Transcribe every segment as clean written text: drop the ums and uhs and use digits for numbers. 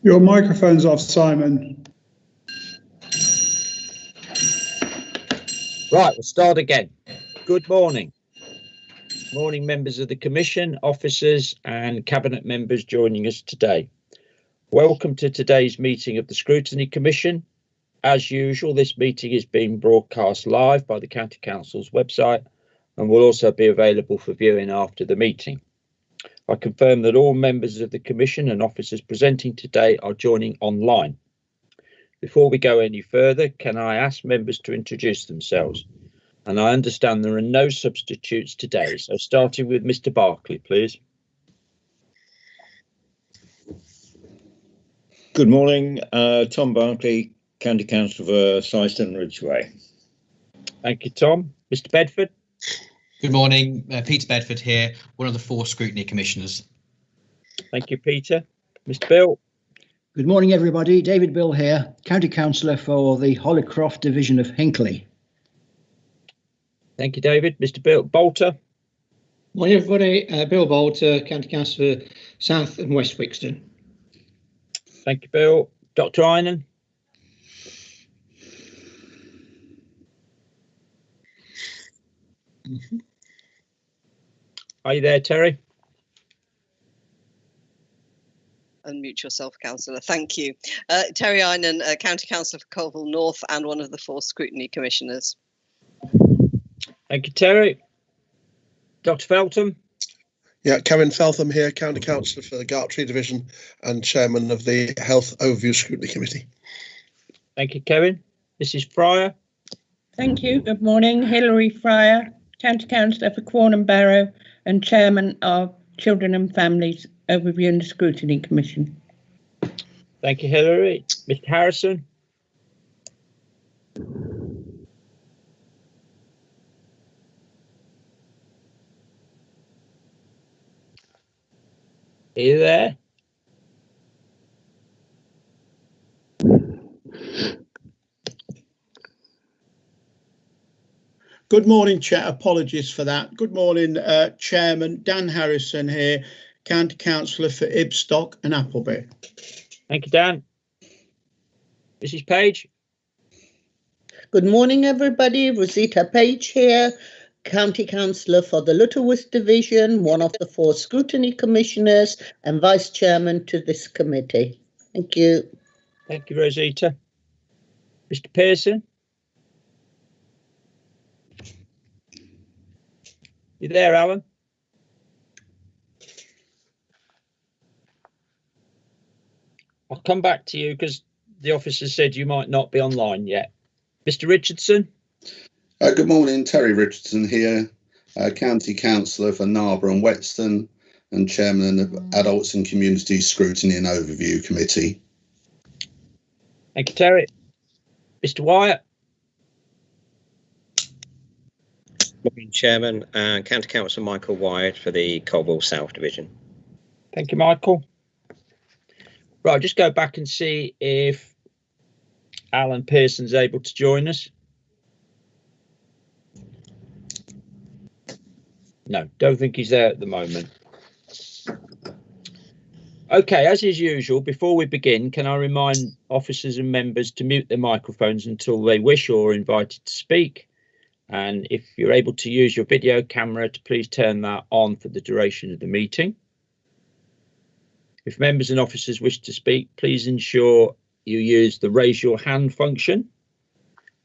Your microphone's off, Simon. Right, we'll start again. Good morning. Morning, members of the Commission, officers and Cabinet members joining us today. Welcome to today's meeting of the Scrutiny Commission. As usual, this meeting is being broadcast live by the County Council's website and will also be available for viewing after the meeting. I confirm that all members of the Commission and officers presenting today are joining online. Before we go any further, can I ask members to introduce themselves? And I understand there are no substitutes today, so starting with Mr. Barclay, please. Good morning, Tom Barclay, County Council for Syston Ridgeway. Thank you, Tom. Mr. Bedford. Good morning, Peter Bedford here, one of the 4 Scrutiny Commissioners. Thank you, Peter. Mr. Bill. Good morning, everybody. David Bill here, County Councillor for the Hollycroft Division of Hinckley. Thank you, David. Mr. Bill Bolter. Morning, everybody. Bill Bolter, County Councillor for South and West Wixton. Thank you, Bill. Dr. Einan. Are you there, Terry? Unmute yourself, Councillor. Thank you. Terry Einan, County Councillor for Colville North and one of the 4 Scrutiny Commissioners. Thank you, Terry. Dr. Feltham. Yeah, Kevin Feltham here, County Councillor for the Gartree Division and Chairman of the Health Overview Scrutiny Committee. Thank you, Kevin. Mrs. Fryer. Thank you. Good morning. Hilary Fryer, County Councillor for Quorn Barrow and Chairman of Children and Families Overview and Scrutiny Commission. Thank you, Hilary. Mr. Harrison. Are you there? Good morning, Chair. Apologies for that. Good morning, Chairman. Dan Harrison here, County Councillor for Ibstock and Appleby. Thank you, Dan. Mrs. Page. Good morning, everybody. Rosita Page here, County Councillor for the Lutterworth Division, one of the 4 Scrutiny Commissioners and Vice Chairman to this committee. Thank you. Thank you, Rosita. Mr. Pearson. You there, Alan? I'll come back to you because the officer said you might not be online yet. Mr. Richardson. Good morning, Terry Richardson here, County Councillor for Narborough and Whetstone and Chairman of Adults and Community Scrutiny and Overview Committee. Thank you, Terry. Mr. Wyatt. Morning, Chairman, County Councillor Michael Wyatt for the Colville South Division. Thank you, Michael. Right, I'll just go back and see if Alan Pearson's able to join us. No, don't think he's there at the moment. Okay, as is usual, before we begin, can I remind officers and members to mute their microphones until they wish or are invited to speak? And if you're able to use your video camera, to please turn that on for the duration of the meeting. If members and officers wish to speak, please ensure you use the raise your hand function.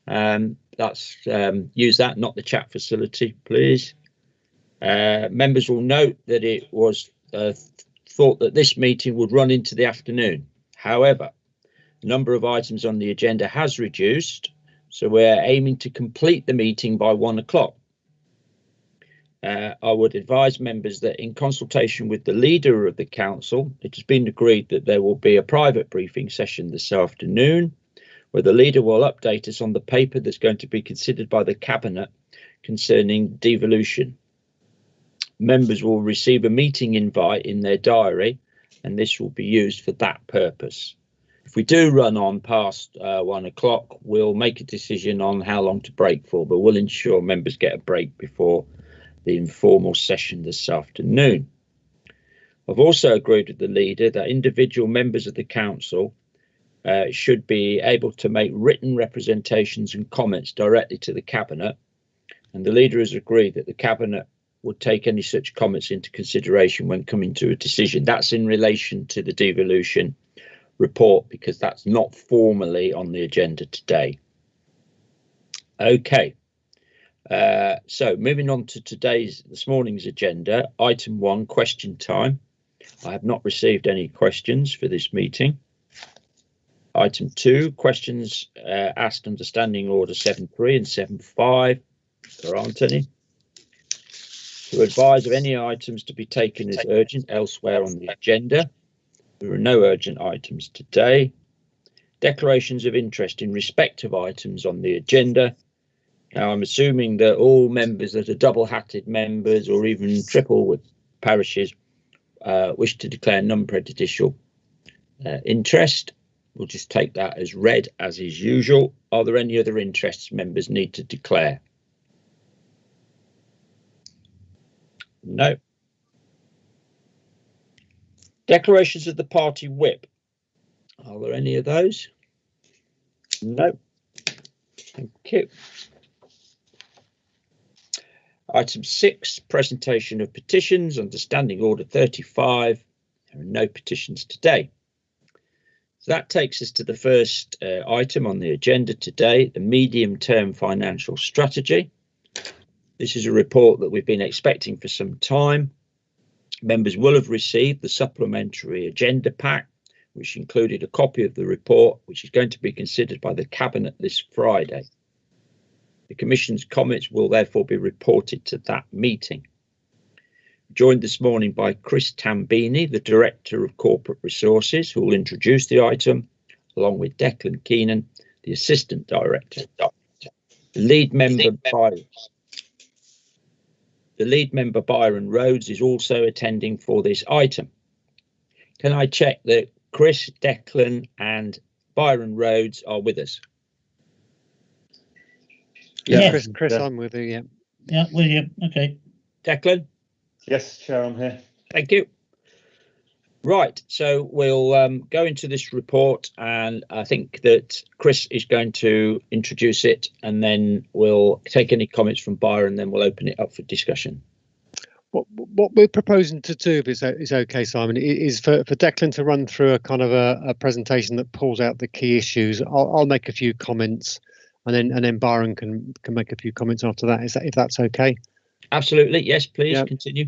Use that, not the chat facility, please. Members will note that it was thought that this meeting would run into the afternoon. However, the number of items on the agenda has reduced, so we're aiming to complete the meeting by 1 o'clock. I would advise members that in consultation with the leader of the council, it has been agreed that there will be a private briefing session this afternoon, where the leader will update us on the paper that's going to be considered by the Cabinet concerning devolution. Members will receive a meeting invite in their diary, and this will be used for that purpose. If we do run on past 1 o'clock, we'll make a decision on how long to break for, but we'll ensure members get a break before the informal session this afternoon. I've also agreed with the leader that individual members of the council should be able to make written representations and comments directly to the cabinet, and the leader has agreed that the cabinet would take any such comments into consideration when coming to a decision. That's in relation to the devolution report, because that's not formally on the agenda today. Okay, so moving on to this morning's agenda. Item 1, question time. I have not received any questions for this meeting. Item 2, questions asked under Standing Order 7.3 and 7.5. There aren't any. To advise of any items to be taken as urgent elsewhere on the agenda. There are no urgent items today. Declarations of interest in respect of items on the agenda. Now, I'm assuming that all members that are double-hatted members or even triple with parishes wish to declare non-prejudicial interest. We'll just take that as read, as is usual. Are there any other interests members need to declare? No. Declarations of the party whip. Are there any of those? No. Thank you. Item 6, presentation of petitions under Standing Order 35. There are no petitions today. So that takes us to the first item on the agenda today, the medium-term financial strategy. This is a report that we've been expecting for some time. Members will have received the supplementary agenda pack, which included a copy of the report, which is going to be considered by the Cabinet this Friday. The Commission's comments will therefore be reported to that meeting. Joined this morning by Chris Tambini, the Director of Corporate Resources, who will introduce the item, along with Declan Keenan, the Assistant Director. The lead member, Byron Rhodes, is also attending for this item. Can I check that Chris, Declan and Byron Rhodes are with us? Yeah, Chris, I'm with you, yeah. Yeah, with you, okay. Declan? Yes, Chair, I'm here. Thank you. Right, so we'll go into this report, and I think that Chris is going to introduce it, and then we'll take any comments from Byron, then we'll open it up for discussion. What we're proposing to do is okay, Simon, is for Declan to run through a kind of a presentation that pulls out the key issues. I'll make a few comments, and then Byron can make a few comments after that. If that's okay? Absolutely, yes, please, yeah. Continue.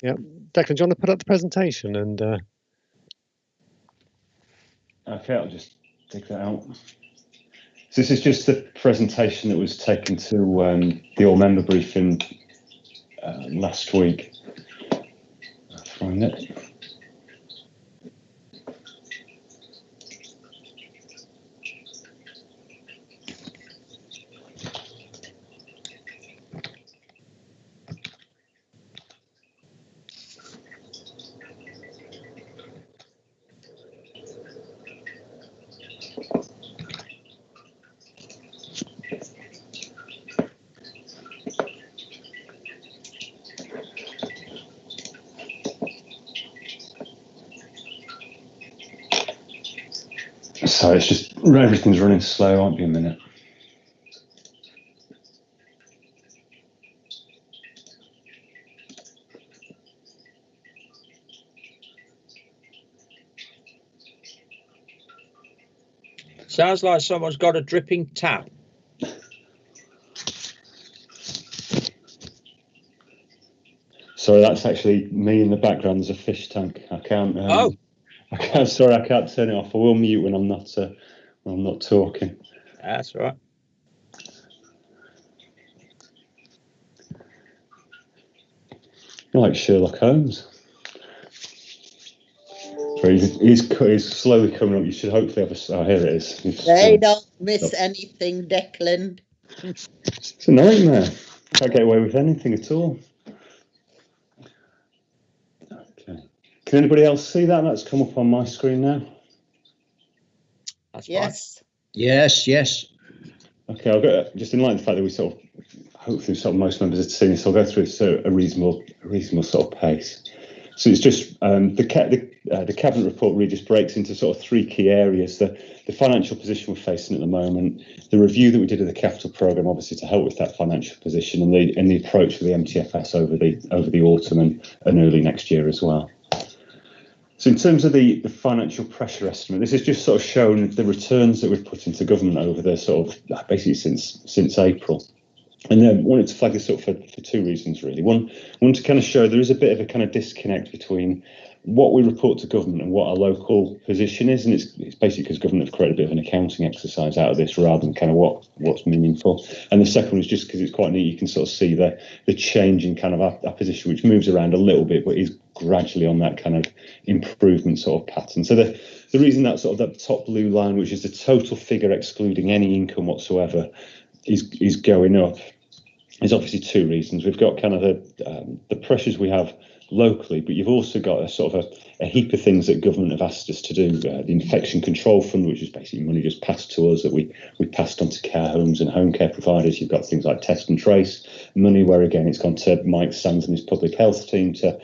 Yeah, Declan, do you want to put up the presentation? And okay, I'll just dig that out. So this is just the presentation that was taken to the all-member briefing last week. I'll find it. So it's just everything's running slow. Won't be a minute. Sounds like someone's got a dripping tap. Sorry, that's actually me in the background. There's a fish tank. I can't. Sorry, I can't turn it off. I will mute when I'm not talking. That's right. Like Sherlock Holmes. He's slowly coming up. You should hopefully have a. Oh, here it is. They don't miss anything, Declan. It's a nightmare. Can't get away with anything at all. Okay. Can anybody else see that? That's come up on my screen now. That's fine. Yes. Yes, yes. Okay, I'll go just in line with the fact that we sort of hopefully sort of most members have seen this. I'll go through a reasonable sort of pace. So it's just the cabinet report really just breaks into sort of three key areas: the financial position we're facing at the moment, the review that we did of the capital programme, obviously to help with that financial position, and the approach for the MTFS over the autumn and early next year as well. So in terms of the financial pressure estimate, this is just sort of showing the returns that we've put into government over the sort of basically since April. And then wanted to flag this up for two reasons, really. One to kind of show there is a bit of a kind of disconnect between what we report to government and what our local position is, and it's basically because government have created a bit of an accounting exercise out of this rather than kind of what's meaningful. And the second one is just because it's quite neat, you can sort of see the change in kind of our position, which moves around a little bit, but is gradually on that kind of improvement sort of pattern. So the reason that sort of that top blue line, which is the total figure excluding any income whatsoever, is going up, is obviously two reasons. We've got kind of the pressures we have locally, but you've also got a sort of a heap of things that government have asked us to do. The infection control fund, which is basically money just passed to us that we passed on to care homes and home care providers. You've got things like test and trace money, where again it's gone to Mike Sands and his public health team to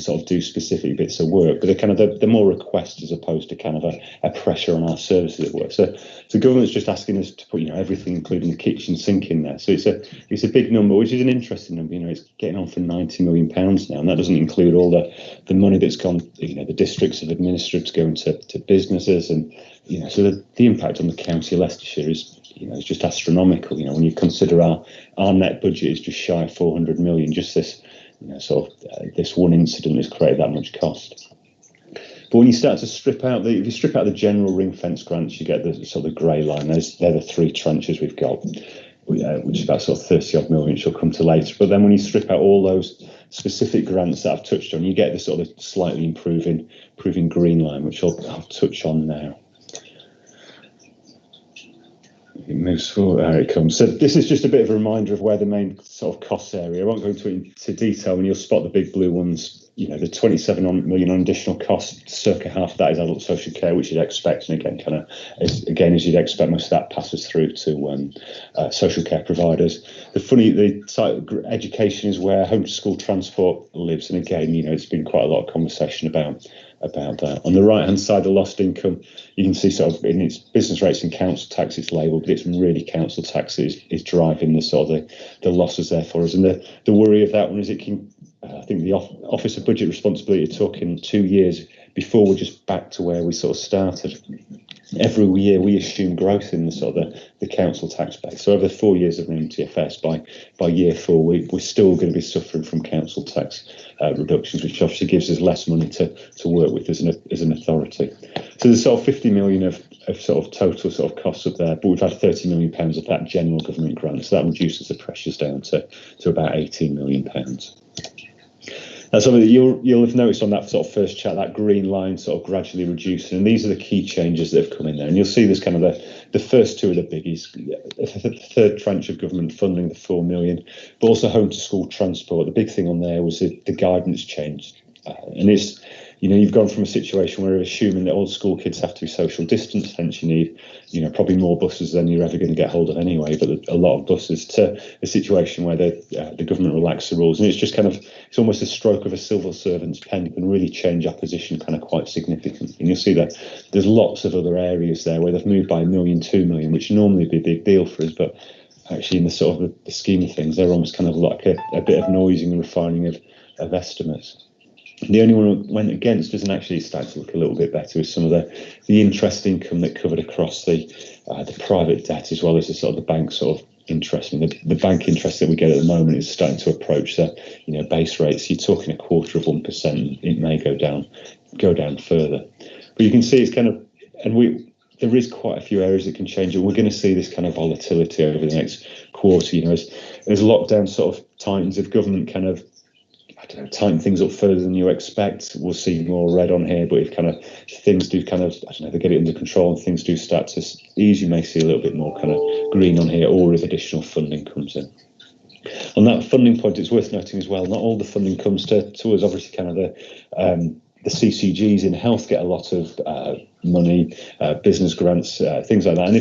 sort of do specific bits of work. But they're kind of the more requests as opposed to kind of a pressure on our services at work. So government's just asking us to put everything, including the kitchen sink, in there. So it's a big number, which is an interesting number. It's getting on for £90 million now, and that doesn't include all the money that's gone. The districts have administered to go to businesses, and so the impact on the county of Leicestershire is it's just astronomical. When you consider our net budget is just shy of 400 million, just this this one incident has created that much cost. But when you start to strip out if you strip out the general ring fence grants, you get the sort of grey line. They're the three tranches we've got, which is about sort of 30 odd million, which I'll come to later. But then when you strip out all those specific grants that I've touched on, you get the sort of slightly improving green line, which I'll touch on now. It moves forward. There it comes. So this is just a bit of a reminder of where the main sort of cost area. I won't go into detail, and you'll spot the big blue ones. The 27 million on additional cost, circa half of that is adult social care, which you'd expect, and again, as you'd expect, most of that passes through to social care providers. The site education is where home to school transport lives, and again, it's been quite a lot of conversation about that. On the right hand side, the lost income, you can see sort of in its business rates and council tax it's labelled, but it's really council tax is driving the sort of the losses there for us. And the worry of that one is it can. I think the Office of Budget Responsibility are talking 2 years before we're just back to where we sort of started. Every year we assume growth in the sort of the council tax base. So over 4 years of an MTFS, by year 4 we're still going to be suffering from council tax reductions, which obviously gives us less money to work with as an authority. So there's sort of 50 million of sort of total sort of costs up there, but we've had £30 million of that general government grant, so that reduces the pressures down to about £18 million. That's something that you'll have noticed on that sort of first chart, that green line sort of gradually reducing, and these are the key changes that have come in there. And you'll see this kind of the first two are the biggies. The third tranche of government funding, the 4 million, but also home to school transport. The big thing on there was the guidance changed, and it's you've gone from a situation where you're assuming that all school kids have to be social distance, hence you need probably more buses than you're ever going to get hold of anyway, but a lot of buses, to a situation where the government relaxed the rules, and it's just kind of it's almost a stroke of a civil servant's pen. It can really change our position kind of quite significantly, and you'll see that there's lots of other areas there where they've moved by 1 million, 2 million, which normally would be a big deal for us, but actually in the sort of the scheme of things, they're almost kind of like a bit of noising and refining of estimates. The only one that went against us and actually started to look a little bit better is some of the interest income that covered across the private debt, as well as the sort of the bank sort of interest. And the bank interest that we get at the moment is starting to approach the base rates. You're talking 0.25%. It may go down further, but you can see it's kind of, and there is quite a few areas that can change, and we're going to see this kind of volatility over the next quarter. As lockdown sort of tightens, if government kind of tighten things up further than you expect, we'll see more red on here. But if kind of things do kind of, they get it under control and things do start to ease, you may see a little bit more kind of green on here, or if additional funding comes in. On that funding point, it's worth noting as well, not all the funding comes to us. Obviously, kind of CCGs in health get a lot of money, business grants, things like that. And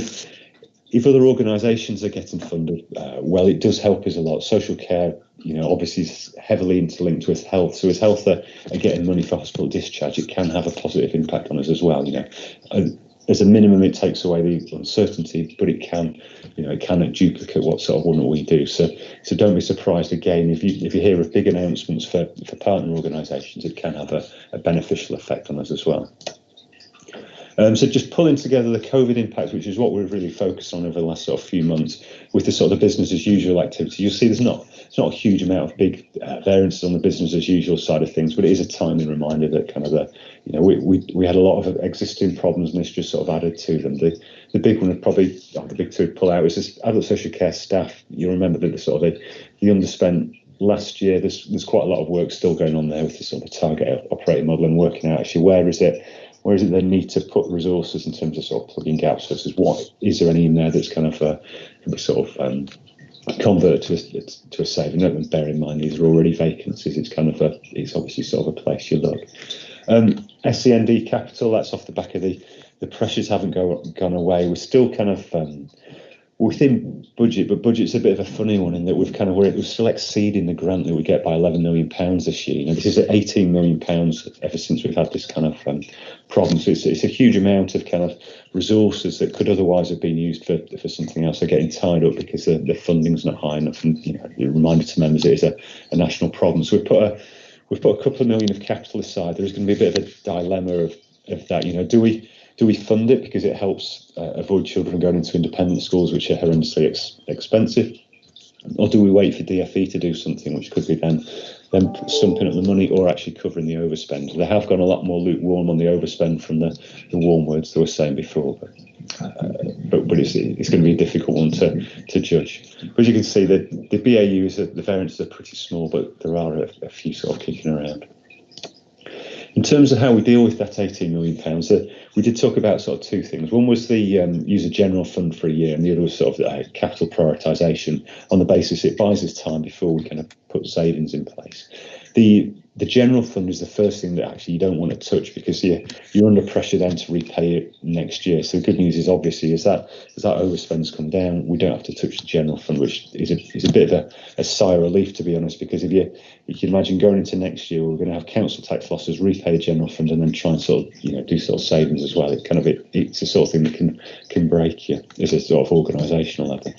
if other organisations are getting funded, well, it does help us a lot. Social care, obviously is heavily interlinked with health. So as health are getting money for hospital discharge, it can have a positive impact on us as well. As a minimum, it takes away the uncertainty, but it can, it can duplicate what sort of one that we do. So don't be surprised again if you hear of big announcements for partner organisations, it can have a beneficial effect on us as well. So just pulling together the COVID impact, which is what we've really focused on over the last sort of few months, with the sort of the business as usual activity. You'll see there's not a huge amount of big variances on the business as usual side of things, but it is a timely reminder that kind of we had a lot of existing problems, and this just sort of added to them. The big one, the big two to pull out, is this adult social care staff. You remember that the underspent last year. There's quite a lot of work still going on there with the sort of target operating model and working out actually where is it they need to put resources in terms of sort of plugging gaps versus what is there any in there that's kind of can be sort of convert to a saving. And bear in mind these are already vacancies. It's obviously sort of a place you look. SEND capital, that's off the back of the pressures haven't gone away. We're still kind of within budget, but budget's a bit of a funny one in that we're still exceeding the grant that we get by £11 million this year. This is at £18 million ever since we've had this kind of problem. So it's a huge amount of kind of resources that could otherwise have been used for something else are getting tied up because the funding's not high enough. And a reminder to members, it is a national problem. So we've put a couple of million of capital aside. There's going to be a bit of a dilemma of that. Do we fund it because it helps avoid children going into independent schools, which are horrendously expensive? Or do we wait for DFE to do something, which could be then stumping up the money or actually covering the overspend? They have gone a lot more lukewarm on the overspend from the warm words they were saying before. But it's going to be a difficult one to judge. As you can see, the BAUs, the variances are pretty small, but there are a few sort of kicking around. In terms of how we deal with that £18 million, we did talk about sort of two things. One was the use a general fund for a year, and the other was sort of capital prioritisation on the basis it buys us time before we kind of put savings in place. The general fund is the first thing that actually you don't want to touch because you're under pressure then to repay it next year. So the good news is obviously as that overspend's come down, we don't have to touch the general fund, which is a bit of a sigh of relief, to be honest, because if you can imagine going into next year, we're going to have council tax losses, repay the general fund, and then try and sort of do sort of savings as well. It's the sort of thing that can break you as a sort of organisational level.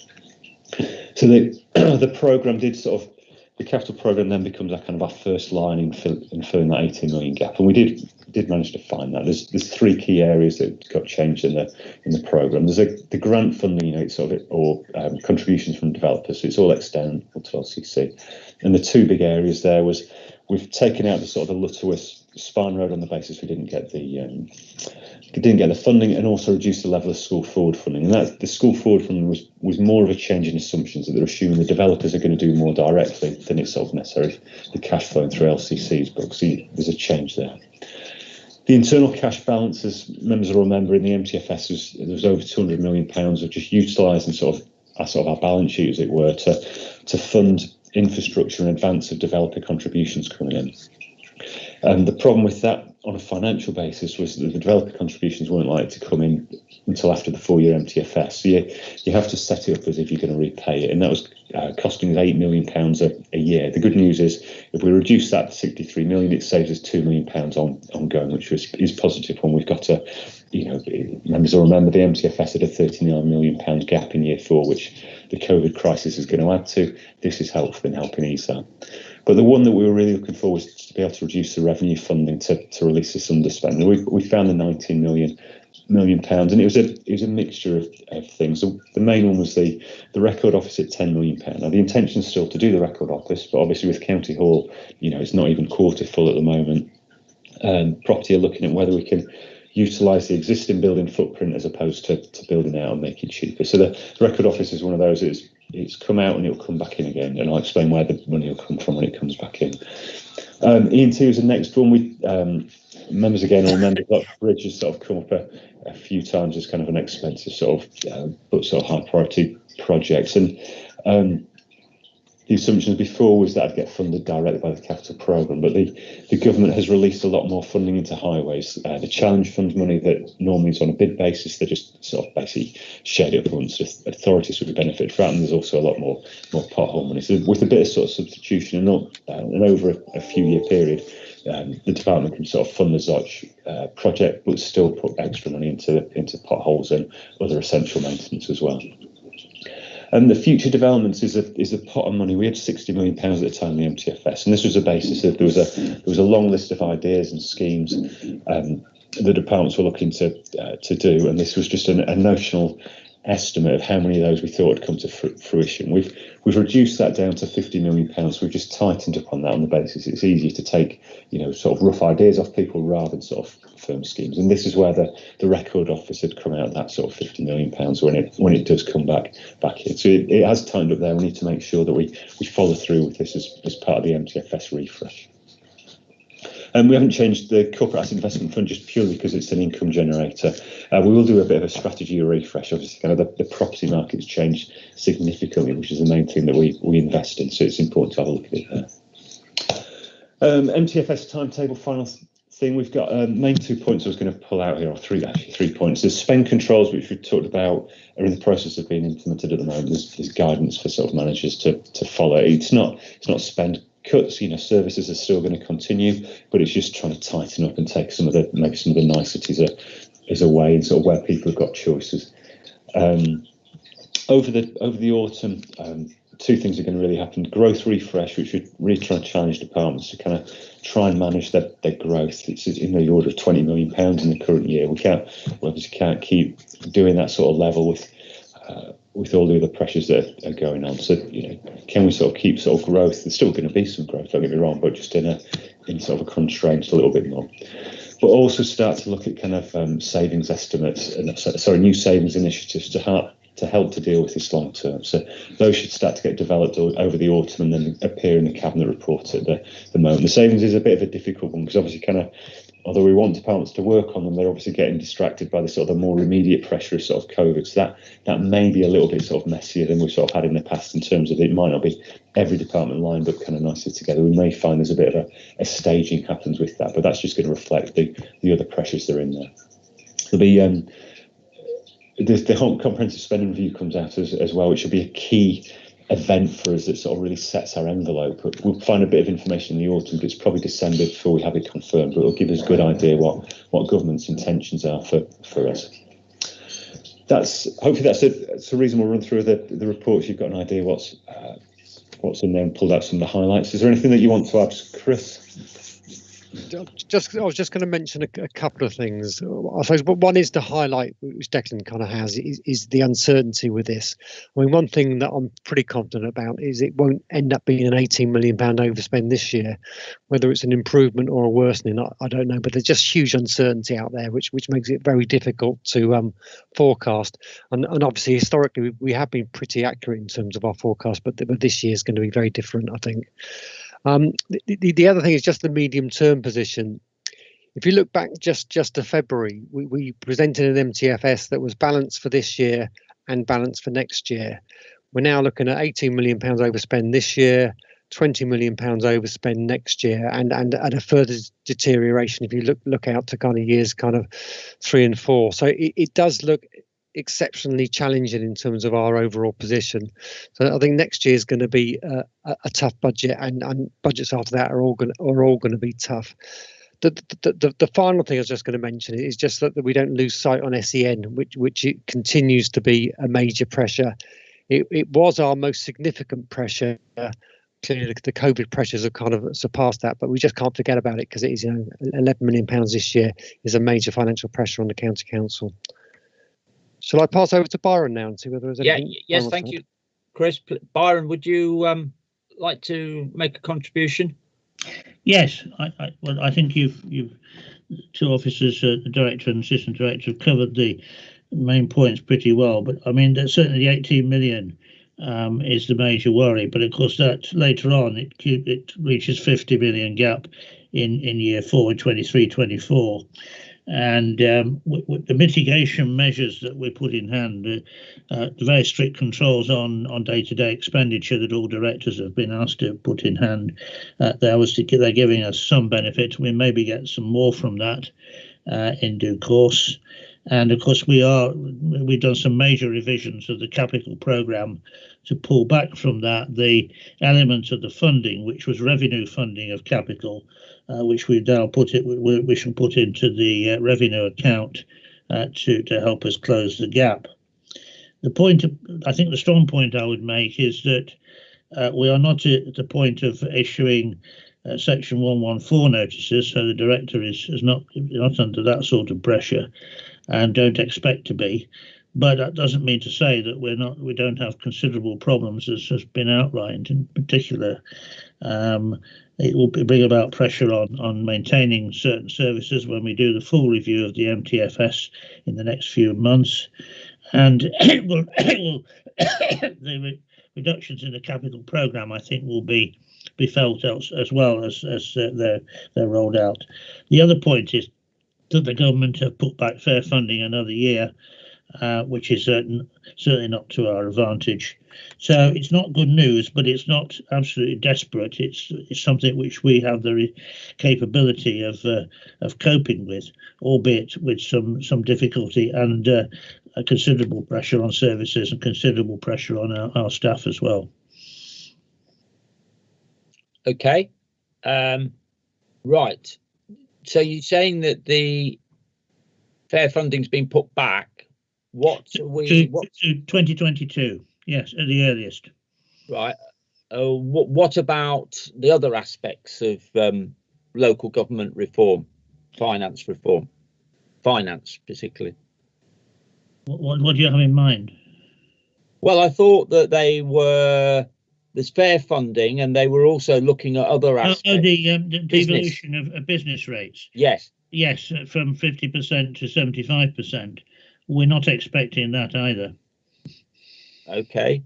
So the programme did sort of. The capital programme then becomes our first line in filling that 18 million gap, and we did manage to find that. There's three key areas that got changed in the programme. There's the grant funding, or contributions from developers. So it's all external to LCC, and the two big areas there was we've taken out the sort of the Lutterworth Spine Road on the basis we didn't get the funding, and also reduced the level of school forward funding. And that the school forward funding was more of a change in assumptions, that they're assuming the developers are going to do more directly than it's sort of necessary the cash flowing through LCC's books. So there's a change there. The internal cash balance, as members will remember, in the MTFS there was over £200 million of just utilising sort of our balance sheet, as it were, to fund infrastructure in advance of developer contributions coming in. And the problem with that on a financial basis was that the developer contributions weren't likely to come in until after the 4-year MTFS. So you have to set it up as if you're going to repay it, and that was costing us £8 million a year. The good news is if we reduce that to 63 million, it saves us £2 million ongoing, which is positive when we've got members will remember the MTFS had a £39 million gap in year 4, which the COVID crisis is going to add to. This is helpful in helping ease that. But the one that we were really looking for was to be able to reduce the revenue funding to release this underspend. And we found the £19 million, and it was a mixture of things. So the main one was the record office at £10 million. Now the intention is still to do the record office, but obviously with County Hall, it's not even quarter full at the moment. Property are looking at whether we can utilise the existing building footprint as opposed to building out and make it cheaper. So the record office is one of those. It's come out and it'll come back in again, and I'll explain where the money will come from when it comes back in. E&T was the next one. We members again will remember that bridge has sort of come up a few times as kind of an expensive but sort of high priority projects, and the assumptions before was that it'd get funded directly by the capital programme, but the government has released a lot more funding into highways. The challenge fund money that normally is on a bid basis, they're just sort of basically shared it up once authorities would benefit from, and there's also a lot more pothole money. So with a bit of sort of substitution and over a few year period, the department can sort of fund the ZOC project, but still put extra money into potholes and other essential maintenance as well. And the future developments is a pot of money. We had £60 million at the time in the MTFS, and this was a basis of there was a long list of ideas and schemes the departments were looking to do, and this was just a notional estimate of how many of those we thought would come to fruition. We've reduced that down to £50 million. We've just tightened up on that on the basis it's easier to take sort of rough ideas off people rather than sort of firm schemes. And this is where the record office had come out that sort of £50 million when it does come back in. So it has tightened up there. We need to make sure that we follow through with this as part of the MTFS refresh. And we haven't changed the corporate asset investment fund just purely because it's an income generator. We will do a bit of a strategy refresh. Obviously, kind of the property market's changed significantly, which is the main thing that we invest in. So it's important to have a look at it there. MTFS timetable, final thing. We've got main 2 points I was going to pull out here, or three points. There's spend controls, which we've talked about, are in the process of being implemented at the moment. There's guidance for sort of managers to follow. It's not spend cuts. Services are still going to continue, but it's just trying to tighten up and take maybe some of the niceties is away and sort of where people have got choices. Over the autumn, two things are going to really happen. Growth refresh, which we're really trying to challenge departments to kind of try and manage their growth. It's in the order of £20 million in the current year. We obviously can't keep doing that sort of level with all the other pressures that are going on. So, can we sort of keep sort of growth? There's still going to be some growth, don't get me wrong, but just in sort of a constraint a little bit more. But also start to look at kind of savings estimates and new savings initiatives to help to deal with this long term. So those should start to get developed over the autumn and then appear in the cabinet report at the moment. The savings is a bit of a difficult one because obviously although we want departments to work on them, they're obviously getting distracted by the sort of the more immediate pressure of sort of COVID. So that may be a little bit sort of messier than we've sort of had in the past in terms of it might not be every department lined up kind of nicely together. We may find there's a bit of a staging happens with that, but that's just going to reflect the other pressures that are in there. There'll be the whole comprehensive spending review comes out as well, which should be a key event for us that sort of really sets our envelope. We'll find a bit of information in the autumn, but it's probably December before we have it confirmed, but it'll give us a good idea what government's intentions are for us. Hopefully that's a reasonable run through the reports. You've got an idea what's in there and pulled out some of the highlights. Is there anything that you want to add, Chris? I was just going to mention a couple of things. I suppose one is to highlight, which Declan kind of has, is the uncertainty with this. I mean, one thing that I'm pretty confident about is it won't end up being an £18 million overspend this year. Whether it's an improvement or a worsening, I don't know. But there's just huge uncertainty out there, which makes it very difficult to forecast. And obviously, historically, we have been pretty accurate in terms of our forecast, but this year is going to be very different, I think. The other thing is just the medium-term position. If you look back just to February, we presented an MTFS that was balanced for this year and balanced for next year. We're now looking at £18 million overspend this year, £20 million overspend next year, and a further deterioration if you look out to kind of years kind of 3 and 4. So it does look exceptionally challenging in terms of our overall position. So I think next year is going to be a tough budget, and budgets after that are all going to be tough. The final thing I was just going to mention is just that we don't lose sight on SEN, which it continues to be a major pressure. It was our most significant pressure. Clearly, the COVID pressures have kind of surpassed that, but we just can't forget about it because it is, £11 million this year is a major financial pressure on the county council. Shall I pass over to Byron now and see whether there's anything? Yes, thank you, Chris. Byron, would you like to make a contribution? Yes, I think you've two officers, the director and assistant director, have covered the main points pretty well. But I mean, certainly the 18 million is the major worry. But of course, that later on it reaches 50 million gap in year 4, 23, 24. And with the mitigation measures that we put in hand, the very strict controls on day-to-day expenditure that all directors have been asked to put in hand, they're giving us some benefit. We maybe get some more from that in due course. And of course, we've done some major revisions of the capital programme to pull back from that the element of the funding, which was revenue funding of capital, which we now we shall put into the revenue account to help us close the gap. I think the strong point I would make is that we are not at the point of issuing Section 114 notices, so the director is not under that sort of pressure, and don't expect to be. But that doesn't mean to say that we don't have considerable problems, as has been outlined. In particular, it will bring about pressure on maintaining certain services when we do the full review of the MTFS in the next few months, and the reductions in the capital programme, I think, will be felt as well as they're rolled out. The other point is that the government have put back fair funding another year, which is certainly not to our advantage. So it's not good news, but it's not absolutely desperate. It's something which we have the capability of coping with, albeit with some difficulty and a considerable pressure on services and considerable pressure on our staff as well. Okay, right. So you're saying that the fair funding's been put back. To 2022? Yes, at the earliest. Right. What about the other aspects of local government reform, finance reform, finance particularly? What do you have in mind? Well, I thought that there's fair funding, and they were also looking at other aspects. The devolution of business rates. Yes. Yes, from 50% to 75%. We're not expecting that either. Okay.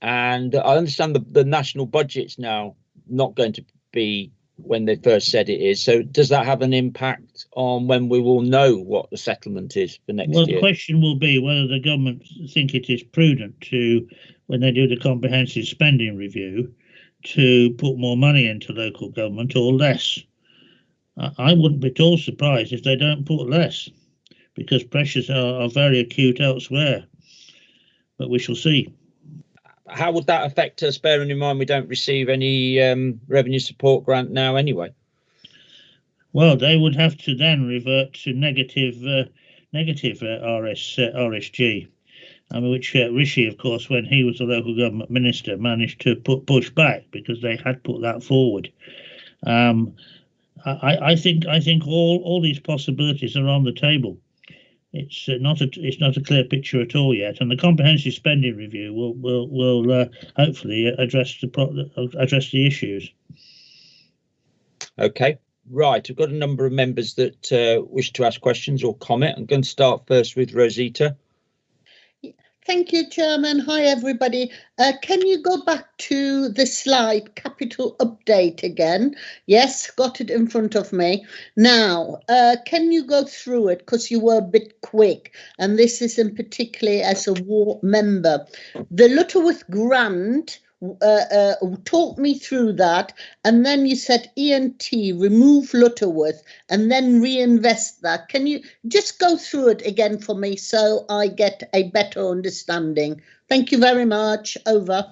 And I understand the national budget's now not going to be when they first said it is. So does that have an impact on when we will know what the settlement is for next year? Well, the question will be whether the government think it is prudent to, when they do the comprehensive spending review, to put more money into local government or less. I wouldn't be at all surprised if they don't put less, because pressures are very acute elsewhere. But we shall see. How would that affect us, bearing in mind we don't receive any revenue support grant now anyway? Well, they would have to then revert to negative RSG. I mean, which Rishi, of course, when he was the local government minister, managed to push back because they had put that forward. I think all these possibilities are on the table. It's not a clear picture at all yet, and the comprehensive spending review will hopefully address the issues. Okay, right. We've got a number of members that wish to ask questions or comment. I'm going to start first with Rosita. Thank you, Chairman. Hi, everybody. Can you go back to the slide capital update again? Yes, got it in front of me. Now, can you go through it, because you were a bit quick, and this is in particularly as a ward member. The Lutterworth grant, talk me through that, and then you said ENT, remove Lutterworth, and then reinvest that. Can you just go through it again for me so I get a better understanding? Thank you very much. Over.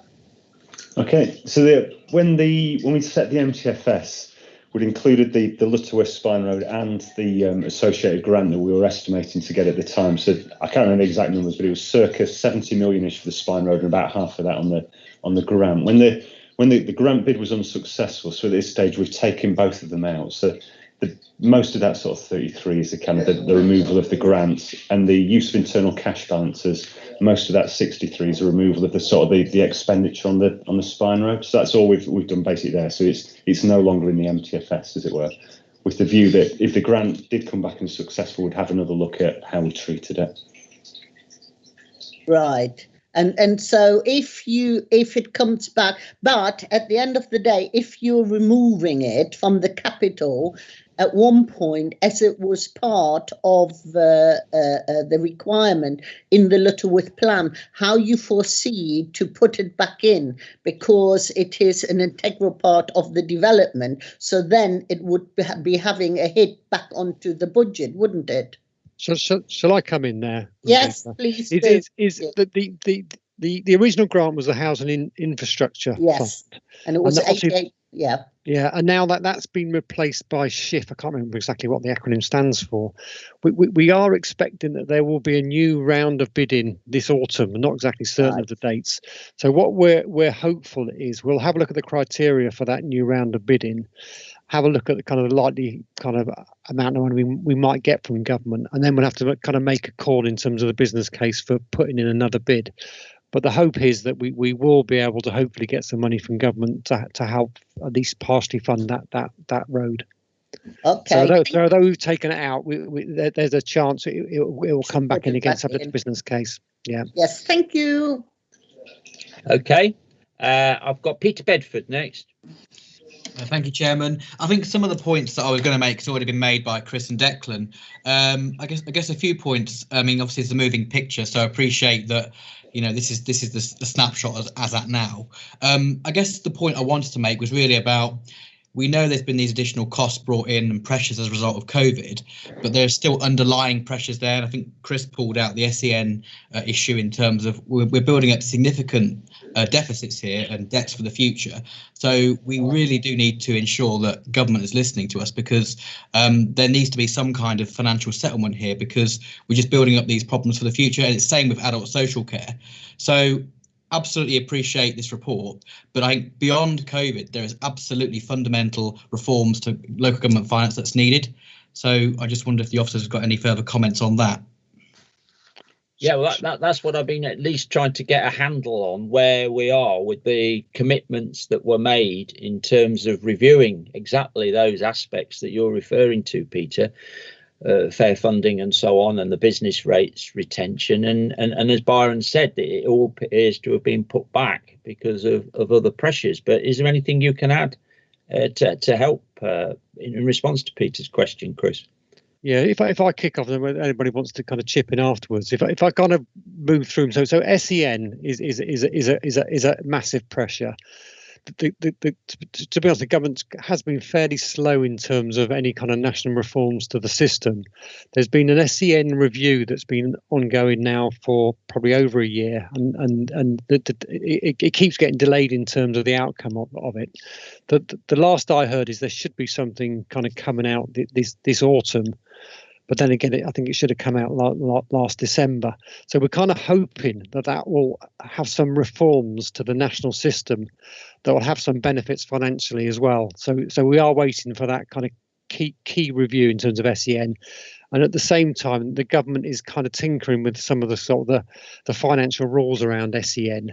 Okay, so when we set the MTFS, we'd included the Lutterworth Spine Road and the associated grant that we were estimating to get at the time. So I can't remember the exact numbers, but it was circa 70 million-ish for the Spine Road and about half of that on the grant. When the grant bid was unsuccessful, so at this stage we've taken both of them out. So most of that sort of 33 is the kind of the removal of the grants, and the use of internal cash balances. Most of that 63 is a removal of the sort of the expenditure on the Spine Road. So that's all we've done basically there. So it's no longer in the MTFS, as it were, with the view that if the grant did come back and successful, we'd have another look at how we treated it. Right. And so if it comes back, but at the end of the day, if you're removing it from the capital, at one point, as it was part of the requirement in the Lutterworth plan, how you foresee to put it back in, because it is an integral part of the development. So then it would be having a hit back onto the budget, wouldn't it? Shall I come in there? Yes, please do. The original grant was the housing infrastructure Yes, fund. And it was 88, yeah. Yeah, and now that's been replaced by SHIF. I can't remember exactly what the acronym stands for. We are expecting that there will be a new round of bidding this autumn. I'm not exactly certain of the dates. So what we're hopeful is we'll have a look at the criteria for that new round of bidding, have a look at the kind of likely kind of amount of money we might get from government, and then we'll have to kind of make a call in terms of the business case for putting in another bid. But the hope is that we will be able to hopefully get some money from government to help at least partially fund that road. Okay. So although we've taken it out, there's a chance it will come back in again, subject to business case. Yeah. Yes. Thank you. Okay. I've got Peter Bedford next. Thank you, Chairman. I think some of the points that I was going to make has already been made by Chris and Declan. I guess a few points. I mean, obviously it's a moving picture, so I appreciate that. You know, this is the snapshot as at now. I guess the point I wanted to make was really about, we know there's been these additional costs brought in and pressures as a result of COVID, but there's still underlying pressures there. And I think Chris pulled out the SEN issue in terms of we're building up significant deficits here and debts for the future. So we really do need to ensure that government is listening to us, because there needs to be some kind of financial settlement here, because we're just building up these problems for the future. And it's the same with adult social care. So absolutely appreciate this report, but I think beyond COVID, there is absolutely fundamental reforms to local government finance that's needed. So I just wonder if the officers have got any further comments on that. Yeah, well, that's what I've been at least trying to get a handle on, where we are with the commitments that were made in terms of reviewing exactly those aspects that you're referring to, Peter. Fair funding and so on, and the business rates retention, and as Byron said, it all appears to have been put back because of other pressures. But is there anything you can add to help in response to Peter's question, Chris? Yeah, if I kick off, then anybody wants to kind of chip in afterwards. If I kind of move through them, so SEN is a massive pressure. To be honest, the government has been fairly slow in terms of any kind of national reforms to the system. There's been an SEN review that's been ongoing now for probably over a year, and it keeps getting delayed in terms of the outcome of it. The last I heard is there should be something kind of coming out this autumn. But then again, I think it should have come out last December. So we're kind of hoping that will have some reforms to the national system that will have some benefits financially as well. So we are waiting for that kind of key review in terms of SEN. And at the same time, the government is kind of tinkering with some of the financial rules around SEN.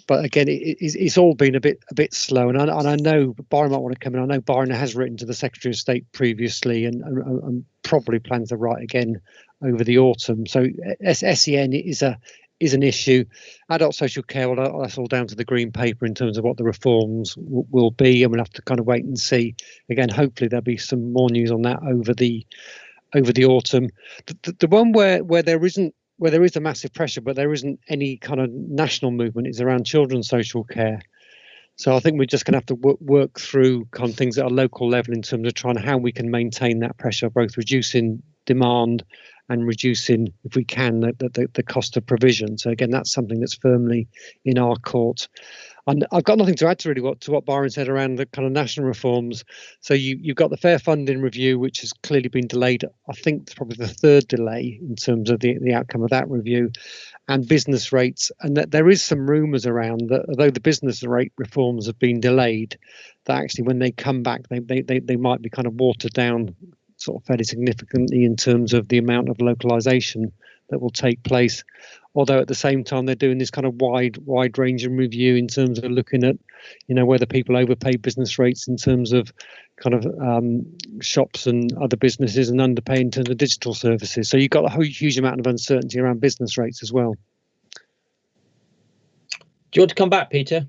But again, it's all been a bit slow, and I know Byron might want to come in. I know Byron has written to the Secretary of State previously, and probably plans to write again over the autumn. So SEN is an issue. Adult social care, well, that's all down to the Green Paper in terms of what the reforms will be, and we'll have to kind of wait and see. Again, hopefully there'll be some more news on that over the autumn. The one where there is a massive pressure, but there isn't any kind of national movement, is around children's social care. So I think we're just going to have to work through kind of things at a local level in terms of trying how we can maintain that pressure, both reducing demand and reducing, if we can, the cost of provision. So again, that's something that's firmly in our court. And I've got nothing to add to what Byron said around the kind of national reforms. So you've got the fair funding review, which has clearly been delayed. I think it's probably the third delay in terms of the outcome of that review, and business rates. And that there is some rumours around that although the business rate reforms have been delayed, that actually when they come back, they might be kind of watered down sort of fairly significantly in terms of the amount of localisation that will take place. Although at the same time they're doing this kind of wide ranging review in terms of looking at, whether people overpay business rates in terms of kind of shops and other businesses, and underpay in terms of digital services. So you've got a huge amount of uncertainty around business rates as well. Do you want to come back, Peter?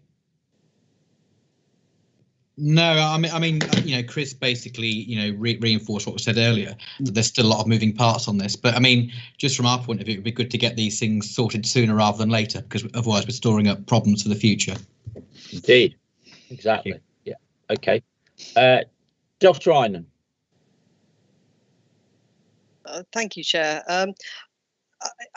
No, I mean, you know, Chris basically, you know, reinforced what was said earlier, that there's still a lot of moving parts on this. But I mean, just from our point of view, it would be good to get these things sorted sooner rather than later, because otherwise we're storing up problems for the future. Indeed, exactly. Yeah. Okay. Dr. Einan. Thank you, Chair.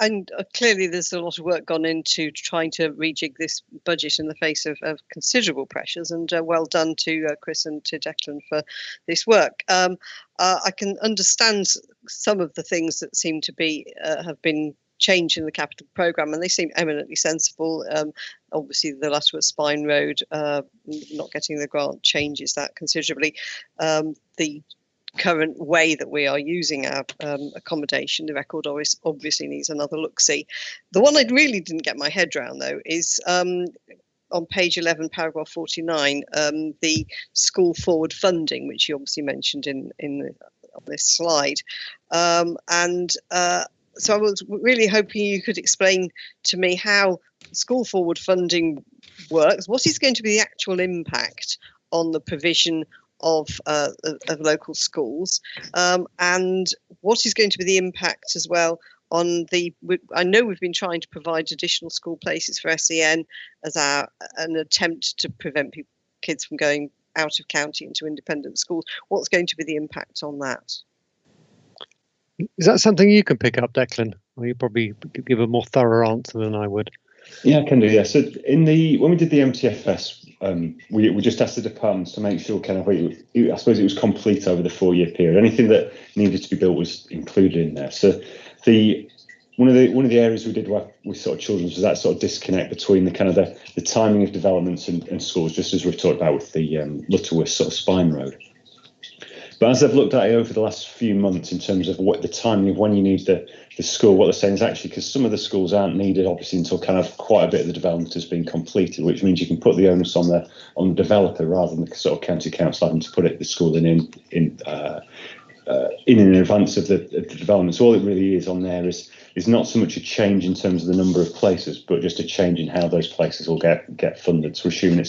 And clearly there's a lot of work gone into trying to rejig this budget in the face of considerable pressures, and well done to Chris and to Declan for this work. I can understand some of the things that seem to be have been changed in the capital programme, and they seem eminently sensible. Obviously the Lutterworth Spine Road not getting the grant changes that considerably. The current way that we are using our accommodation, the record obviously needs another look-see. The one I really didn't get my head around, though, is on page 11, paragraph 49, the school forward funding, which you obviously mentioned on this slide. So I was really hoping you could explain to me how school forward funding works. What is going to be the actual impact on the provision of local schools, and what is going to be the impact as well on I know we've been trying to provide additional school places for SEN as an attempt to prevent kids from going out of county into independent schools. What's going to be the impact on that? Is that something you can pick up, Declan? Or you probably give a more thorough answer than I would. Yeah, I can do. Yeah. So when we did the MTFS, we just asked the departments to make sure kind of I suppose it was complete over the 4-year period. Anything that needed to be built was included in there. So one of the areas we did with sort of children was that sort of disconnect between the kind of the timing of developments and schools, just as we've talked about with the Lutterworth sort of Spine Road. But as I've looked at it over the last few months in terms of what the timing of when you need the school, what they're saying is actually because some of the schools aren't needed obviously until kind of quite a bit of the development has been completed, which means you can put the onus on the developer rather than the sort of county council having to put the school in advance of the development. So all it really is on there is not so much a change in terms of the number of places, but just a change in how those places will get funded. So we're assuming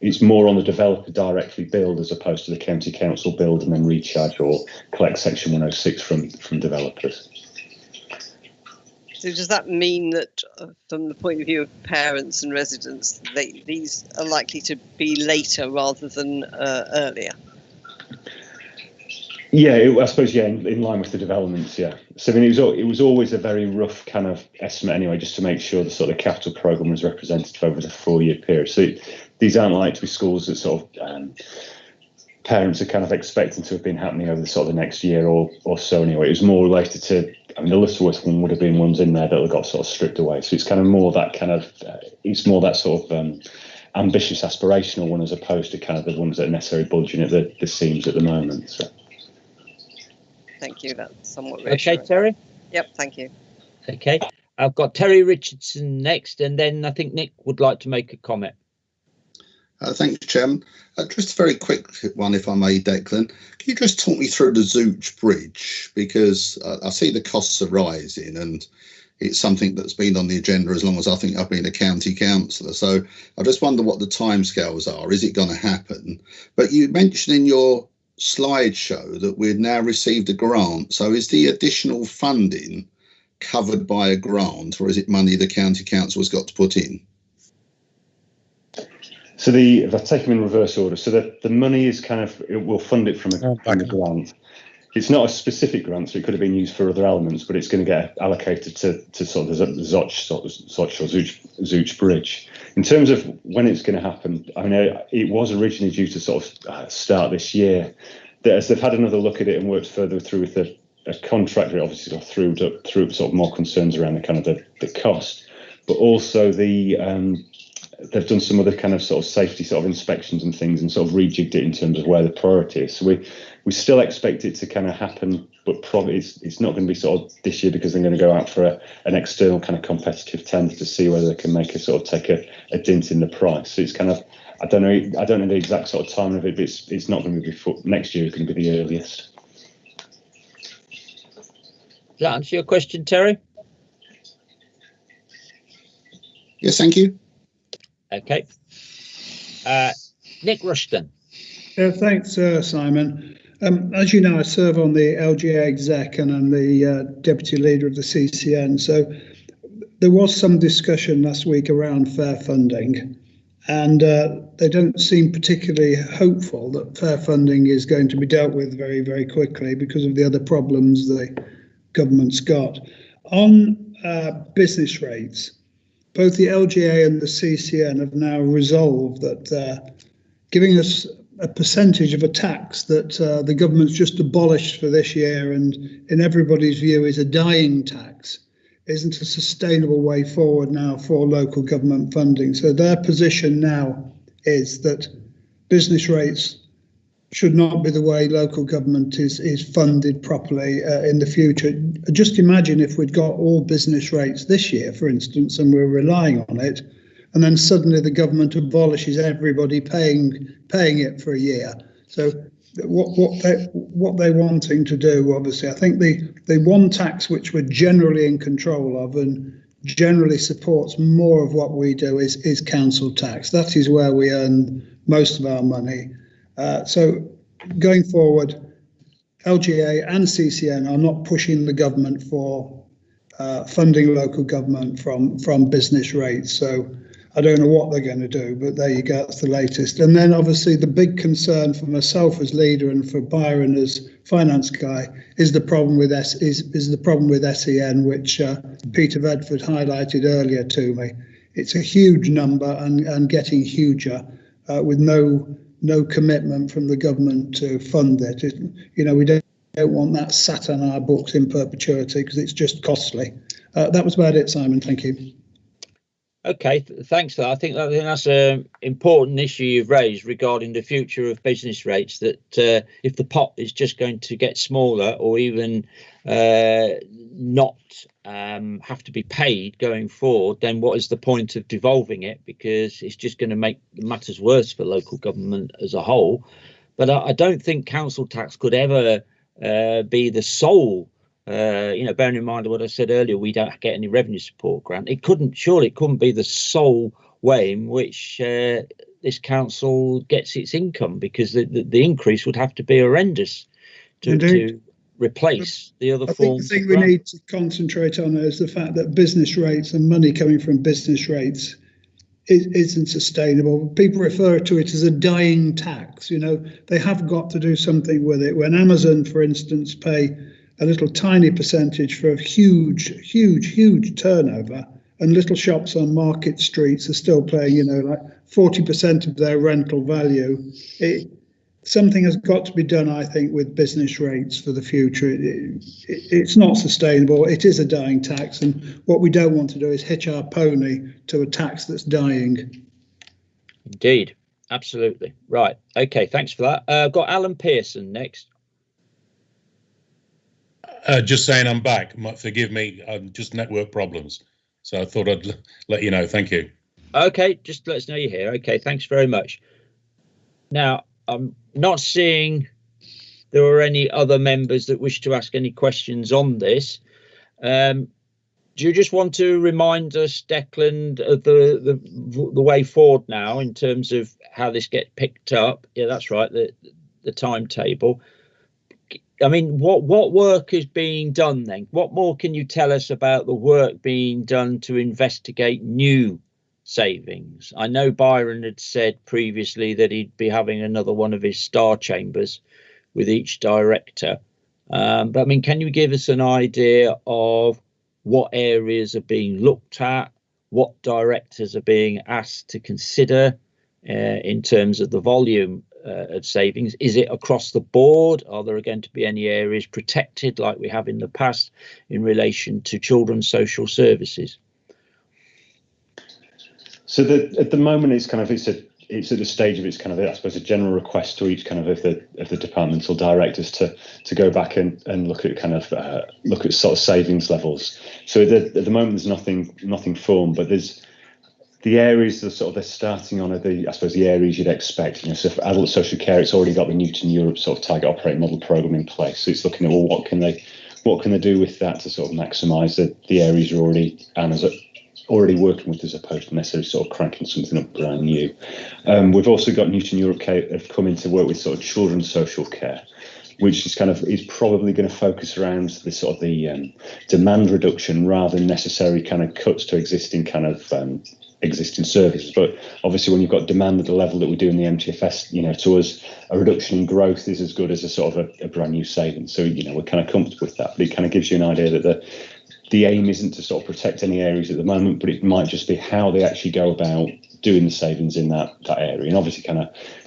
it's more on the developer directly build as opposed to the county council build and then recharge or collect Section 106 from developers. So does that mean that from the point of view of parents and residents, these are likely to be later rather than earlier? Yeah, I suppose, yeah, in line with the developments, yeah. So I mean, it was always a very rough kind of estimate anyway, just to make sure the sort of capital programme was representative over the 4-year period. So these aren't like to be schools that sort of parents are kind of expecting to have been happening over the sort of the next year or so anyway. It was more related to, I mean, the Lutterworth one would have been ones in there that got sort of stripped away. So it's kind of more that kind of, it's more that sort of ambitious, aspirational one as opposed to kind of the ones that are necessarily bulging at the seams at the moment. So. Thank you. That's somewhat reassuring. Okay, Terry? Yep, thank you. Okay. I've got Terry Richardson next, and then I think Nick would like to make a comment. Thank you, Chairman. Just a very quick one, if I may, Declan. Can you just talk me through the Zooch Bridge? Because I see the costs are rising, and it's something that's been on the agenda as long as I think I've been a county councillor. So I just wonder what the timescales are. Is it going to happen? But you mentioned in your slideshow that we've now received a grant. So is the additional funding covered by a grant, or is it money the county council has got to put in? So if I take them in reverse order, so the money is kind of, we'll fund it from a grant. It's not a specific grant, so it could have been used for other elements, but it's going to get allocated to sort of the Zooch Bridge. In terms of when it's going to happen, I mean, it was originally due to sort of start this year. As they've had another look at it and worked further through with a contractor, obviously sort of through sort of more concerns around the kind of the cost, but also they've done some other kind of sort of safety sort of inspections and things and sort of rejigged it in terms of where the priority is. So we still expect it to kind of happen, but probably it's not going to be sort of this year because they're going to go out for an external kind of competitive tender to see whether they can take a dint in the price. So it's kind of, I don't know the exact sort of timing of it, but it's not going to be before next year. It's going to be the earliest. Does that answer your question, Terry? Yes, thank you. Okay. Nick Rushton. Thanks, Simon. As you know, I serve on the LGA exec and I'm the deputy leader of the CCN. So there was some discussion last week around fair funding, and they don't seem particularly hopeful that fair funding is going to be dealt with very, very quickly because of the other problems the government's got. On business rates, both the LGA and the CCN have now resolved that giving us a percentage of a tax that the government's just abolished for this year and in everybody's view is a dying tax isn't a sustainable way forward now for local government funding. So their position now is that business rates should not be the way local government is funded properly in the future. Just imagine if we'd got all business rates this year, for instance, and we're relying on it, and then suddenly the government abolishes everybody paying it for a year. So what they're wanting to do, obviously, I think the one tax which we're generally in control of and generally supports more of what we do is council tax. That is where we earn most of our money. So going forward, LGA and CCN are not pushing the government for funding local government from business rates. So I don't know what they're going to do, but there you go, that's the latest. And then obviously the big concern for myself as leader and for Byron as finance guy is the problem with the problem with SEN, which Peter Bedford highlighted earlier to me. It's a huge number and getting huger with no commitment from the government to fund it. We don't want that sat on our books in perpetuity because it's just costly. That was about it, Simon. Thank you. Okay, thanks for that. I think that's an important issue you've raised regarding the future of business rates, that if the pot is just going to get smaller or even not have to be paid going forward, then what is the point of devolving it? Because it's just going to make matters worse for local government as a whole. But I don't think council tax could ever be the sole bearing in mind what I said earlier, we don't get any revenue support grant. Surely it couldn't be the sole way in which this council gets its income, because the increase would have to be horrendous to replace the other forms. I think the thing we need to concentrate on is the fact that business rates and money coming from business rates isn't sustainable. People refer to it as a dying tax. They have got to do something with it. When Amazon, for instance, pay a little tiny percentage for a huge turnover, and little shops on market streets are still paying, like 40% of their rental value. Something has got to be done, I think, with business rates for the future. It's not sustainable. It is a dying tax, and what we don't want to do is hitch our pony to a tax that's dying. Indeed, absolutely. Right. Okay, thanks for that. I've got Alan Pearson next. Just saying I'm back. Forgive me, just network problems. So I thought I'd let you know. Thank you. Okay, just let us know you're here. Okay, thanks very much. Now, I'm not seeing there are any other members that wish to ask any questions on this. Do you just want to remind us, Declan, of the way forward now in terms of how this gets picked up? Yeah, that's right, the timetable. I mean, what work is being done then? What more can you tell us about the work being done to investigate new savings? I know Byron had said previously that he'd be having another one of his star chambers with each director. But I mean, can you give us an idea of what areas are being looked at, what directors are being asked to consider in terms of the volume of savings? Is it across the board? Are there going to be any areas protected like we have in the past in relation to children's social services? So at the moment it's at the stage of I suppose a general request to each of the departmental directors to go back and look at look at sort of savings levels. So at the moment there's nothing formed, but there's the areas that they're starting on are the areas you'd expect. So for adult social care, it's already got the Newton Europe sort of target operating model program in place. So it's looking at what can they do with that to sort of maximise the areas you're already already working with, as opposed to necessarily sort of cranking something up brand new. We've also got Newton Europe have come in to work with sort of children's social care, which is probably going to focus around the sort of the demand reduction rather than necessary kind of cuts to existing existing services. But obviously, when you've got demand at the level that we do in the MTFS, to us, a reduction in growth is as good as a sort of a brand new savings. So, we're kind of comfortable with that. But it kind of gives you an idea that the aim isn't to sort of protect any areas at the moment, but it might just be how they actually go about doing the savings in that area. And obviously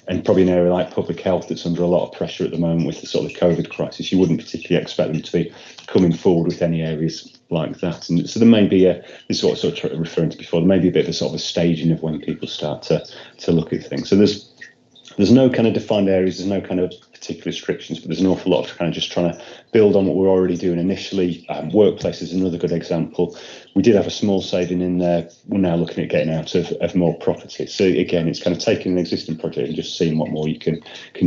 and probably an area like public health that's under a lot of pressure at the moment with the sort of COVID crisis, you wouldn't particularly expect them to be coming forward with any areas like that. And so there may be this is what I was sort of referring to before, there may be a bit of a sort of a staging of when people start to look at things. So there's no kind of defined areas, there's no kind of particular restrictions, but there's an awful lot of kind of just trying to build on what we're already doing initially. Workplace is another good example. We did have a small saving in there. We're now looking at getting out of more property. So again, it's kind of taking an existing project and just seeing what more you can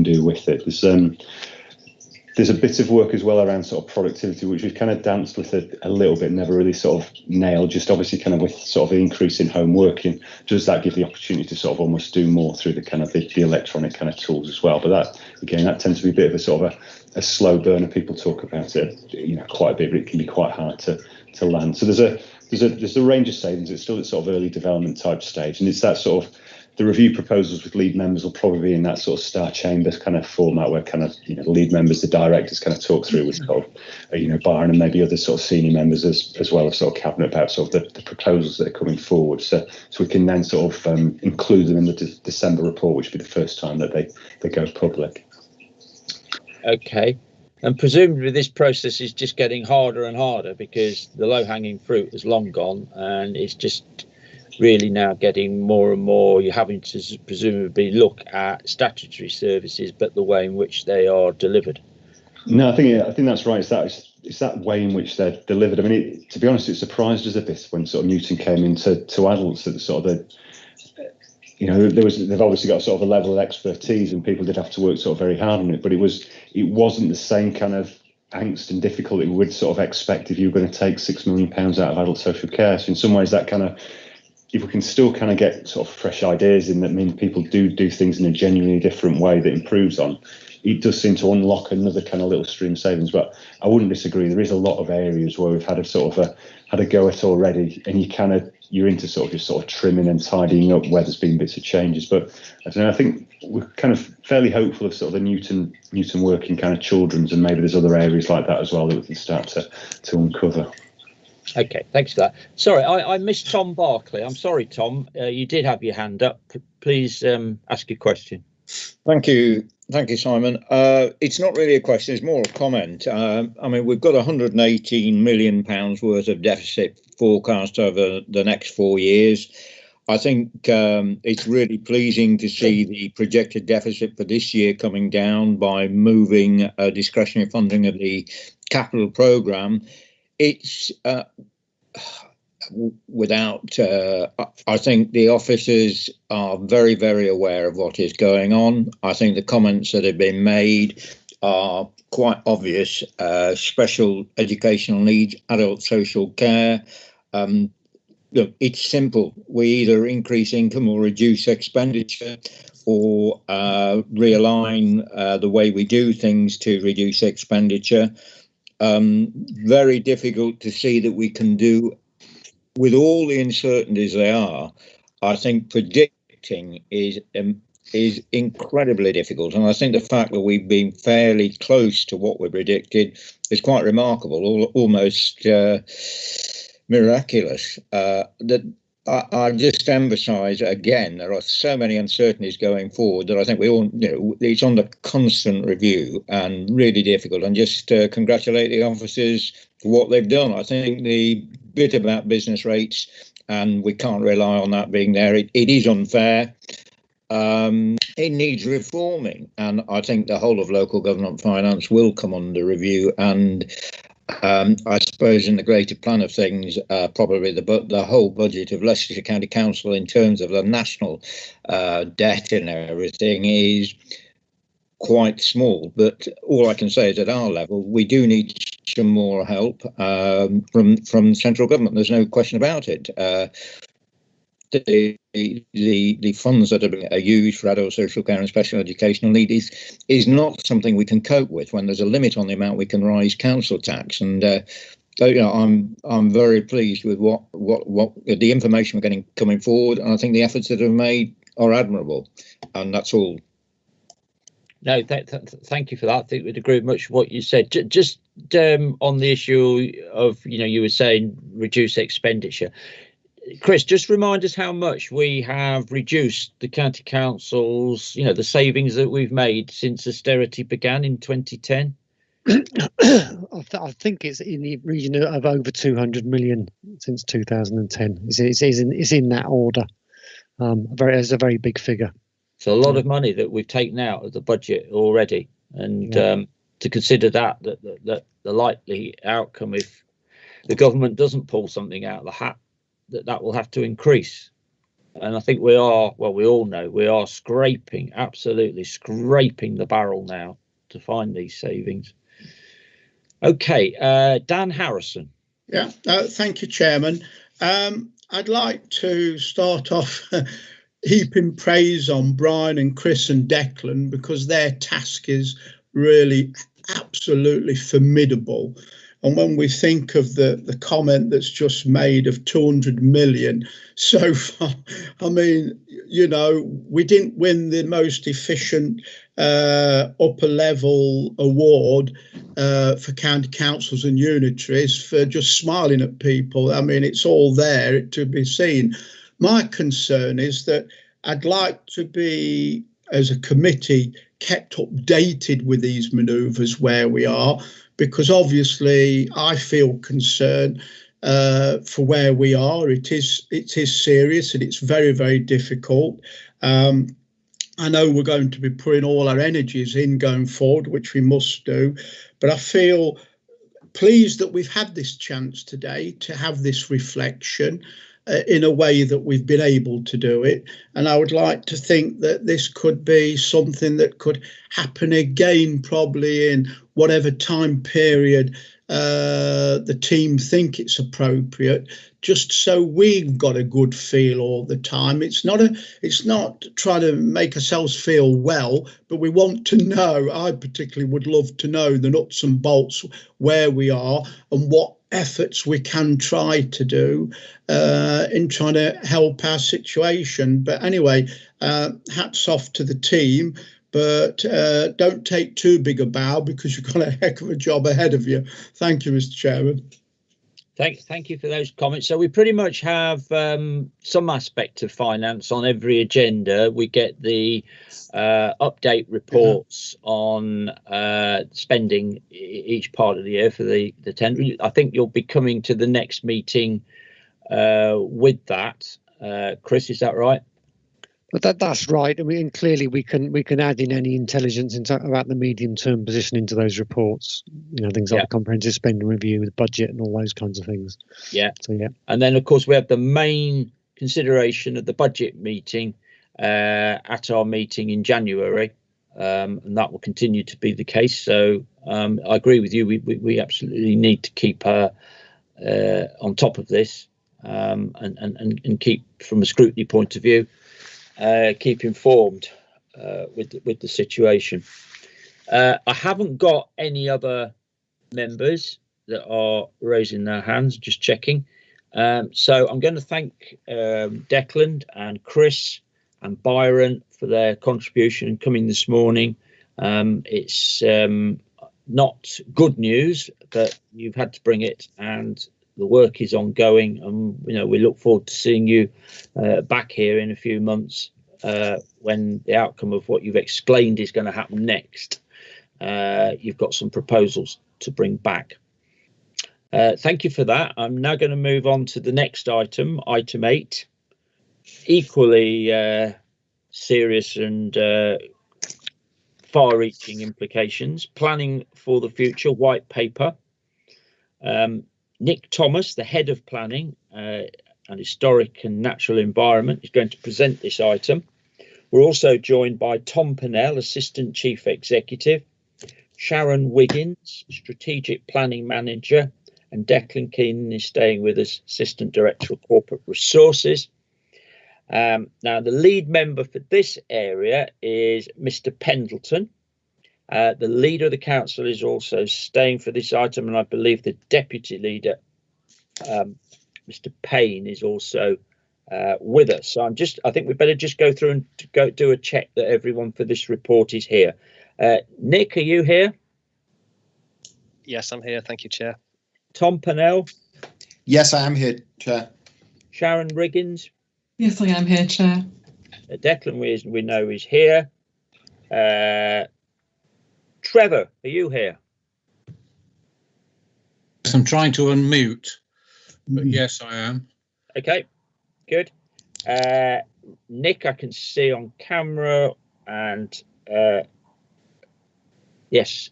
do with it. There's a bit of work as well around sort of productivity, which we've kind of danced with a little bit, never really sort of nailed, just obviously kind of with sort of the increase in home working, does that give the opportunity to sort of almost do more through the kind of the electronic kind of tools as well? But that tends to be a bit of a sort of a slow burner. People talk about it, quite a bit, but it can be quite hard to land. So there's a range of savings. It's still at sort of early development type stage, and it's that sort of the review proposals with lead members will probably be in that sort of star chambers kind of format where kind of the lead members, the directors kind of talk through with sort of Byron and maybe other sort of senior members as well as sort of cabinet about sort of the proposals that are coming forward. So we can then sort of include them in the December report, which will be the first time that they go public. Okay. And presumably this process is just getting harder and harder because the low-hanging fruit is long gone, and it's just really now getting more and more, you're having to presumably look at statutory services, but the way in which they are delivered. No, I think that's right. It's that way in which they're delivered. I mean, to be honest, it surprised us a bit when sort of Newton came into adults at the sort of they've obviously got sort of a level of expertise, and people did have to work sort of very hard on it, but it wasn't the same kind of angst and difficulty we would sort of expect if you were going to take £6 million out of adult social care. So in some ways, that kind of, if we can still kind of get sort of fresh ideas in that mean people do things in a genuinely different way that improves on, it does seem to unlock another kind of little stream of savings. But I wouldn't disagree. There is a lot of areas where we've had a sort of had a go at already, and you're into sort of trimming and tidying up where there's been bits of changes. But I don't know, I think we're kind of fairly hopeful of sort of the Newton working kind of children's, and maybe there's other areas like that as well that we can start to uncover. Okay, thanks for that. Sorry, I missed Tom Barclay. I'm sorry, Tom. You did have your hand up. Please ask your question. Thank you, Simon. It's not really a question, it's more a comment. I mean, we've got £118 million worth of deficit forecast over the next 4 years. I think it's really pleasing to see the projected deficit for this year coming down by moving discretionary funding of the capital programme. It's I think the officers are very, very aware of what is going on. I think the comments that have been made are quite obvious. Special educational needs, adult social care. Look, it's simple. We either increase income or reduce expenditure, or realign the way we do things to reduce expenditure. Very difficult to see that we can do, with all the uncertainties they are. I think predicting is incredibly difficult, and I think the fact that we've been fairly close to what we predicted is quite remarkable, almost miraculous. I just emphasise again, there are so many uncertainties going forward that I think we all, it's under constant review and really difficult. And just congratulate the officers for what they've done. I think the bit about business rates, and we can't rely on that being there, it is unfair. It needs reforming, and I think the whole of local government finance will come under review. And I suppose in the greater plan of things, probably the whole budget of Leicestershire County Council in terms of the national debt and everything is quite small. But all I can say is at our level, we do need some more help from central government. There's no question about it. The funds that are used for adult social care and special educational need is not something we can cope with when there's a limit on the amount we can raise council tax. And I'm very pleased with what the information we're getting coming forward, and I think the efforts that are made are admirable. And that's all. No, thank you for that. I think we'd agree with much of what you said. Just on the issue of, you were saying reduce expenditure. Chris, just remind us how much we have reduced the county councils, the savings that we've made since austerity began in 2010. I think it's in the region of over 200 million since 2010. It's in that order. It's a very big figure. So a lot of money that we've taken out of the budget already, and to consider that the likely outcome, if the government doesn't pull something out of the hat, that will have to increase. And I think we all know we are absolutely scraping the barrel now to find these savings. Okay, Dan Harrison. Yeah, thank you, Chairman. I'd like to start off heaping praise on Brian and Chris and Declan, because their task is really absolutely formidable. And when we think of the comment that's just made of 200 million so far, I mean, we didn't win the most efficient upper level award for county councils and unitaries for just smiling at people. I mean, it's all there to be seen. My concern is that I'd like to be, as a committee, kept updated with these manoeuvres where we are, because obviously I feel concerned for where we are. It is serious and it's very, very difficult. I know we're going to be putting all our energies in going forward, which we must do, but I feel pleased that we've had this chance today to have this reflection in a way that we've been able to do it. And I would like to think that this could be something that could happen again, probably in whatever time period the team think it's appropriate, just so we've got a good feel all the time. It's not trying to make ourselves feel well, but we want to know, I particularly would love to know the nuts and bolts where we are and what efforts we can try to do in trying to help our situation. But anyway, hats off to the team, but don't take too big a bow, because you've got a heck of a job ahead of you. Thank you, Mr. Chairman. Thank you for those comments. So we pretty much have some aspect of finance on every agenda. We get the update reports on spending each part of the year for the tender. I think you'll be coming to the next meeting with that. Chris, is that right? But that's right. I mean, clearly we can add in any intelligence about the medium-term position into those reports. Things like the comprehensive spending review, the budget, and all those kinds of things. Yeah. So yeah. And then, of course, we have the main consideration of the budget meeting at our meeting in January, and that will continue to be the case. So I agree with you. We absolutely need to keep on top of this and keep, from a scrutiny point of view, keep informed with the situation. I haven't got any other members that are raising their hands, just checking. So I'm going to thank Declan and Chris and Byron for their contribution and coming this morning. It's not good news, but you've had to bring it, and the work is ongoing, and we look forward to seeing you back here in a few months when the outcome of what you've explained is going to happen next. You've got some proposals to bring back. Thank you for that. I'm now going to move on to the next item 8. Equally serious and far-reaching implications. Planning for the Future White Paper. Nick Thomas, the head of planning and historic and natural environment, is going to present this item. We're also joined by Tom Pennell, assistant chief executive, Sharon Wiggins, Strategic Planning Manager, and Declan Keenan is staying with us, Assistant Director of Corporate Resources. Now, the lead member for this area is Mr. Pendleton. The leader of the council is also staying for this item, and I believe the deputy leader, Mr. Payne, is also with us. So I think we better just go through and go do a check that everyone for this report is here. Nick, are you here? Yes, I'm here. Thank you, Chair. Tom Pennell? Yes, I am here, Chair. Sharon Riggins? Yes, I am here, Chair. Declan, we know is here. Trevor, are you here? I'm trying to unmute, but yes, I am. Okay, good. Nick, I can see on camera, and yes,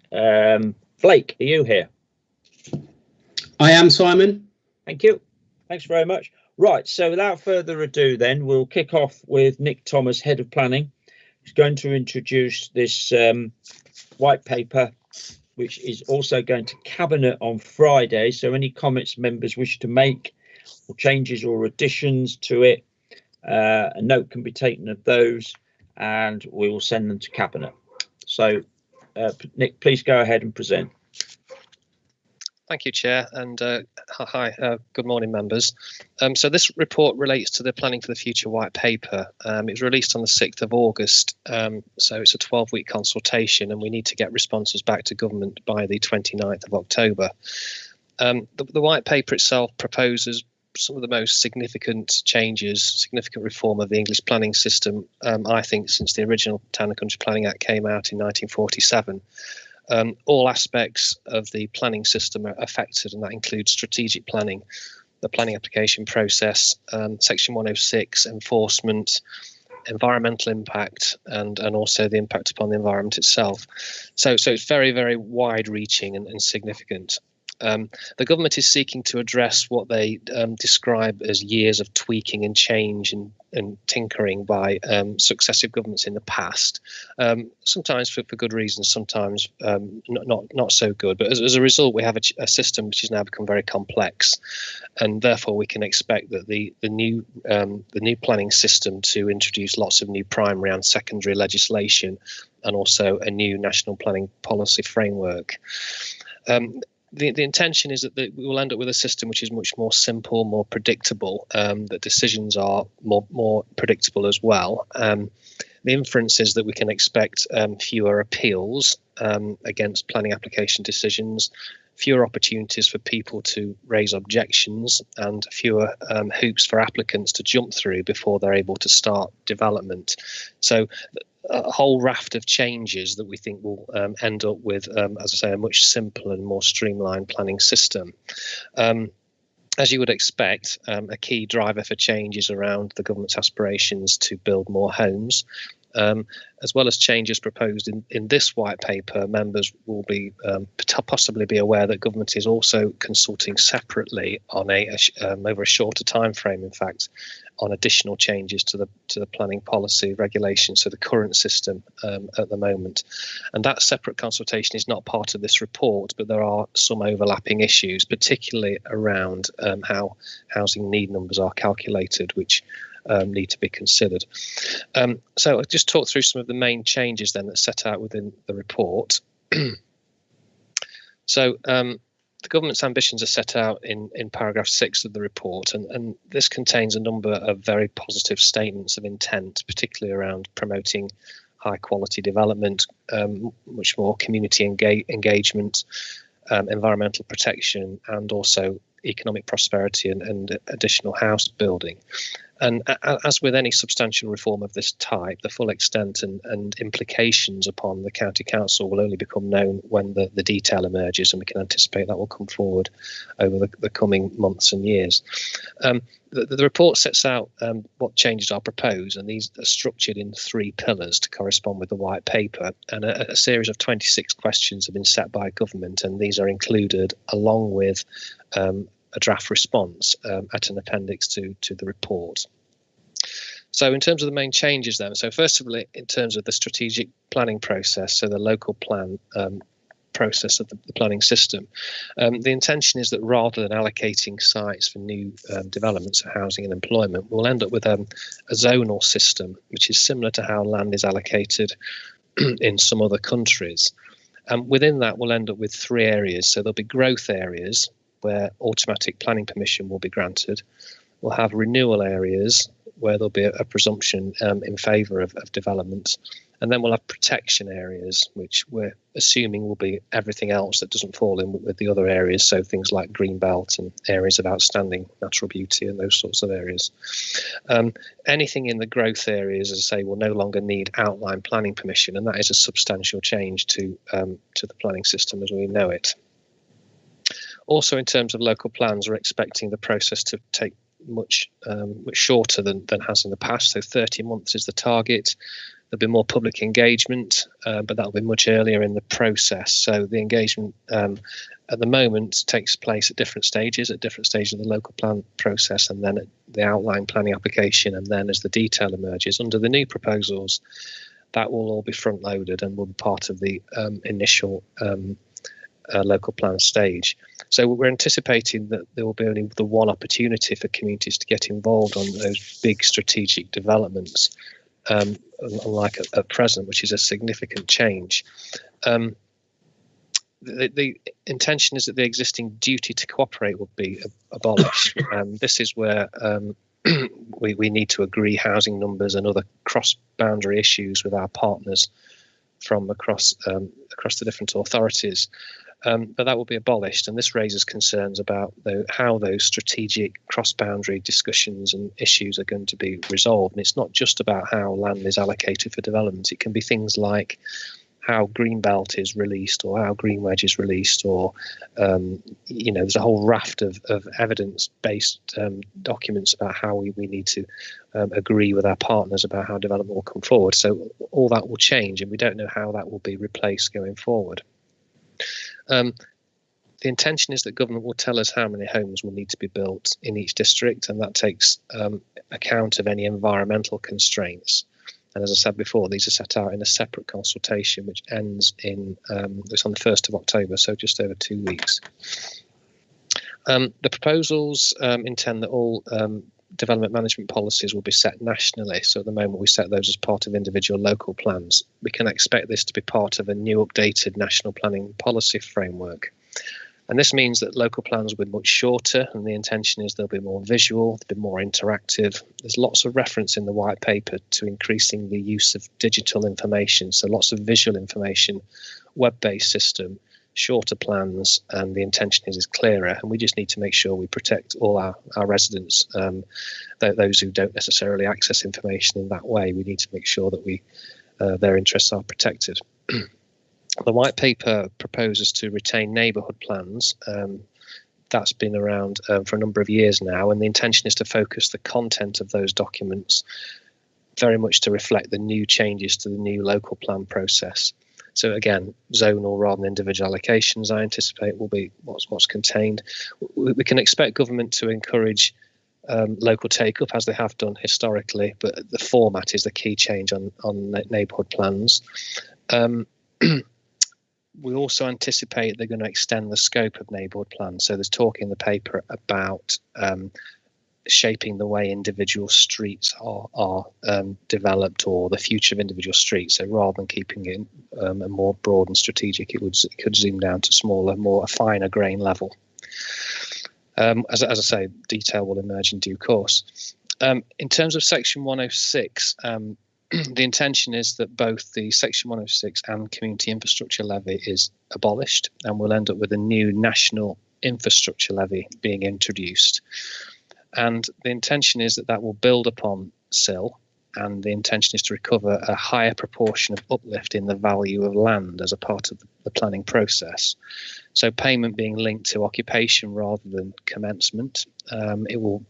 Blake, are you here? I am, Simon. Thank you. Thanks very much. Right, so without further ado, then we'll kick off with Nick Thomas, Head of Planning. He's going to introduce this white paper, which is also going to Cabinet on Friday. So any comments members wish to make, or changes or additions to it, a note can be taken of those, and we will send them to Cabinet. So, Nick, please go ahead and present. Thank you, Chair, and hi, good morning, members. So this report relates to the Planning for the Future white paper. It was released on the 6th of August, so it's a 12-week consultation, and we need to get responses back to government by the 29th of October. The white paper itself proposes some of the most significant changes, significant reform of the English planning system, I think, since the original Town and Country Planning Act came out in 1947. All aspects of the planning system are affected, and that includes strategic planning, the planning application process, Section 106, enforcement, environmental impact, and also the impact upon the environment itself. So it's very, very wide-reaching and significant. The government is seeking to address what they describe as years of tweaking and change and tinkering by successive governments in the past, sometimes for good reasons, sometimes not so good. But as a result, we have a system which has now become very complex, and therefore we can expect that the new planning system to introduce lots of new primary and secondary legislation, and also a new national planning policy framework. The intention is that we will end up with a system which is much more simple, more predictable, that decisions are more predictable as well. The inference is that we can expect fewer appeals against planning application decisions, fewer opportunities for people to raise objections, and fewer hoops for applicants to jump through before they're able to start development. So a whole raft of changes that we think will end up with, as I say, a much simpler and more streamlined planning system. As you would expect, a key driver for change is around the government's aspirations to build more homes. As well as changes proposed in this white paper, members will be possibly be aware that government is also consulting separately on over a shorter time frame, in fact, on additional changes to the planning policy regulations to the current system at the moment. And that separate consultation is not part of this report, but there are some overlapping issues, particularly around how housing need numbers are calculated, which need to be considered. So I'll just talk through some of the main changes then that's set out within the report. So the government's ambitions are set out in paragraph 6 of the report, and this contains a number of very positive statements of intent, particularly around promoting high quality development, much more community engagement, environmental protection, and also economic prosperity and additional house building. And as with any substantial reform of this type, the full extent and implications upon the county council will only become known when the detail emerges, and we can anticipate that will come forward over the coming months and years. The report sets out what changes are proposed, and these are structured in 3 pillars to correspond with the white paper, and a series of 26 questions have been set by government, and these are included along with a draft response at an appendix to the report. So in terms of the main changes then, so first of all, in terms of the strategic planning process, so the local plan process of the planning system. The intention is that rather than allocating sites for new developments of housing and employment, we'll end up with a zonal system, which is similar to how land is allocated in some other countries. And within that, we'll end up with 3 areas. So there'll be growth areas where automatic planning permission will be granted. We'll have renewal areas where there'll be a presumption in favour of development. And then we'll have protection areas, which we're assuming will be everything else that doesn't fall in with the other areas. So things like green belt and areas of outstanding natural beauty and those sorts of areas. Anything in the growth areas, as I say, will no longer need outline planning permission, and that is a substantial change to the planning system as we know it. Also, in terms of local plans, we're expecting the process to take much shorter than has in the past. So 30 months is the target. There'll be more public engagement, but that'll be much earlier in the process. So the engagement at the moment takes place at different stages of the local plan process, and then at the outline planning application, and then as the detail emerges under the new proposals, that will all be front loaded and will be part of the initial local plan stage. So we're anticipating that there will be only the one opportunity for communities to get involved on those big strategic developments, unlike at present, which is a significant change. The intention is that the existing duty to cooperate will be abolished. This is where we need to agree housing numbers and other cross-boundary issues with our partners from across the different authorities. But that will be abolished, and this raises concerns about how those strategic cross-boundary discussions and issues are going to be resolved. And it's not just about how land is allocated for development. It can be things like how green belt is released or how green wedge is released, or there's a whole raft of evidence-based documents about how we need to agree with our partners about how development will come forward. So all that will change, and we don't know how that will be replaced going forward. The intention is that government will tell us how many homes will need to be built in each district, and that takes account of any environmental constraints. And as I said before, these are set out in a separate consultation, which ends it's on the 1st of October, so just over 2 weeks. The proposals intend that all development management policies will be set nationally. So at the moment we set those as part of individual local plans. We can expect this to be part of a new updated national planning policy framework. And this means that local plans will be much shorter, and the intention is they'll be more visual, they'll be more interactive. There's lots of reference in the white paper to increasing the use of digital information, so lots of visual information, web-based system, shorter plans, and the intention is clearer. And we just need to make sure we protect all our residents, those who don't necessarily access information in that way. We need to make sure that their interests are protected. The white paper proposes to retain neighbourhood plans. That's been around for a number of years now, and the intention is to focus the content of those documents very much to reflect the new changes to the new local plan process. So again, zonal rather than individual allocations, I anticipate, will be what's contained. We can expect government to encourage local take-up, as they have done historically, but the format is the key change on neighbourhood plans. We also anticipate they're going to extend the scope of neighbourhood plans. So there's talk in the paper about shaping the way individual streets are developed, or the future of individual streets. So rather than keeping it a more broad and strategic, it could zoom down to smaller, a finer grain level. As I say, detail will emerge in due course. In terms of Section 106, the intention is that both the Section 106 and Community Infrastructure Levy is abolished, and we'll end up with a new National Infrastructure Levy being introduced. And the intention is that will build upon SIL, and the intention is to recover a higher proportion of uplift in the value of land as a part of the planning process. So payment being linked to occupation rather than commencement. It will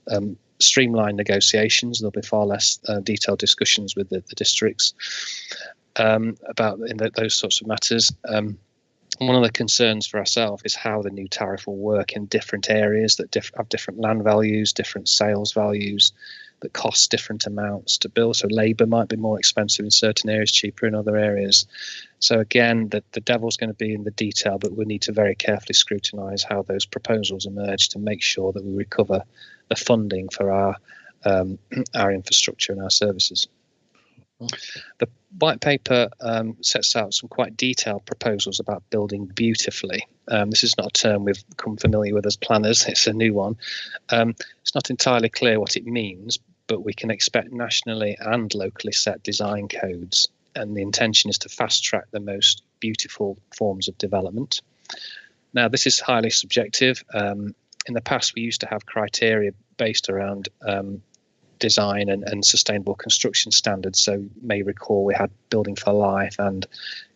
streamline negotiations. There'll be far less detailed discussions with the districts about those sorts of matters. One of the concerns for ourselves is how the new tariff will work in different areas that have different land values, different sales values, that cost different amounts to build. So labour might be more expensive in certain areas, cheaper in other areas. So again, the devil's going to be in the detail, but we need to very carefully scrutinise how those proposals emerge to make sure that we recover the funding for our infrastructure and our services. The white paper sets out some quite detailed proposals about building beautifully. This is not a term we've become familiar with as planners, it's a new one. It's not entirely clear what it means, but we can expect nationally and locally set design codes, and the intention is to fast track the most beautiful forms of development. Now, this is highly subjective. In the past, we used to have criteria based around design and sustainable construction standards. So you may recall we had Building for Life and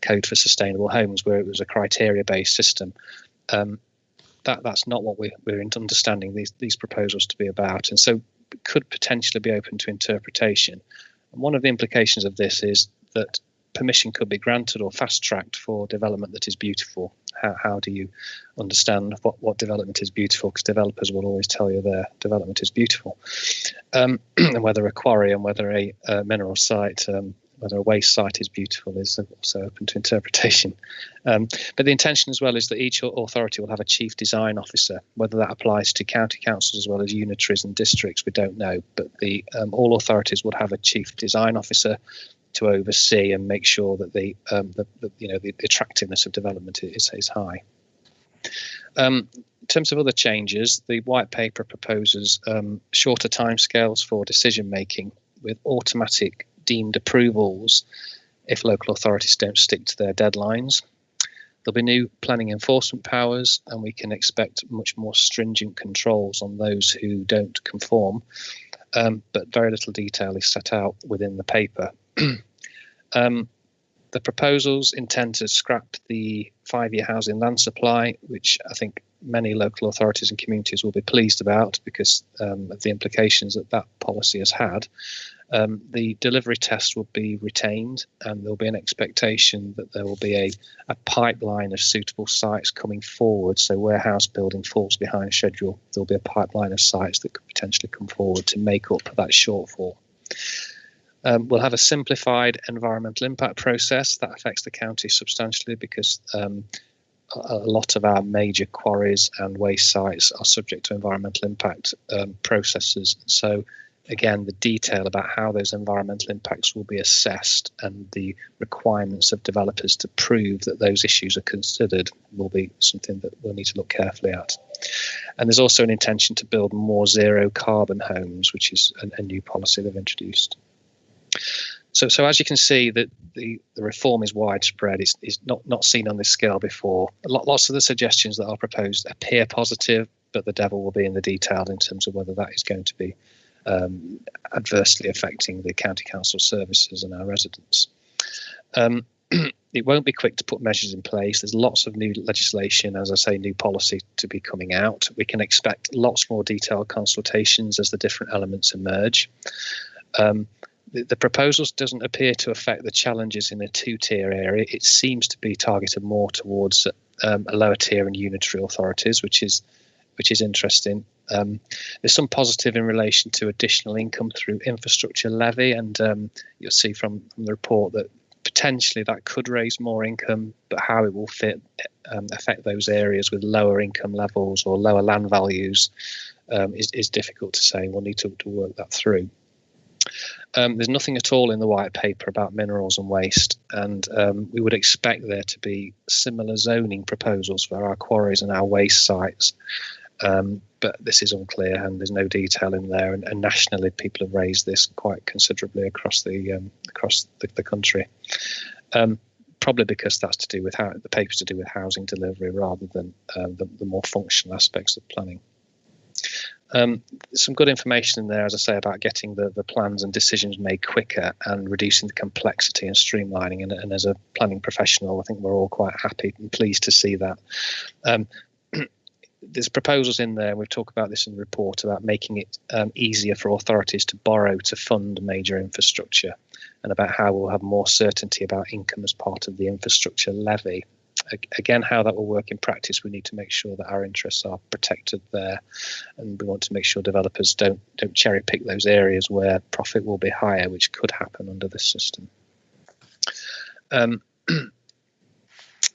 Code for Sustainable Homes, where it was a criteria-based system. That's not what we're understanding these proposals to be about, and so it could potentially be open to interpretation. And one of the implications of this is that permission could be granted or fast-tracked for development that is beautiful. How do you understand what development is beautiful? Because developers will always tell you their development is beautiful. And whether a quarry and whether a mineral site, whether a waste site is beautiful is also open to interpretation. But the intention as well is that each authority will have a chief design officer. Whether that applies to county councils as well as unitaries and districts, we don't know. But all authorities would have a chief design officer to oversee and make sure that the attractiveness of development is high. In terms of other changes, the white paper proposes shorter timescales for decision making with automatic deemed approvals if local authorities don't stick to their deadlines. There'll be new planning enforcement powers, and we can expect much more stringent controls on those who don't conform, but very little detail is set out within the paper. The proposals intend to scrap the 5-year housing land supply, which I think many local authorities and communities will be pleased about because of the implications that policy has had. The delivery test will be retained, and there'll be an expectation that there will be a pipeline of suitable sites coming forward. So where house building falls behind schedule, there'll be a pipeline of sites that could potentially come forward to make up that shortfall. We'll have a simplified environmental impact process that affects the county substantially because a lot of our major quarries and waste sites are subject to environmental impact processes. So again, the detail about how those environmental impacts will be assessed and the requirements of developers to prove that those issues are considered will be something that we'll need to look carefully at. And there's also an intention to build more zero carbon homes, which is a new policy they've introduced. So as you can see, that the reform is widespread. It's not seen on this scale before. Lots of the suggestions that are proposed appear positive, but the devil will be in the detail in terms of whether that is going to be adversely affecting the county council services and our residents. It won't be quick to put measures in place. There's lots of new legislation, as I say, new policy to be coming out. We can expect lots more detailed consultations as the different elements emerge. The proposals doesn't appear to affect the challenges in a two-tier area. It seems to be targeted more towards a lower tier and unitary authorities, which is interesting. There's some positive in relation to additional income through infrastructure levy, and you'll see from the report that potentially that could raise more income, but how it will affect those areas with lower income levels or lower land values is difficult to say. We'll need to work that through. There's nothing at all in the white paper about minerals and waste, and we would expect there to be similar zoning proposals for our quarries and our waste sites, but this is unclear and there's no detail in there, and nationally people have raised this quite considerably across the country, probably because that's to do with the paper's to do with housing delivery rather than the more functional aspects of planning. Some good information in there, as I say, about getting the plans and decisions made quicker and reducing the complexity and streamlining. And as a planning professional, I think we're all quite happy and pleased to see that. There's proposals in there, and we've talked about this in the report, about making it easier for authorities to borrow to fund major infrastructure, and about how we'll have more certainty about income as part of the infrastructure levy. Again, how that will work in practice, we need to make sure that our interests are protected there, and we want to make sure developers don't cherry pick those areas where profit will be higher, which could happen under this system.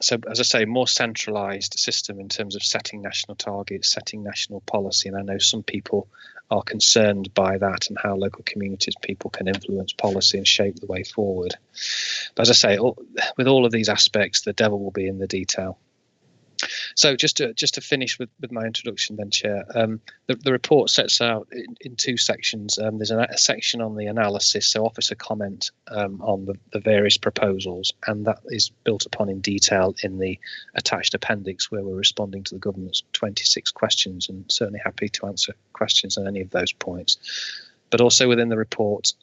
So, as I say, more centralised system in terms of setting national targets, setting national policy, and I know some people are concerned by that and how local communities, people can influence policy and shape the way forward. But as I say, with all of these aspects, the devil will be in the detail. So just to finish with my introduction then, Chair, the report sets out in two sections. There's a section on the analysis, so officer comment on the various proposals, and that is built upon in detail in the attached appendix, where we're responding to the government's 26 questions, and certainly happy to answer questions on any of those points. But also within the report,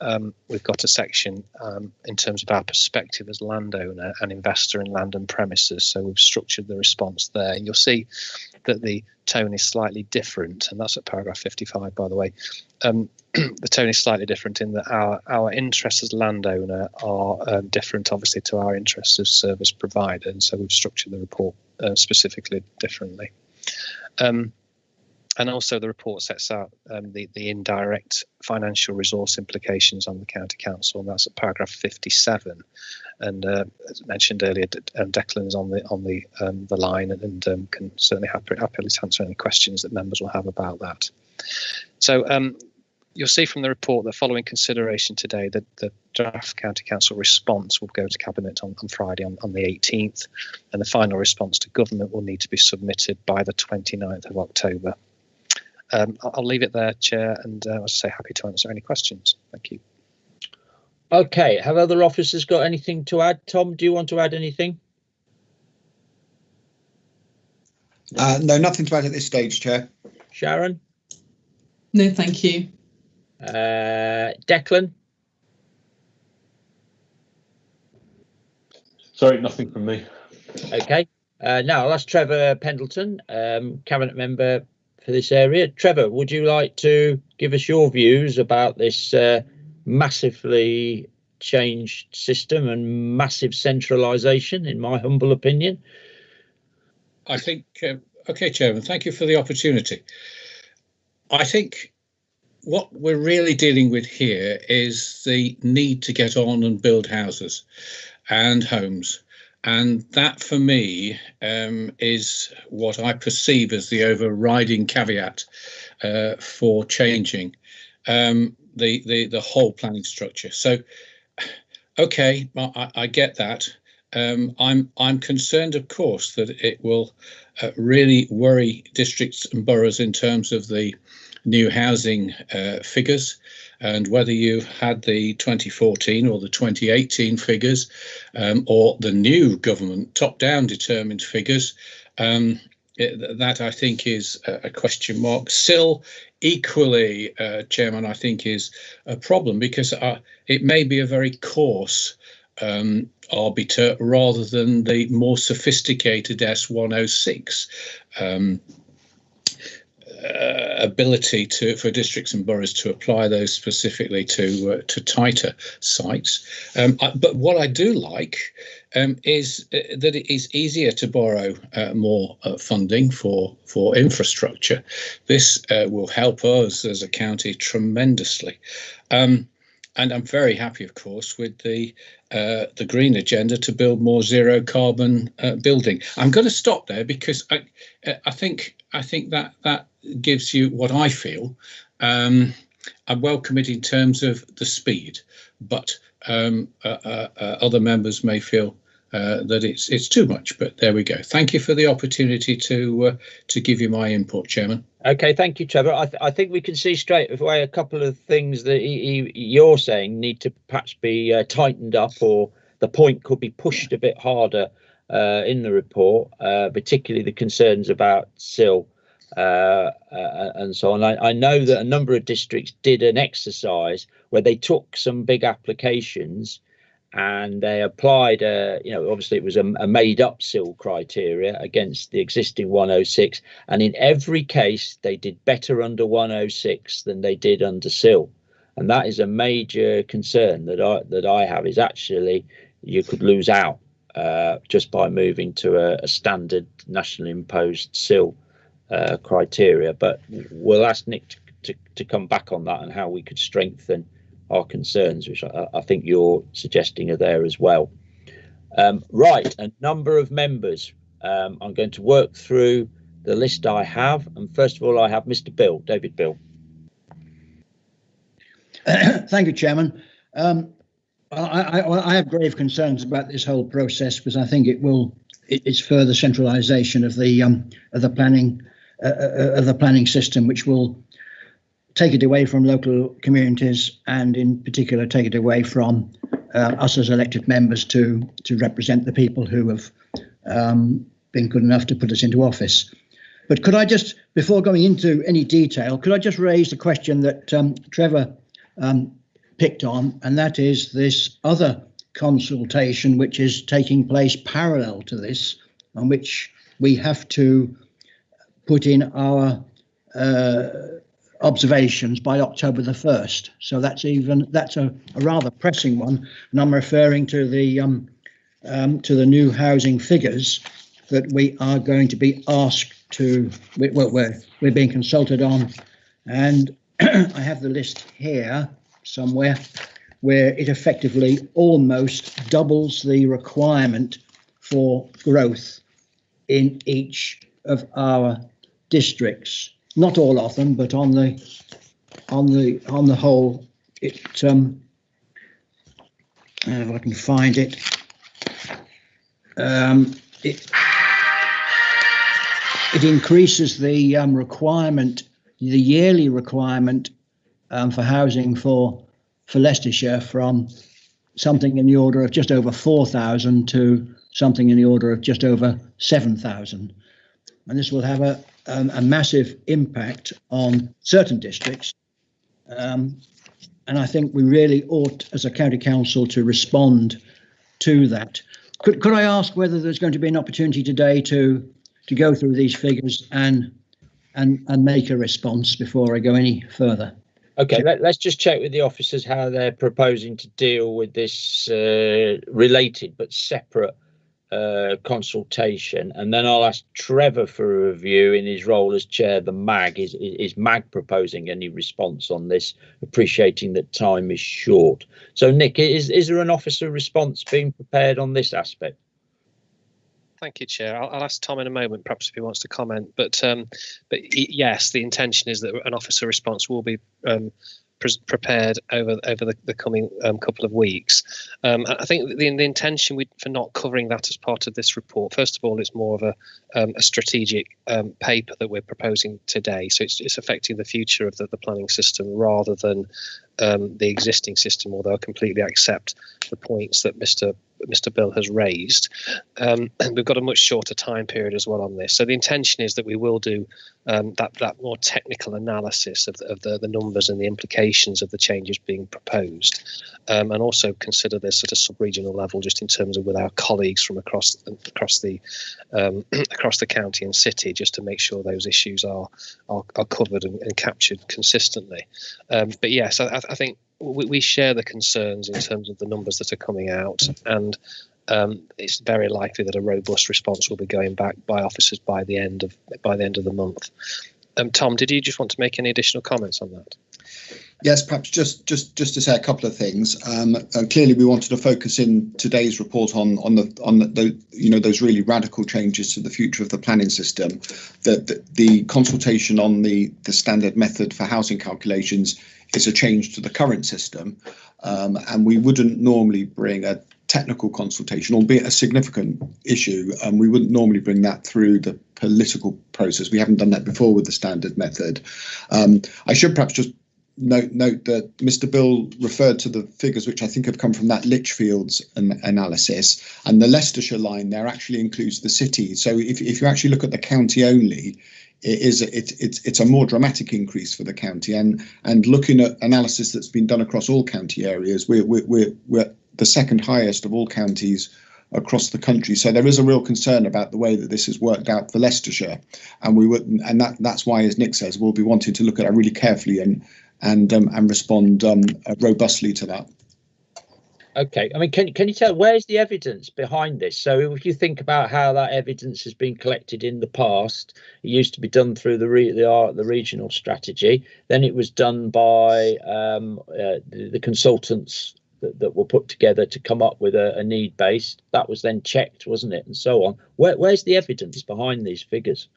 we've got a section in terms of our perspective as landowner and investor in land and premises. So we've structured the response there. And you'll see that the tone is slightly different, and that's at paragraph 55, by the way. The tone is slightly different in that our interests as landowner are different, obviously, to our interests as service provider. And so we've structured the report specifically differently. And also the report sets out the indirect financial resource implications on the county council, and that's at paragraph 57. And as mentioned earlier, Declan is on the line and can certainly happily answer any questions that members will have about that. So you'll see from the report that following consideration today, that the draft county council response will go to cabinet on Friday on the 18th, and the final response to government will need to be submitted by the 29th of October. I'll leave it there, Chair, and as I say, happy to answer any questions. Thank you. Okay, have other officers got anything to add? Tom, do you want to add anything? No, nothing to add at this stage, Chair. Sharon? No, thank you. Declan? Sorry, nothing from me. Okay, now that's Trevor Pendleton, Cabinet Member for this area. Trevor, would you like to give us your views about this massively changed system and massive centralisation, in my humble opinion? I think, okay, Chairman, thank you for the opportunity. I think what we're really dealing with here is the need to get on and build houses and homes. And that, for me, is what I perceive as the overriding caveat for changing the whole planning structure. So, okay, I get that. I'm concerned, of course, that it will really worry districts and boroughs in terms of the new housing figures, and whether you had the 2014 or the 2018 figures or the new government top-down determined figures, that I think is a question mark. Still, equally, Chairman, I think is a problem, because it may be a very coarse arbiter rather than the more sophisticated S106 ability for districts and boroughs to apply those specifically to tighter sites. But what I do like is that it is easier to borrow more funding for infrastructure. This will help us as a county tremendously. And I'm very happy, of course, with the green agenda to build more zero carbon building. I'm going to stop there because I think that gives you what I feel. I welcome it in terms of the speed, but other members may feel that it's too much. But there we go. Thank you for the opportunity to give you my input, Chairman. Okay, thank you, Trevor. I think we can see straight away a couple of things that you're saying need to perhaps be tightened up, or the point could be pushed a bit harder in the report, particularly the concerns about SIL and so on. I know that a number of districts did an exercise where they took some big applications and they applied, obviously it was a made up SIL criteria against the existing 106. And in every case, they did better under 106 than they did under SIL. And that is a major concern that I have, is actually you could lose out just by moving to a standard nationally imposed SIL criteria. But we'll ask Nick to come back on that and how we could strengthen our concerns, which I think you're suggesting are there as well. Right, a number of members. I'm going to work through the list I have, and first of all I have Mr. Bill, David Bill. Thank you, Chairman. I have grave concerns about this whole process because I think it's further centralisation of the planning system, which will take it away from local communities and in particular take it away from us as elected members to represent the people who have been good enough to put us into office. But could I just, before going into any detail, could I just raise the question that Trevor picked on, and that is this other consultation which is taking place parallel to this, on which we have to put in our observations by October the 1st. So that's a rather pressing one, and I'm referring to the new housing figures that we are going to be asked to. We're being consulted on, and I have the list here somewhere where it effectively almost doubles the requirement for growth in each of our districts. Not all of them, but on the whole, it if I can find it, it increases the requirement, the yearly requirement for housing for Leicestershire from something in the order of just over 4,000 to something in the order of just over 7,000, and this will have a massive impact on certain districts, and I think we really ought, as a county council, to respond to that. Could I ask whether there's going to be an opportunity today to go through these figures and make a response before I go any further? Okay, let's just check with the officers how they're proposing to deal with this related but separate consultation, and then I'll ask Trevor for a review in his role as chair of the MAG. Is MAG proposing any response on this, appreciating that time is short? So Nick, is there an officer response being prepared on this aspect? Thank you, Chair. I'll ask Tom in a moment, perhaps if he wants to comment. But yes, the intention is that an officer response will be prepared over the coming couple of weeks. I think the intention for not covering that as part of this report, first of all, it's more of a strategic paper that we're proposing today. So it's affecting the future of the planning system rather than the existing system, although I completely accept the points that Mr. Bill has raised. And we've got a much shorter time period as well on this. So the intention is that we will do that more technical analysis of the numbers and the implications of the changes being proposed, and also consider this at a sub-regional level, just in terms of with our colleagues from across the county and city, just to make sure those issues are covered and captured consistently. But yes, I think we share the concerns in terms of the numbers that are coming out, and it's very likely that a robust response will be going back by officers by the end of the month. Tom, did you just want to make any additional comments on that? Yes, perhaps just to say a couple of things. Clearly, we wanted to focus in today's report on those really radical changes to the future of the planning system. The consultation on the standard method for housing calculations is a change to the current system, and we wouldn't normally bring a technical consultation, albeit a significant issue, and we wouldn't normally bring that through the political process. We haven't done that before with the standard method. I should perhaps just note that Mr. Bill referred to the figures which I think have come from that Lichfields analysis, and the Leicestershire line there actually includes the city. So if you actually look at the county only, it's a more dramatic increase for the county, and looking at analysis that's been done across all county areas, we're the second highest of all counties across the country. So there is a real concern about the way that this has worked out for Leicestershire, and that's why, as Nick says, we'll be wanting to look at that really carefully and respond robustly to that. Okay, I mean, can you tell where's the evidence behind this? So if you think about how that evidence has been collected in the past, it used to be done through the regional strategy. Then it was done by the consultants that were put together to come up with a need based. That was then checked, wasn't it, and so on. Where's the evidence behind these figures?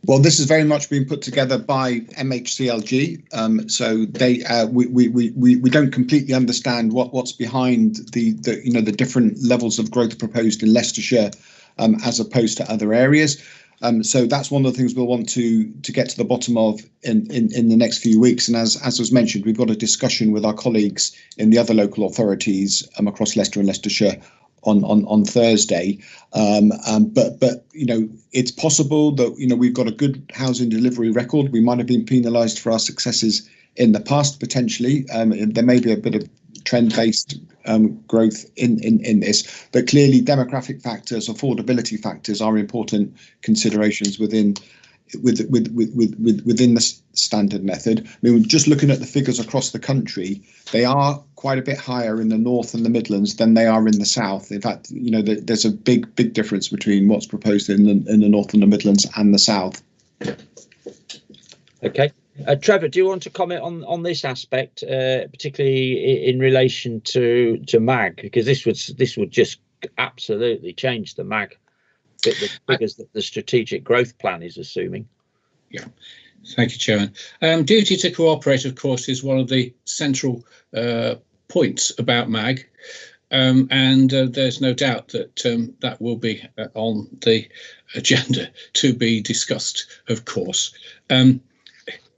Well, this has very much been put together by MHCLG. So they we don't completely understand what's behind the different levels of growth proposed in Leicestershire as opposed to other areas. So that's one of the things we'll want to get to the bottom of in the next few weeks. And as was mentioned, we've got a discussion with our colleagues in the other local authorities across Leicester and Leicestershire on Thursday. But it's possible that we've got a good housing delivery record. We might have been penalised for our successes in the past potentially. There may be a bit of trend-based growth in this, but clearly demographic factors, affordability factors are important considerations within the standard method. I mean, just looking at the figures across the country, they are quite a bit higher in the north and the Midlands than they are in the south. In fact, there's a big difference between what's proposed in the north and the Midlands and the south. Okay. Trevor, do you want to comment on this aspect, particularly in relation to MAG, because this would just absolutely change the MAG, the figures that the strategic growth plan is assuming. Yeah, thank you, Chairman. Duty to cooperate, of course, is one of the central points about MAG, and there's no doubt that that will be on the agenda to be discussed, of course.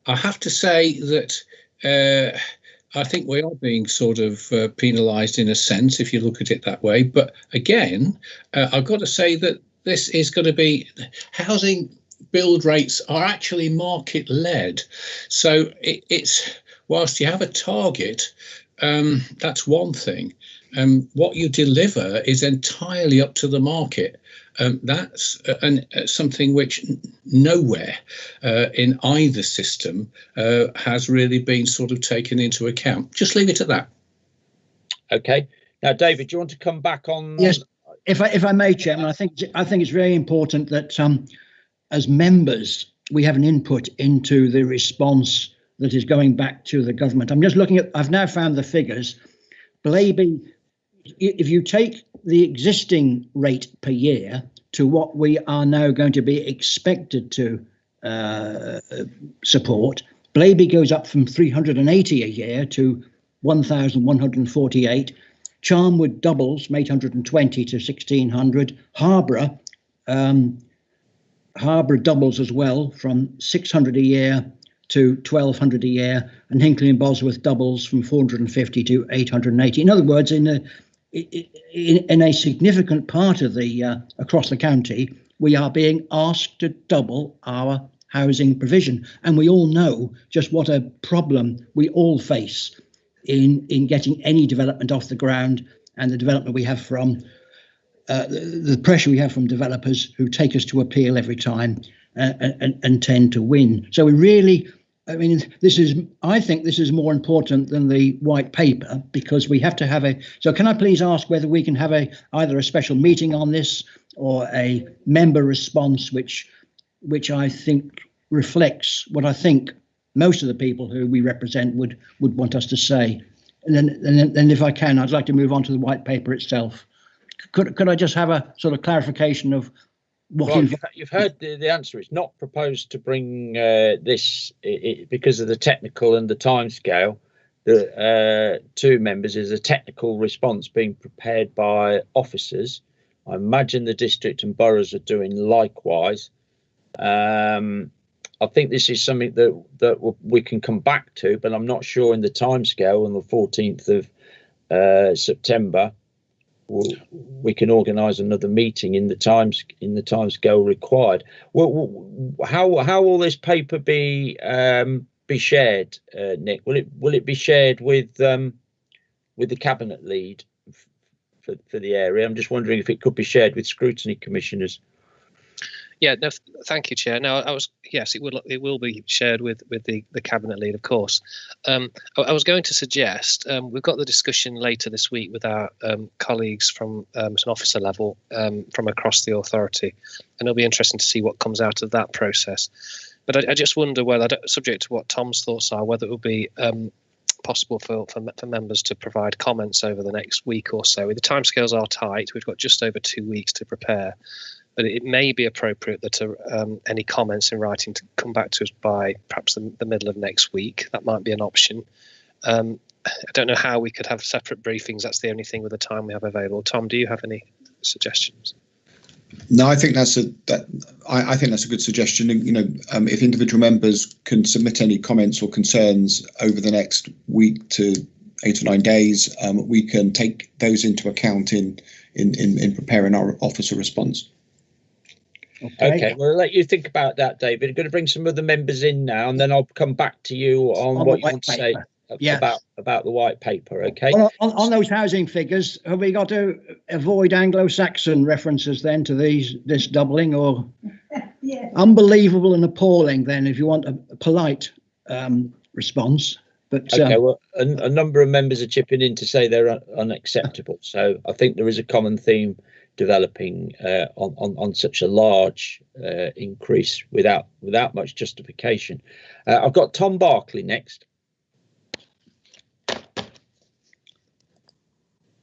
I have to say that I think we are being sort of penalised in a sense, if you look at it that way. But again, I've got to say that this is going to be housing build rates are actually market led. So it's whilst you have a target, that's one thing. What you deliver is entirely up to the market. That's something which nowhere in either system has really been sort of taken into account. Just leave it at that. Okay. Now, David, do you want to come back on? Yes, if I may, Chairman, I think it's very important that as members we have an input into the response that is going back to the government. I'm just looking at. I've now found the figures. Blaby, if you take the existing rate per year to what we are now going to be expected to support, Blaby goes up from 380 a year to 1,148. Charnwood doubles from 820 to 1,600. Harborough doubles as well from 600 a year to 1,200 a year, and Hinckley and Bosworth doubles from 450 to 880. In other words, in a significant part of the across the county, we are being asked to double our housing provision, and we all know just what a problem we all face in getting any development off the ground, and the development we have from the pressure we have from developers who take us to appeal every time and tend to win. So we really, I mean, I think this is more important than the white paper, because we have to have so can I please ask whether we can have either a special meeting on this or a member response which I think reflects what I think most of the people who we represent would want us to say. And then if I can, I'd like to move on to the white paper itself. Could I just have a sort of clarification of what? Well, you've heard the answer. It's not proposed to bring this because of the technical and the timescale. The two members is a technical response being prepared by officers. I imagine the district and boroughs are doing likewise. I think this is something that we can come back to, but I'm not sure in the timescale on the 14th of September. We can organise another meeting in the timescale required. Well, how will this paper be shared, Nick? Will it be shared with the cabinet lead for the area? I'm just wondering if it could be shared with scrutiny commissioners. Yeah, no, thank you, Chair. No, yes, it will be shared with the cabinet lead, of course. I was going to suggest we've got the discussion later this week with our colleagues from an officer level from across the authority, and it'll be interesting to see what comes out of that process. But I just wonder whether, subject to what Tom's thoughts are, whether it will be possible for members to provide comments over the next week or so. The timescales are tight. We've got just over 2 weeks to prepare. But it may be appropriate that any comments in writing to come back to us by perhaps the middle of next week. That might be an option. I don't know how we could have separate briefings. That's the only thing with the time we have available. Tom, do you have any suggestions? No, I think that's I think that's a good suggestion. You know, if individual members can submit any comments or concerns over the next week to 8 or 9 days, we can take those into account in preparing our officer response. Okay, well, I'll let you think about that, David. I'm going to bring some other members in now, and then I'll come back to you on what you want to say about the white paper. Okay. Well, on those housing figures, have we got to avoid Anglo-Saxon references then to this doubling, or unbelievable and appalling? Then, if you want a polite response. But okay, well, a number of members are chipping in to say they're unacceptable. So I think there is a common theme developing on such a large increase without much justification. I've got Tom Barclay next.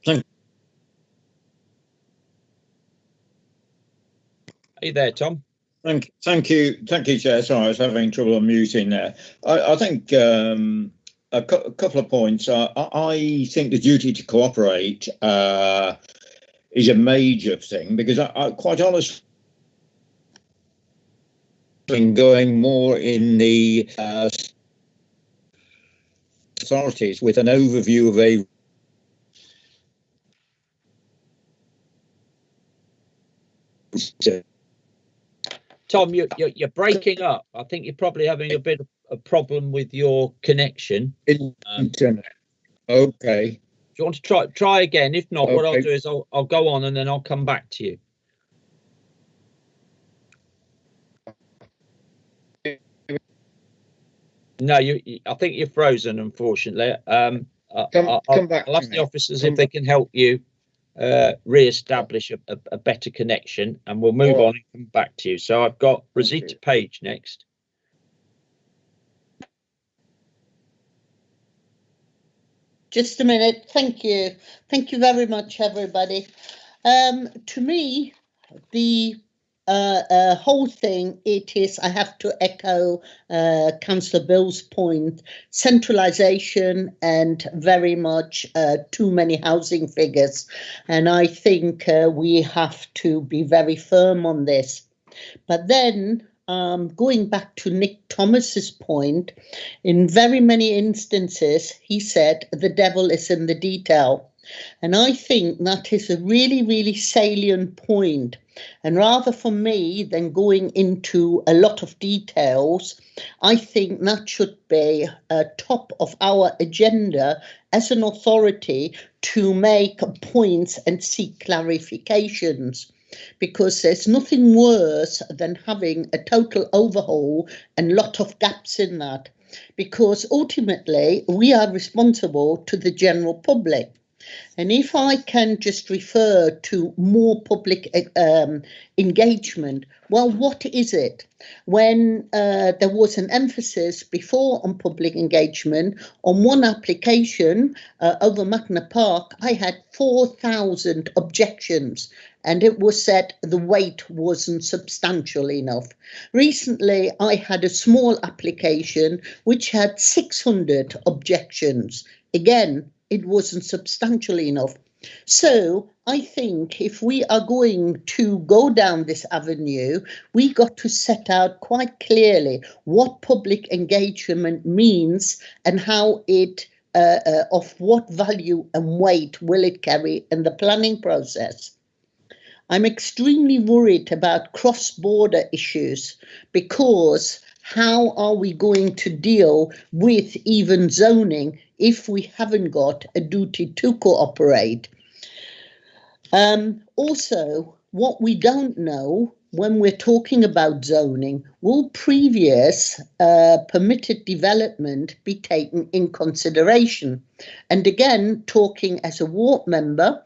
Are you there, Tom? Thank you, Chair. Sorry, I was having trouble unmuting there. I think a couple of points. I think the duty to cooperate is a major thing, because I quite honestly been going more in the authorities with an overview of a Tom, you're breaking up. I think you're probably having a bit of a problem with your connection. Internet. Okay. Do you want to try again? If not, what I'll do is I'll go on and then I'll come back to you. No, I think you're frozen, unfortunately. I'll ask the officers if they can help you re-establish a better connection, and we'll move on and come back to you. So I've got Rosita Page next. Just a minute. Thank you. Thank you very much, everybody. To me, the whole thing, I have to echo Councillor Bill's point, centralisation and very much too many housing figures. And I think we have to be very firm on this. But then, going back to Nick Thomas's point, in very many instances, he said the devil is in the detail. And I think that is a really, really salient point. And rather for me than going into a lot of details, I think that should be top of our agenda as an authority to make points and seek clarifications. Because there's nothing worse than having a total overhaul and lot of gaps in that. Because ultimately, we are responsible to the general public. And if I can just refer to more public engagement, well, what is it? When there was an emphasis before on public engagement, on one application over Magna Park, I had 4,000 objections. And it was said the weight wasn't substantial enough. Recently, I had a small application which had 600 objections. Again, it wasn't substantial enough. So I think if we are going to go down this avenue, we got to set out quite clearly what public engagement means and how it, of what value and weight will it carry in the planning process. I'm extremely worried about cross-border issues, because how are we going to deal with even zoning if we haven't got a duty to cooperate? Also, what we don't know, when we're talking about zoning, will previous permitted development be taken in consideration? And again, talking as a ward member,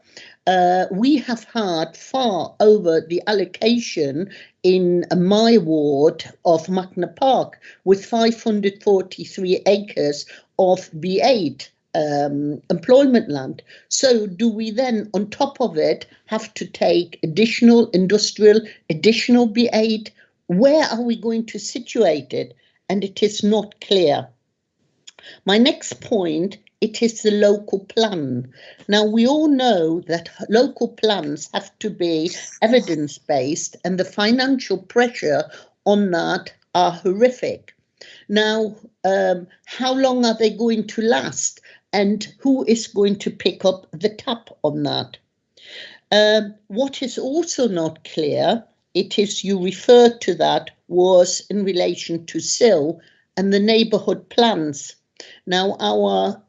we have had far over the allocation in my ward of Magna Park with 543 acres of B8 employment land. So do we then, on top of it, have to take additional industrial, additional B8? Where are we going to situate it? And it is not clear. My next point, it is the local plan. Now, we all know that local plans have to be evidence-based, and the financial pressure on that are horrific. Now, how long are they going to last? And who is going to pick up the tab on that? What is also not clear, it is you referred to that, was in relation to SIL and the neighbourhood plans. Now, our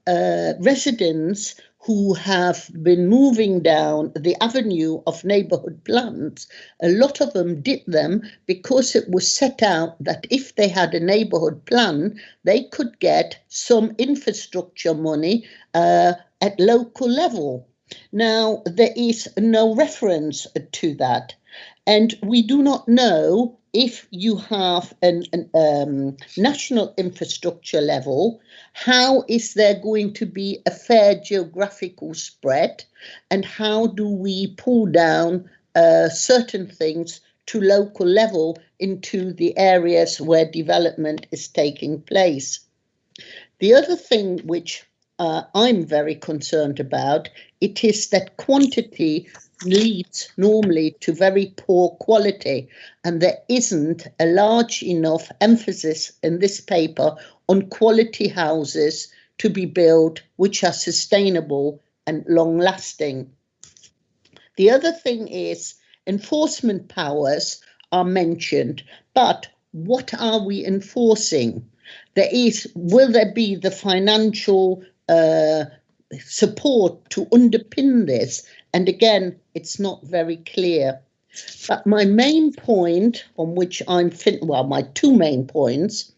residents who have been moving down the avenue of neighbourhood plans, a lot of them did them because it was set out that if they had a neighbourhood plan, they could get some infrastructure money at local level. Now, there is no reference to that. And we do not know if you have a national infrastructure level, how is there going to be a fair geographical spread, and how do we pull down certain things to local level into the areas where development is taking place? The other thing which I'm very concerned about, it is that quantity leads normally to very poor quality, and there isn't a large enough emphasis in this paper on quality houses to be built which are sustainable and long lasting. The other thing is enforcement powers are mentioned, but what are we enforcing? Will there be the financial support to underpin this? And again, it's not very clear. But my main point on which my two main points,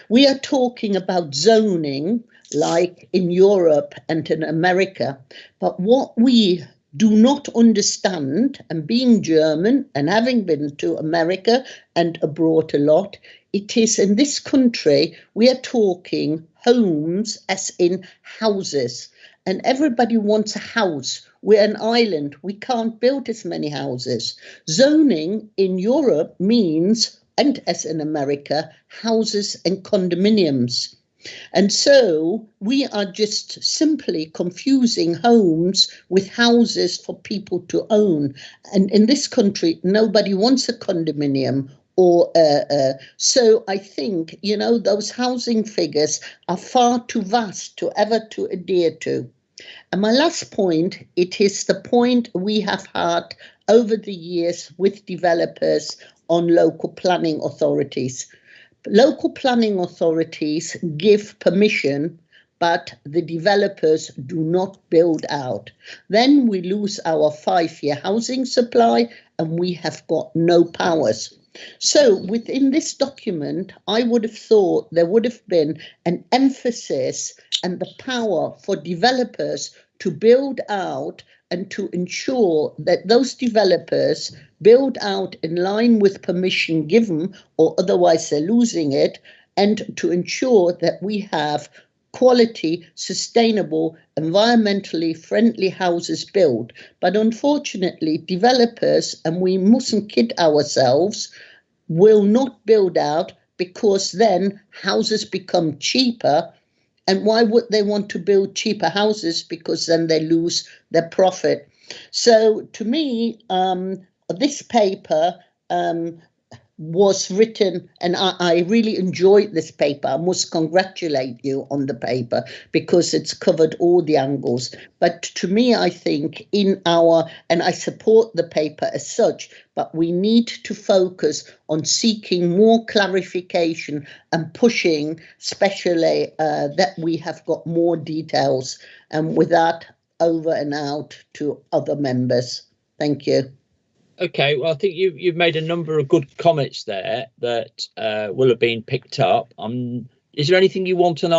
we are talking about zoning like in Europe and in America. But what we do not understand, and being German and having been to America and abroad a lot, it is in this country we are talking homes as in houses. And everybody wants a house. We're an island. We can't build as many houses. Zoning in Europe means, and as in America, houses and condominiums. And so we are just simply confusing homes with houses for people to own. And in this country, nobody wants a condominium. So I think, those housing figures are far too vast to ever to adhere to. And my last point, it is the point we have had over the years with developers on local planning authorities. Local planning authorities give permission, but the developers do not build out. Then we lose our 5-year housing supply and we have got no powers. So within this document, I would have thought there would have been an emphasis and the power for developers to build out and to ensure that those developers build out in line with permission given, or otherwise they're losing it, and to ensure that we have quality, sustainable, environmentally friendly houses built. But unfortunately, developers, and we mustn't kid ourselves, will not build out because then houses become cheaper. And why would they want to build cheaper houses? Because then they lose their profit. So to me, this paper was written, and I really enjoyed this paper. I must congratulate you on the paper because it's covered all the angles. But to me, I think and I support the paper as such, but we need to focus on seeking more clarification and pushing, especially that we have got more details. And with that, over and out to other members. Thank you. Okay, well, I think you've made a number of good comments there that will have been picked up. Is there anything you want an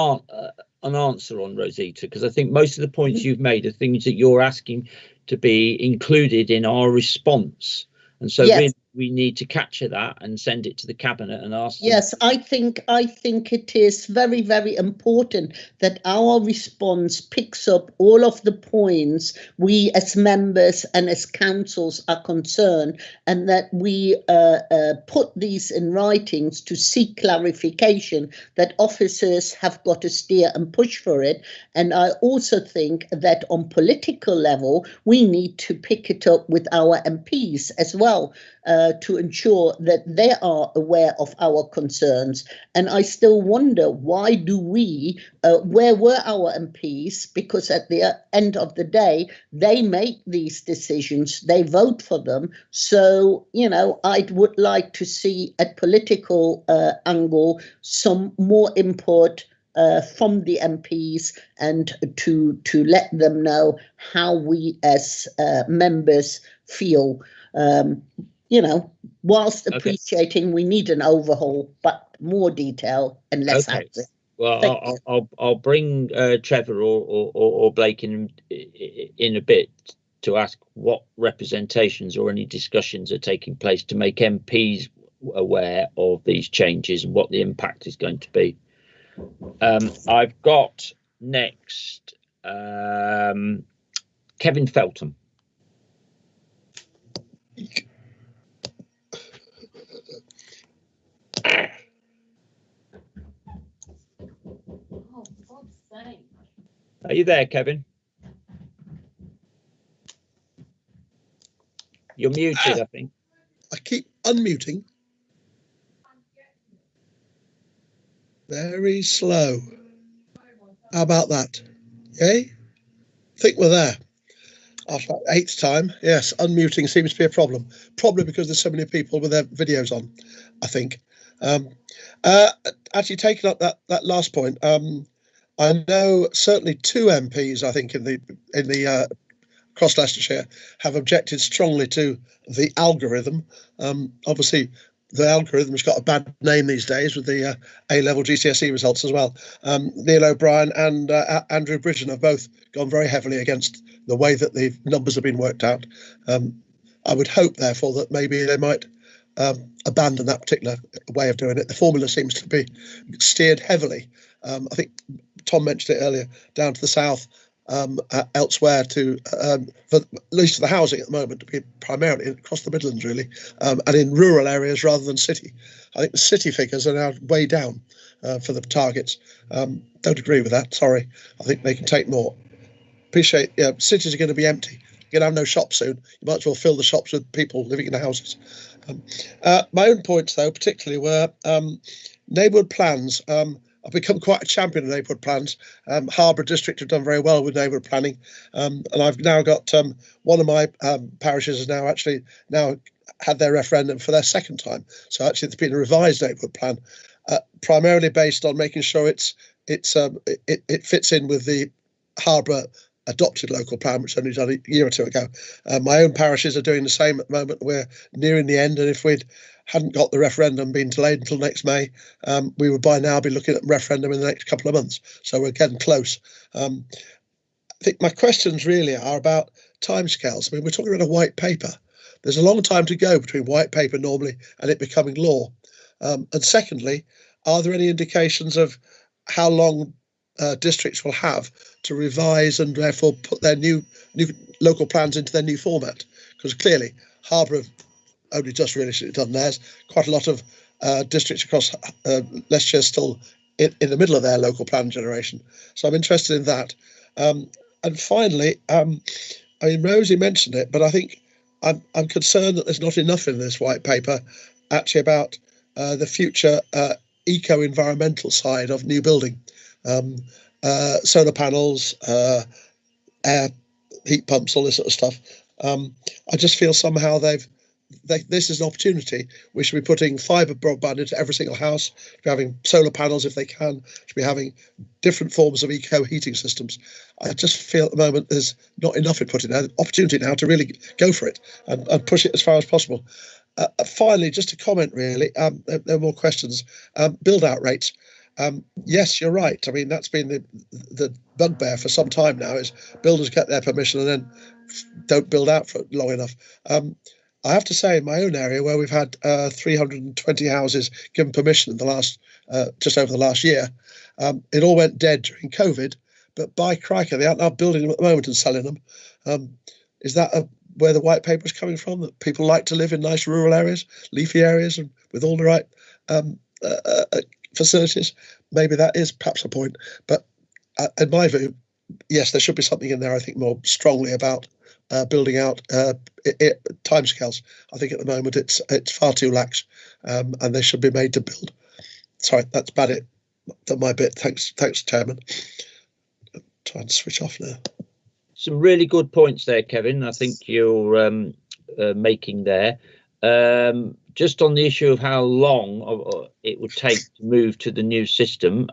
answer on, Rosita? Because I think most of the points you've made are things that you're asking to be included in our response, and so Yes. we need to capture that and send it to the cabinet and ask them. Yes, I think it is very, very important that our response picks up all of the points we as members and as councils are concerned, and that we put these in writings to seek clarification, that officers have got to steer and push for it. And I also think that on political level, we need to pick it up with our MPs as well, to ensure that they are aware of our concerns. And I still wonder, why do we, where were our MPs? Because at the end of the day, they make these decisions, they vote for them. So, you know, I would like to see at political angle some more input from the MPs, and to let them know how we as members feel. You know, whilst appreciating we need an overhaul, but more detail and less access. Well, I'll bring Trevor or Blake in a bit to ask what representations or any discussions are taking place to make MPs aware of these changes and what the impact is going to be. I've got next Kevin Feltham. Are you there, Kevin? You're muted, I think. I keep unmuting. Very slow. How about that? Okay. I think we're there. After that 8th time, yes, unmuting seems to be a problem. Probably because there's so many people with their videos on, I think. Actually, taking up that last point, I know certainly 2 MPs, I think, in the across Leicestershire have objected strongly to the algorithm. Obviously, the algorithm's got a bad name these days with the A-level GCSE results as well. Neil O'Brien and Andrew Bridgen have both gone very heavily against the way that the numbers have been worked out. I would hope, therefore, that maybe they might abandon that particular way of doing it. The formula seems to be steered heavily. I think Tom mentioned it earlier, down to the south, elsewhere to, for at least for the housing at the moment, to be primarily across the Midlands, really, and in rural areas rather than city. I think the city figures are now way down for the targets. Don't agree with that, sorry. I think they can take more. Appreciate, cities are going to be empty. You're going to have no shops soon. You might as well fill the shops with people living in the houses. My own points, though, particularly were neighbourhood plans. I've become quite a champion of neighbourhood plans. Harborough District have done very well with neighbourhood planning, and I've now got one of my parishes has now actually had their referendum for their 2nd time. So actually, it's been a revised neighbourhood plan, primarily based on making sure it fits in with the Harborough adopted local plan, which only done a year or 2 ago. My own parishes are doing the same at the moment. We're nearing the end, and if we hadn't got the referendum being delayed until next May, we would by now be looking at referendum in the next couple of months. So we're getting close. I think my questions really are about timescales. I mean, we're talking about a white paper. There's a long time to go between white paper normally and it becoming law. And secondly, are there any indications of how long districts will have to revise and therefore put their new local plans into their new format? Because clearly Harborough have only just recently done theirs. Quite a lot of districts across Leicestershire still in the middle of their local plan generation. So I'm interested in that. And finally, I mean, Rosie mentioned it, but I think I'm concerned that there's not enough in this white paper actually about the future eco-environmental side of new building. Solar panels, air heat pumps, all this sort of stuff. I just feel somehow they've this is an opportunity. We should be putting fibre broadband into every single house, should be having solar panels if they can, should be having different forms of eco heating systems. I just feel at the moment there's not enough input in there. Opportunity now to really go for it and push it as far as possible. Finally, just a comment really, there are more questions. Build out rates. Yes, you're right. I mean, that's been the bugbear for some time now, is builders get their permission and then don't build out for long enough. I have to say, in my own area, where we've had 320 houses given permission in the last, just over the last year, it all went dead during COVID. But by crikey, they aren't now building them at the moment and selling them. Is that where the white paper is coming from? That people like to live in nice rural areas, leafy areas, and with all the right facilities? Maybe that is perhaps a point. But in my view, yes, there should be something in there, I think, more strongly about building out timescales. I think at the moment it's far too lax, and they should be made to build. Sorry, that's about it. Done my bit. Thanks, Chairman. I'm trying to switch off now. Some really good points there, Kevin. I think you're making there. Just on the issue of how long it would take to move to the new system,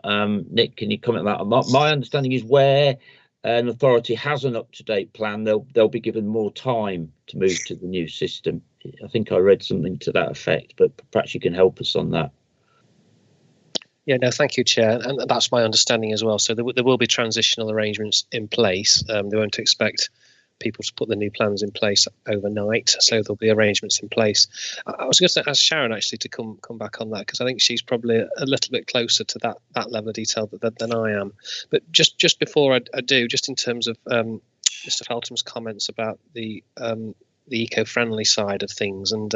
Nick, can you comment on that? My understanding is where an authority has an up-to-date plan, they'll be given more time to move to the new system. I think I read something to that effect, but perhaps you can help us on that. Yeah, no, thank you, Chair. And that's my understanding as well. So there will be transitional arrangements in place. They won't expect people to put the new plans in place overnight, so there'll be arrangements in place. I was going to ask Sharon actually to come back on that, because I think she's probably a little bit closer to that level of detail than I am. But just before I do, just in terms of Mr. Feltham's comments about the eco-friendly side of things, and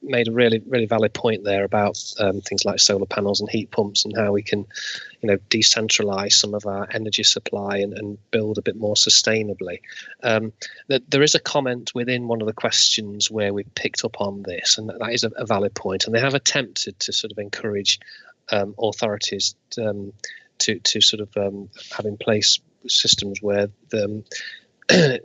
made a really valid point there about things like solar panels and heat pumps, and how we can, decentralize some of our energy supply and build a bit more sustainably. There is a comment within one of the questions where we picked up on this, and that is a valid point, and they have attempted to sort of encourage authorities to sort of have in place systems where the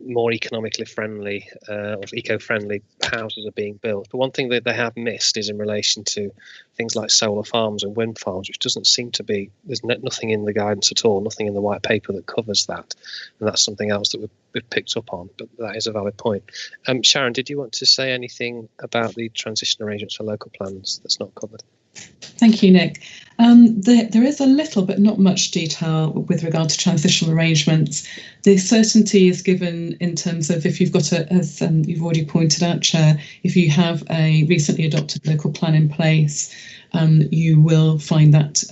more economically friendly or eco-friendly houses are being built. But one thing that they have missed is in relation to things like solar farms and wind farms, which doesn't seem to be, there's nothing in the guidance at all, nothing in the white paper that covers that. And that's something else that we've picked up on, but that is a valid point. Sharon, did you want to say anything about the transition arrangements for local plans that's not covered? Thank you, Nick. There is a little but not much detail with regard to transitional arrangements. The certainty is given in terms of if you've got as you've already pointed out, Chair, if you have a recently adopted local plan in place, you will find that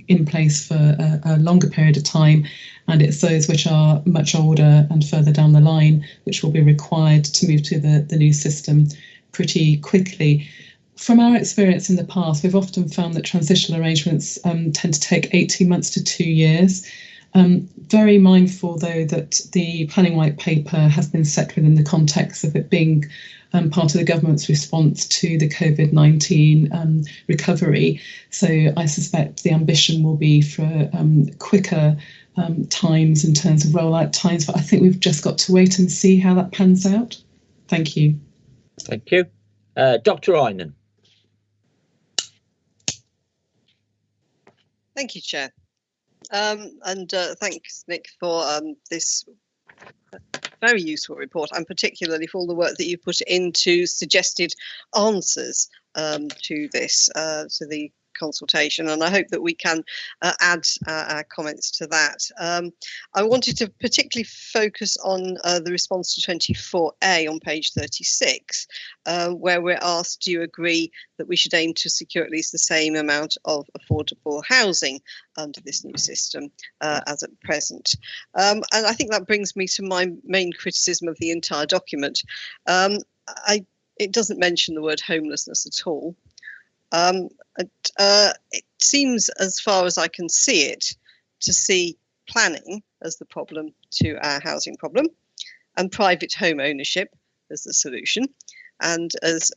in place for a longer period of time. And it's those which are much older and further down the line which will be required to move to the new system pretty quickly. From our experience in the past, we've often found that transitional arrangements tend to take 18 months to 2 years. Very mindful, though, that the planning white paper has been set within the context of it being part of the government's response to the COVID-19 recovery. So I suspect the ambition will be for quicker times in terms of rollout times, but I think we've just got to wait and see how that pans out. Thank you. Thank you. Dr. Einan. Thank you, Chair. And thanks, Nick, for this very useful report, and particularly for all the work that you put into suggested answers to this, to the consultation, and I hope that we can add our comments to that. I wanted to particularly focus on the response to 24A on page 36, where we're asked, do you agree that we should aim to secure at least the same amount of affordable housing under this new system as at present? And I think that brings me to my main criticism of the entire document. It doesn't mention the word homelessness at all. It seems, as far as I can see it, to see planning as the problem to our housing problem, and private home ownership as the solution. And as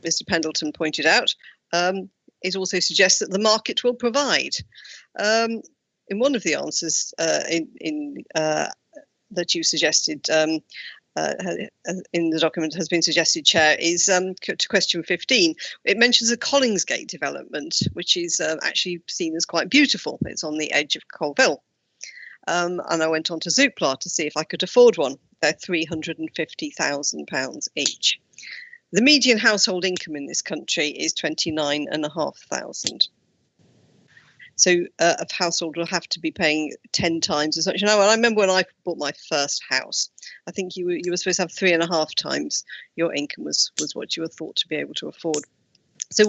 Mr. Pendleton pointed out, it also suggests that the market will provide. In one of the answers that you suggested, in the document has been suggested, Chair, is to question 15. It mentions a Collingsgate development, which is actually seen as quite beautiful. It's on the edge of Colville. And I went on to Zoopla to see if I could afford one. They're £350,000 each. The median household income in this country is 29,500. So a household will have to be paying 10 times as much. Now, I remember when I bought my first house, I think you were supposed to have 3.5 times your income was what you were thought to be able to afford. So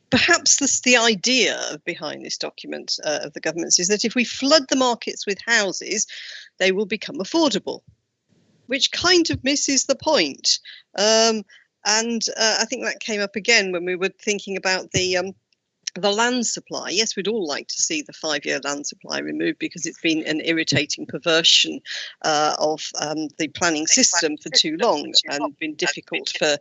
perhaps the idea behind this document of the government's is that if we flood the markets with houses, they will become affordable, which kind of misses the point. And I think that came up again when we were thinking about the land supply. Yes, we'd all like to see the 5-year land supply removed because it's been an irritating perversion of the planning system for too long and been difficult for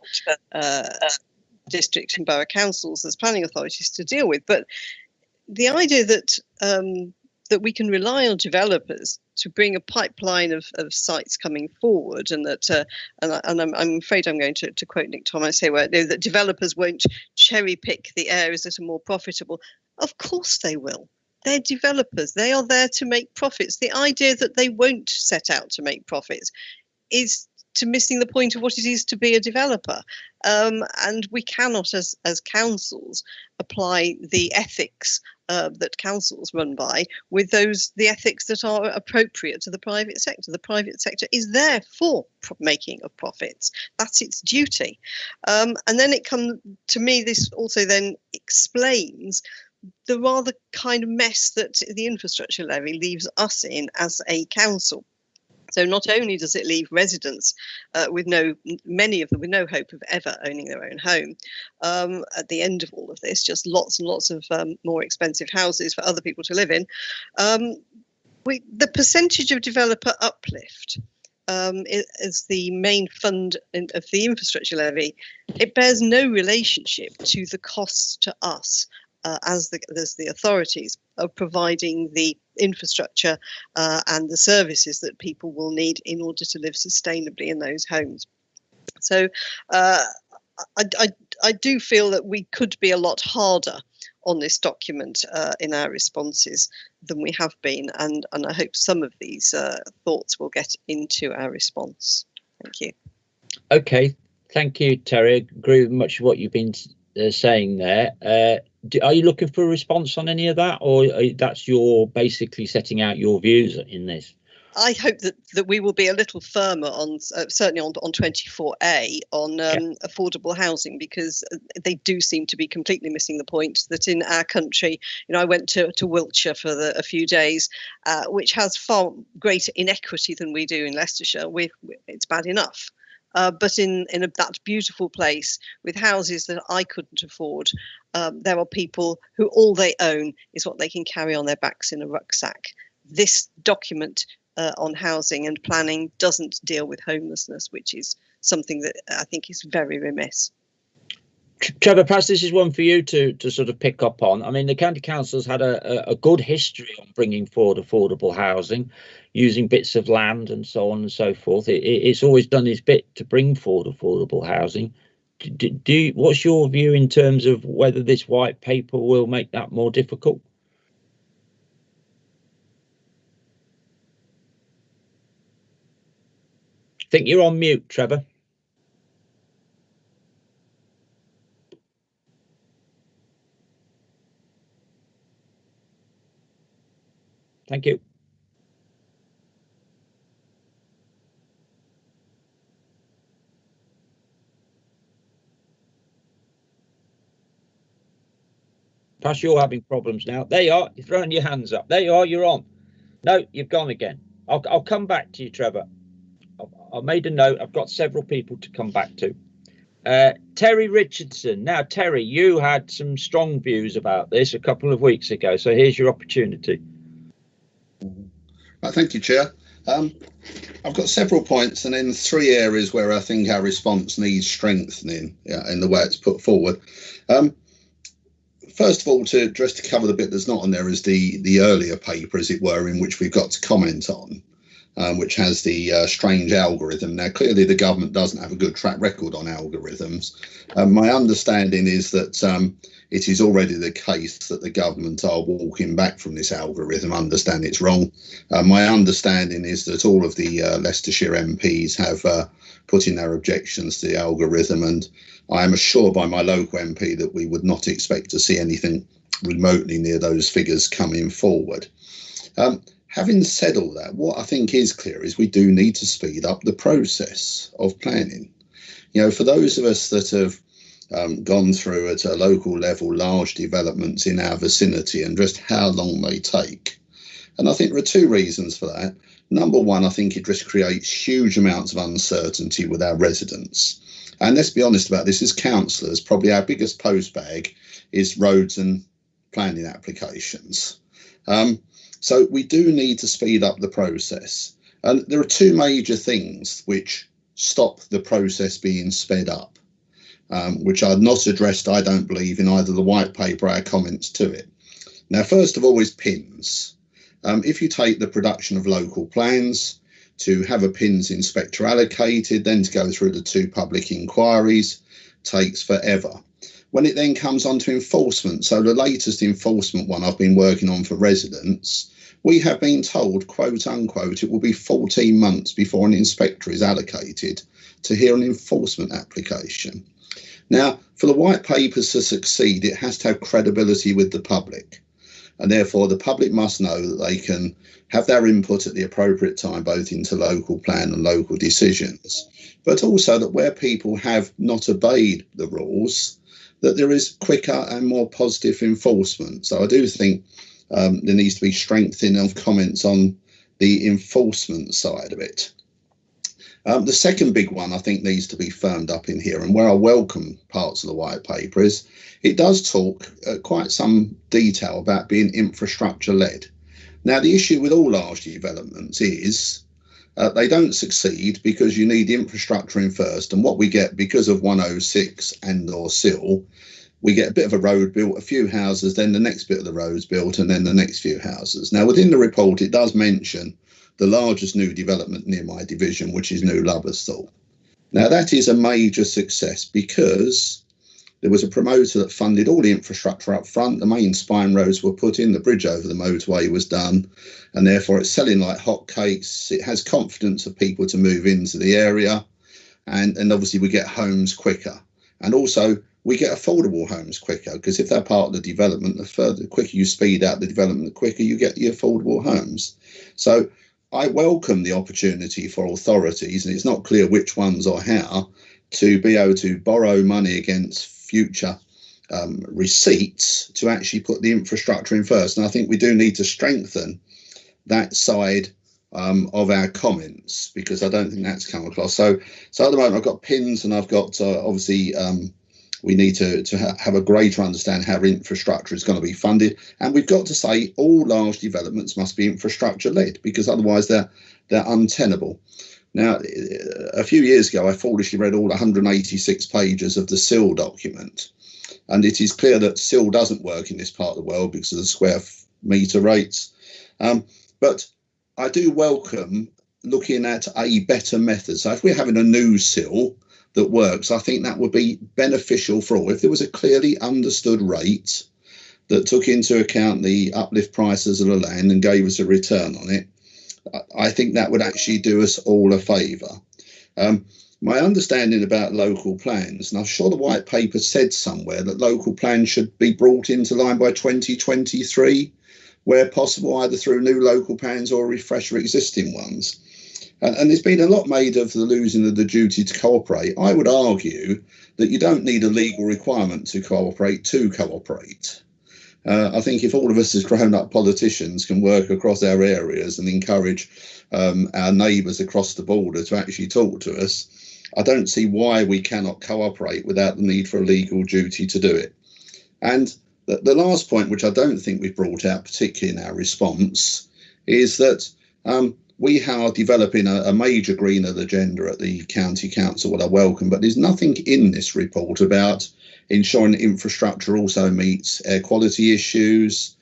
district and borough councils as planning authorities to deal with. But the idea that that we can rely on developers to bring a pipeline of sites coming forward, and that and I'm afraid I'm going to quote Nick Thomas here, where that developers won't cherry pick the areas that are more profitable. Of course they will. They're developers. They are there to make profits. The idea that they won't set out to make profits is to missing the point of what it is to be a developer. And we cannot, as councils, apply the ethics that councils run by with the ethics that are appropriate to the private sector. The private sector is there for making of profits. That's its duty. And then it comes to me, this also then explains the rather kind of mess that the infrastructure levy leaves us in as a council. So not only does it leave residents many of them with no hope of ever owning their own home at the end of all of this, just lots and lots of more expensive houses for other people to live in. The percentage of developer uplift is the main fund of the infrastructure levy. It bears no relationship to the costs to us as the authorities of providing the infrastructure and the services that people will need in order to live sustainably in those homes. So I do feel that we could be a lot harder on this document in our responses than we have been, and I hope some of these thoughts will get into our response. Thank you. Okay, thank you, Terry. I agree with much of what you've been saying there. Are you looking for a response on any of that, or that's your basically setting out your views in this? I hope that we will be a little firmer on certainly on 24A on affordable housing, because they do seem to be completely missing the point that in our country, I went to Wiltshire for a few days, which has far greater inequity than we do in Leicestershire. It's bad enough. But in that beautiful place with houses that I couldn't afford, there are people who all they own is what they can carry on their backs in a rucksack. This document on housing and planning doesn't deal with homelessness, which is something that I think is very remiss. Trevor, perhaps this is one for you to sort of pick up on. I mean, the county council's had a good history on bringing forward affordable housing, using bits of land and so on and so forth. It's always done its bit to bring forward affordable housing. What's your view in terms of whether this white paper will make that more difficult? I think you're on mute, Trevor. Thank you. Perhaps you're having problems now. There you are. You're throwing your hands up. There you are. You're on. No, you've gone again. I'll come back to you, Trevor. I made a note. I've got several people to come back to. Terry Richardson. Now, Terry, you had some strong views about this a couple of weeks ago. So here's your opportunity. Thank you, Chair. I've got several points and in 3 areas where I think our response needs strengthening in the way it's put forward. First of all, just to cover the bit that's not on there is the earlier paper, as it were, in which we've got to comment on. which has the strange algorithm. Now, clearly the government doesn't have a good track record on algorithms. My understanding is that it is already the case that the government are walking back from this algorithm, understand it's wrong. My understanding is that all of the Leicestershire MPs have put in their objections to the algorithm, and I am assured by my local MP that we would not expect to see anything remotely near those figures coming forward. Having said all that, what I think is clear is we do need to speed up the process of planning. You know, for those of us that have gone through at a local level large developments in our vicinity and just how long they take. And I think there are two reasons for that. Number one, I think it just creates huge amounts of uncertainty with our residents. And let's be honest about this, as councillors, probably our biggest postbag is roads and planning applications. So we do need to speed up the process. And there are two major things which stop the process being sped up, which are not addressed, I don't believe, in either the white paper or our comments to it. Now, first of all is PINs. If you take the production of local plans, to have a PINs inspector allocated, then to go through the 2 public inquiries, takes forever. When it then comes on to enforcement, so the latest enforcement one I've been working on for residents, we have been told, quote unquote, it will be 14 months before an inspector is allocated to hear an enforcement application. Now, for the white papers to succeed, it has to have credibility with the public. And therefore, the public must know that they can have their input at the appropriate time, both into local plan and local decisions, but also that where people have not obeyed the rules, that there is quicker and more positive enforcement. So I do think there needs to be strengthening of comments on the enforcement side of it. The second big one I think needs to be firmed up in here, and where I welcome parts of the white paper is it does talk quite some detail about being infrastructure led. Now, the issue with all large developments is they don't succeed because you need infrastructure in first, and what we get because of 106 and or Sill, we get a bit of a road built, a few houses, then the next bit of the road's built, and then the next few houses. Now, within the report, it does mention the largest new development near my division, which is New Lubberthal. Now, that is a major success because there was a promoter that funded all the infrastructure up front. The main spine roads were put in, the bridge over the motorway was done, and therefore it's selling like hotcakes. It has confidence of people to move into the area, and obviously we get homes quicker. And also we get affordable homes quicker, because if they're part of the development, the quicker you speed out the development, the quicker you get the affordable homes. So I welcome the opportunity for authorities, and it's not clear which ones or how, to be able to borrow money against future receipts to actually put the infrastructure in first. And I think we do need to strengthen that side of our comments, because I don't think that's come across. So at the moment I've got PINs, and I've got obviously we need to have a greater understanding how infrastructure is going to be funded, and we've got to say all large developments must be infrastructure led, because otherwise they're untenable. Now, a few years ago, I foolishly read all 186 pages of the Sill document, and it is clear that Sill doesn't work in this part of the world because of the square metre rates. But I do welcome looking at a better method. So if we're having a new Sill that works, I think that would be beneficial for all. If there was a clearly understood rate that took into account the uplift prices of the land and gave us a return on it, I think that would actually do us all a favour. My understanding about local plans, and I'm sure the white paper said somewhere that local plans should be brought into line by 2023, where possible, either through new local plans or refresh existing ones. And there's been a lot made of the losing of the duty to cooperate. I would argue that you don't need a legal requirement to cooperate. I think if all of us as grown-up politicians can work across our areas and encourage our neighbours across the border to actually talk to us, I don't see why we cannot cooperate without the need for a legal duty to do it. And the last point, which I don't think we've brought out particularly in our response, is that we are developing a major greener agenda at the county council, what I welcome, but there's nothing in this report about ensuring that infrastructure also meets air quality issues,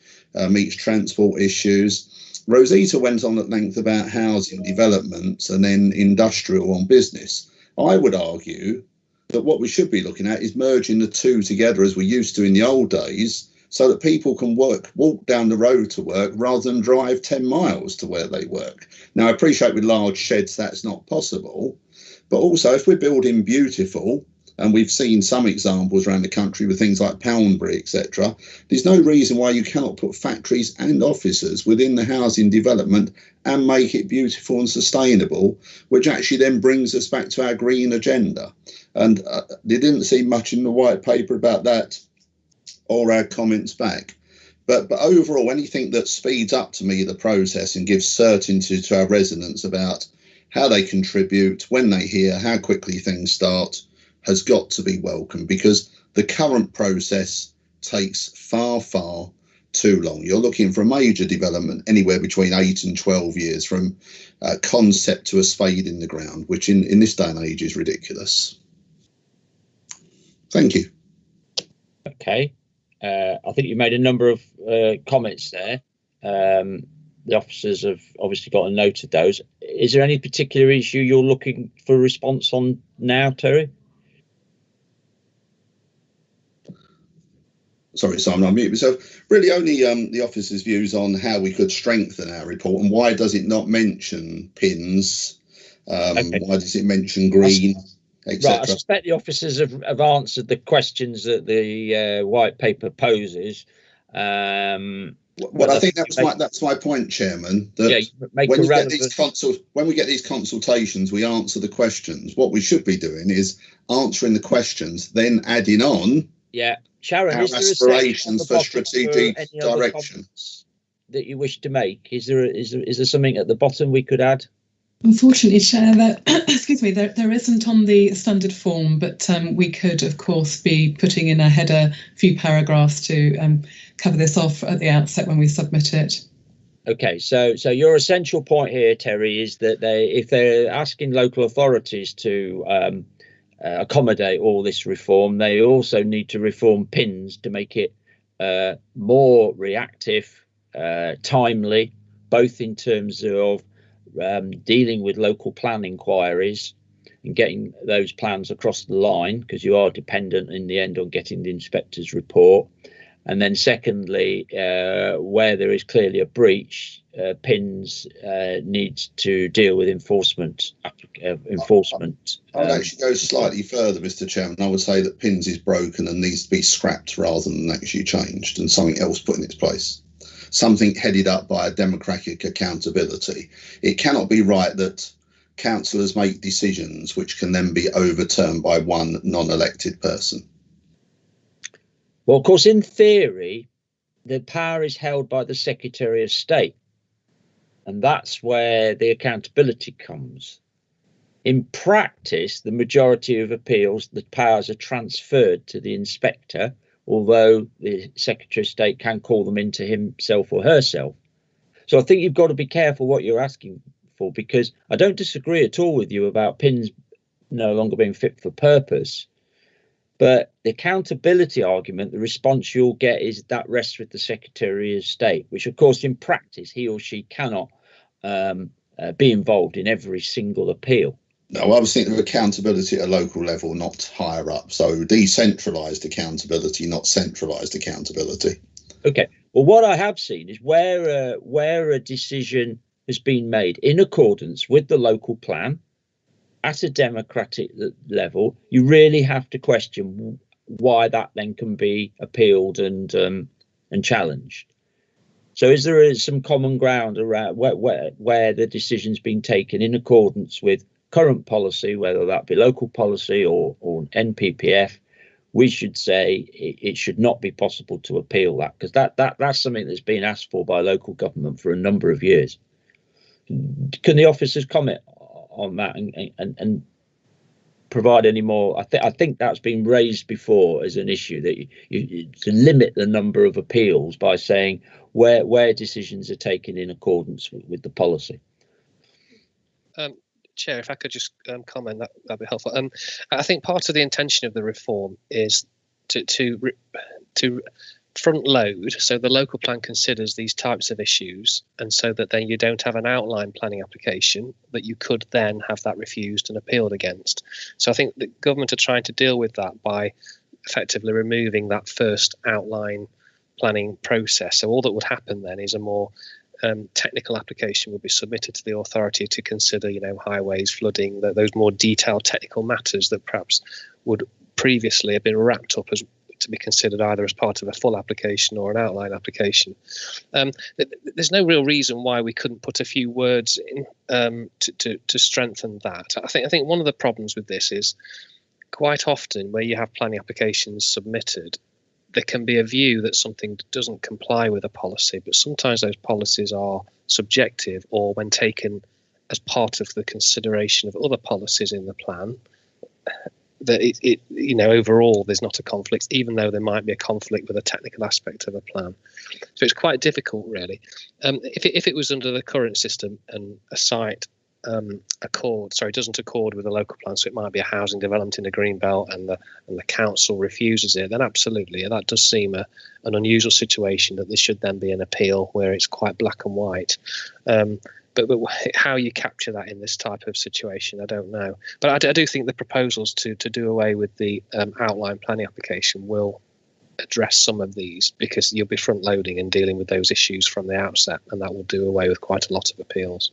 meets transport issues. Rosita went on at length about housing developments and then industrial on business. I would argue that what we should be looking at is merging the two together as we used to in the old days, so that people can walk down the road to work rather than drive 10 miles to where they work. Now, I appreciate with large sheds that's not possible, but also if we're building beautiful, and we've seen some examples around the country with things like Poundbury, etc., there's no reason why you cannot put factories and offices within the housing development and make it beautiful and sustainable, which actually then brings us back to our green agenda. And there didn't seem much in the white paper about that or our comments back. But overall, anything that speeds up to me the process and gives certainty to our residents about how they contribute, when they hear, how quickly things start, has got to be welcome, because the current process takes far, far too long. You're looking for a major development anywhere between 8 and 12 years from concept to a spade in the ground, which in this day and age is ridiculous. Thank you. Okay. I think you made a number of comments there. The officers have obviously got a note of those. Is there any particular issue you're looking for a response on now, Terry? Sorry, Simon, I muted myself. Really only the officers' views on how we could strengthen our report, and why does it not mention pins? Okay. Why does it mention green, etc.? Right, I suspect the officers have answered the questions that the white paper poses. Well, I think that's my point, Chairman. That when we get these consultations, we answer the questions. What we should be doing is answering the questions, then adding on. Yeah, Sharon, our aspirations for strategic direction that you wish to make. Is there something at the bottom we could add? Unfortunately, Chair, that excuse me, there isn't on the standard form, but we could, of course, be putting in a header, few paragraphs to cover this off at the outset when we submit it. Okay, so your essential point here, Terry, is that if they're asking local authorities to accommodate all this reform, they also need to reform PINS to make it more reactive, timely, both in terms of dealing with local plan inquiries and getting those plans across the line, because you are dependent in the end on getting the inspector's report. And then secondly, where there is clearly a breach, PINS needs to deal with enforcement. I would actually go slightly further, Mr. Chairman. I would say that PINS is broken and needs to be scrapped rather than actually changed and something else put in its place. Something headed up by a democratic accountability. It cannot be right that councillors make decisions which can then be overturned by one non-elected person. Well, of course, in theory, the power is held by the Secretary of State, and that's where the accountability comes. In practice, the majority of appeals, the powers are transferred to the inspector, although the Secretary of State can call them into himself or herself. So I think you've got to be careful what you're asking for, because I don't disagree at all with you about PINS no longer being fit for purpose. But the accountability argument, the response you'll get is that rests with the Secretary of State, which, of course, in practice, he or she cannot be involved in every single appeal. No, I was thinking of accountability at a local level, not higher up. So decentralised accountability, not centralised accountability. OK, well, what I have seen is where a decision has been made in accordance with the local plan at a democratic level, you really have to question why that then can be appealed and challenged. So is there some common ground around where the decision's been taken in accordance with current policy, whether that be local policy or NPPF? We should say it should not be possible to appeal that, because that's something that's been asked for by local government for a number of years. Can the officers comment on that and provide any more? I think that's been raised before as an issue, that you to limit the number of appeals by saying where decisions are taken in accordance with the policy. Chair, if I could just comment, that'd be helpful. I think part of the intention of the reform is to front load, so the local plan considers these types of issues, and so that then you don't have an outline planning application that you could then have that refused and appealed against. So I think the government are trying to deal with that by effectively removing that first outline planning process. So all that would happen then is a more technical application would be submitted to the authority to consider, highways, flooding, those more detailed technical matters that perhaps would previously have been wrapped up as to be considered either as part of a full application or an outline application. There's no real reason why we couldn't put a few words in to strengthen that. I think one of the problems with this is quite often where you have planning applications submitted, there can be a view that something doesn't comply with a policy, but sometimes those policies are subjective, or when taken as part of the consideration of other policies in the plan, that overall there's not a conflict, even though there might be a conflict with a technical aspect of a plan. So it's quite difficult, really. If it was under the current system and a site doesn't accord with the local plan, so it might be a housing development in the green belt and the council refuses it, then absolutely, that does seem an unusual situation that there should then be an appeal where it's quite black and white. But how you capture that in this type of situation, I don't know. But I do think the proposals to do away with the outline planning application will address some of these, because you'll be front loading and dealing with those issues from the outset, and that will do away with quite a lot of appeals.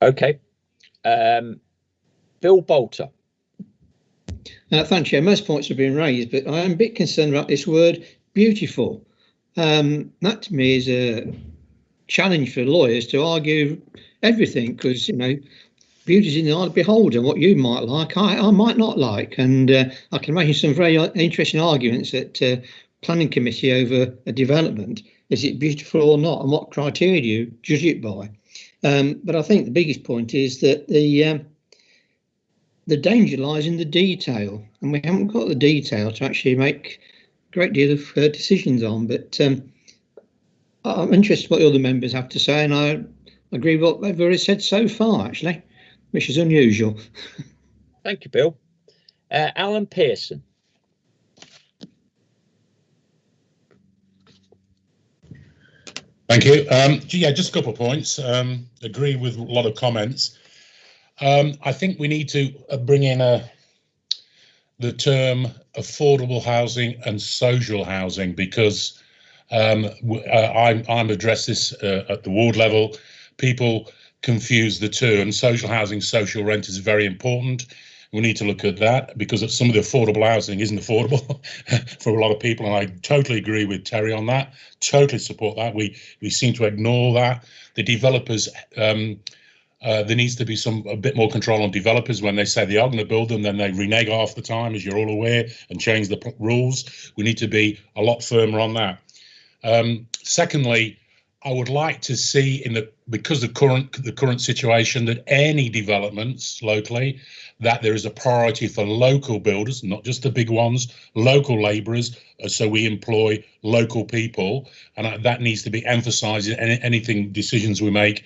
Okay. Bill Bolter. Thanks, Chair. Most points have been raised, but I am a bit concerned about this word beautiful. That to me is a challenge for lawyers to argue everything, because beauty is in the eye of the beholder. What you might like, I might not like, and I can imagine some very interesting arguments at planning committee over a development. Is it beautiful or not, and what criteria do you judge it by? But I think the biggest point is that the danger lies in the detail, and we haven't got the detail to actually make a great deal of decisions on. But I'm interested what the other members have to say, and I agree with what they've already said so far, actually, which is unusual. Thank you, Bill. Alan Pearson. Thank you. Yeah, just a couple of points. Agree with a lot of comments. I think we need to bring in the term affordable housing and social housing, because I'm addressed this at the ward level. People confuse the two, and social housing, social rent is very important. We need to look at that, because some of the affordable housing isn't affordable for a lot of people, and I totally agree with Terry on that. Totally support that. We seem to ignore that. The developers, there needs to be a bit more control on developers. When they say they are going to build them, then they renege half the time, as you're all aware, and change the rules. We need to be a lot firmer on that. Secondly, I would like to see because of the current situation, that any developments locally, that there is a priority for local builders, not just the big ones, local labourers, so we employ local people, and that needs to be emphasised in decisions we make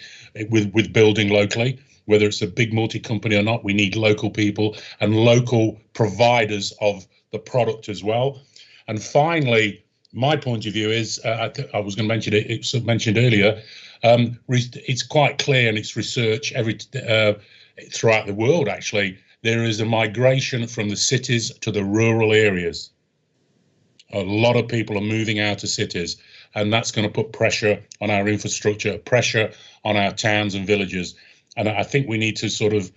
with building locally, whether it's a big multi-company or not. We need local people and local providers of the product as well. And finally, my point of view is, I was going to mention it, was mentioned earlier, it's quite clear, and it's research throughout the world, actually, there is a migration from the cities to the rural areas. A lot of people are moving out of cities, and that's going to put pressure on our infrastructure, pressure on our towns and villages. And I think we need to sort of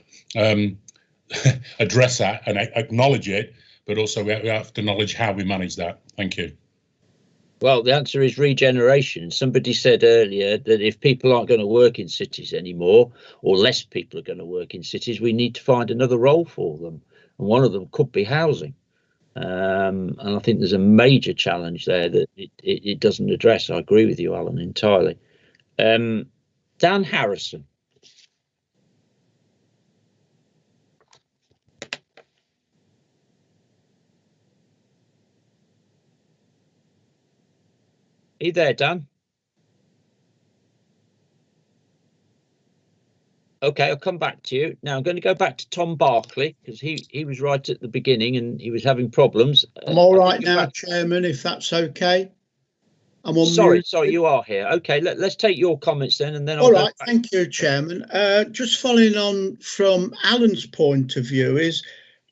address that and acknowledge it, but also we have to acknowledge how we manage that. Thank you. Well, the answer is regeneration. Somebody said earlier that if people aren't going to work in cities anymore, or less people are going to work in cities, we need to find another role for them. And one of them could be housing. And I think there's a major challenge there that it doesn't address. I agree with you, Alan, entirely. Dan Harrison. Are you there, Dan? Okay, I'll come back to you. Now I'm going to go back to Tom Barclay because he was right at the beginning and he was having problems. I'm all right now, Chairman, if that's okay. I'm on Sorry, mute. you are here. Okay, let's take your comments then, and then all right. Thank you, Chairman. Just following on from Alan's point of view, is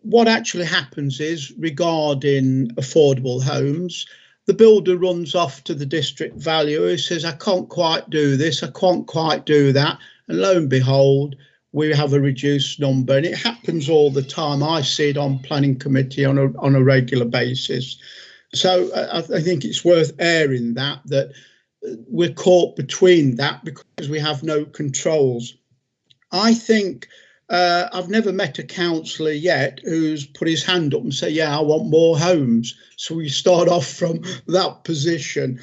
what actually happens is regarding affordable homes, the builder runs off to the district valuer who says, I can't quite do this, I can't quite do that. And lo and behold, we have a reduced number. And it happens all the time. I see it on planning committee on a regular basis. So I think it's worth airing that we're caught between that because we have no controls. I think I've never met a councillor yet who's put his hand up and say, yeah, I want more homes. So we start off from that position.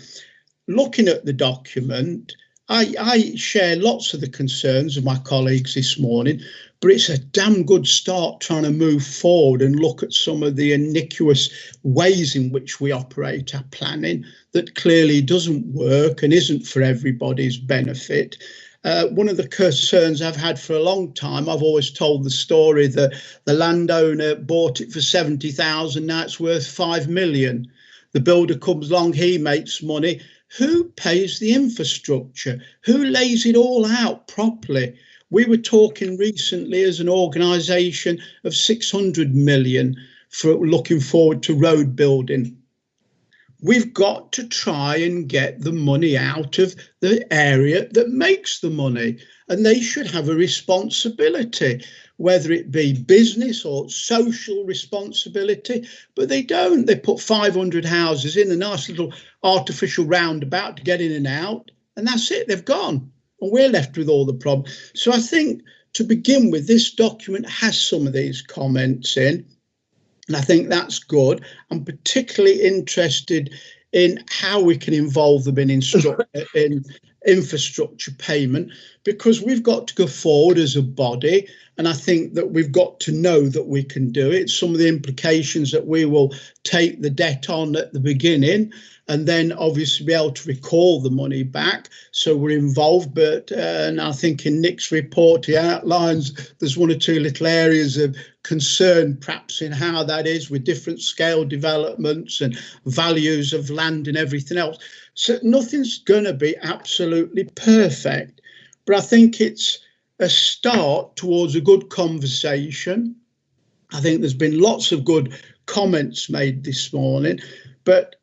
Looking at the document, I share lots of the concerns of my colleagues this morning, but it's a damn good start trying to move forward and look at some of the iniquitous ways in which we operate our planning that clearly doesn't work and isn't for everybody's benefit. One of the concerns I've had for a long time, I've always told the story that the landowner bought it for 70,000, now it's worth 5 million. The builder comes along, he makes money. Who pays the infrastructure? Who lays it all out properly? We were talking recently as an organisation of 600 million for looking forward to road building. We've got to try and get the money out of the area that makes the money, and they should have a responsibility, whether it be business or social responsibility, but they don't. They put 500 houses in a nice little artificial roundabout to get in and out, and that's it, they've gone. And we're left with all the problems. So I think to begin with, this document has some of these comments in, and I think that's good. I'm particularly interested in how we can involve them in infrastructure payment, because we've got to go forward as a body, and I think that we've got to know that we can do it. Some of the implications that we will take the debt on at the beginning and then obviously be able to recall the money back, so we're involved. But and I think in Nick's report he outlines there's one or two little areas of concern perhaps in how that is with different scale developments and values of land and everything else. So nothing's going to be absolutely perfect, but I think it's a start towards a good conversation. I think there's been lots of good comments made this morning, but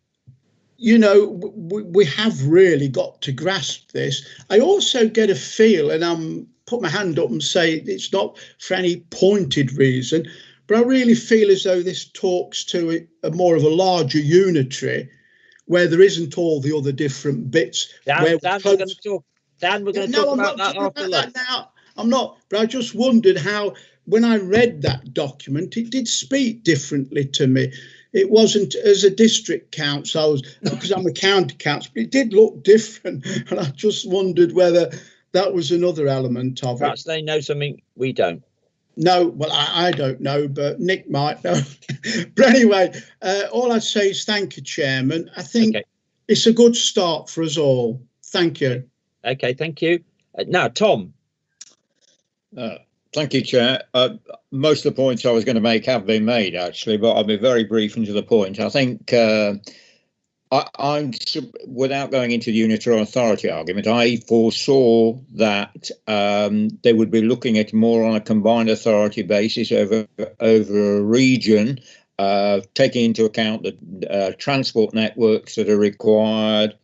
you know, we have really got to grasp this. I also get a feel, and I'm put my hand up and say it's not for any pointed reason, but I really feel as though this talks to a more of a larger unitary where there isn't all the other different bits. Dan, we're going to talk about that after lunch. Now. I'm not, but I just wondered how, when I read that document, it did speak differently to me. It wasn't as a district council, because I'm a county council, but it did look different. And I just wondered whether that was another element of it. Perhaps they know something we don't. No, well, I don't know, but Nick might know. But anyway, all I'd say is thank you, Chairman. I think it's a good start for us all. Thank you. Okay, thank you. Now, Tom. Thank you, Chair. Most of the points I was going to make have been made, actually, but I'll be very brief and to the point. I think I'm, without going into the unitary authority argument, I foresaw that they would be looking at more on a combined authority basis over a region, taking into account the transport networks that are required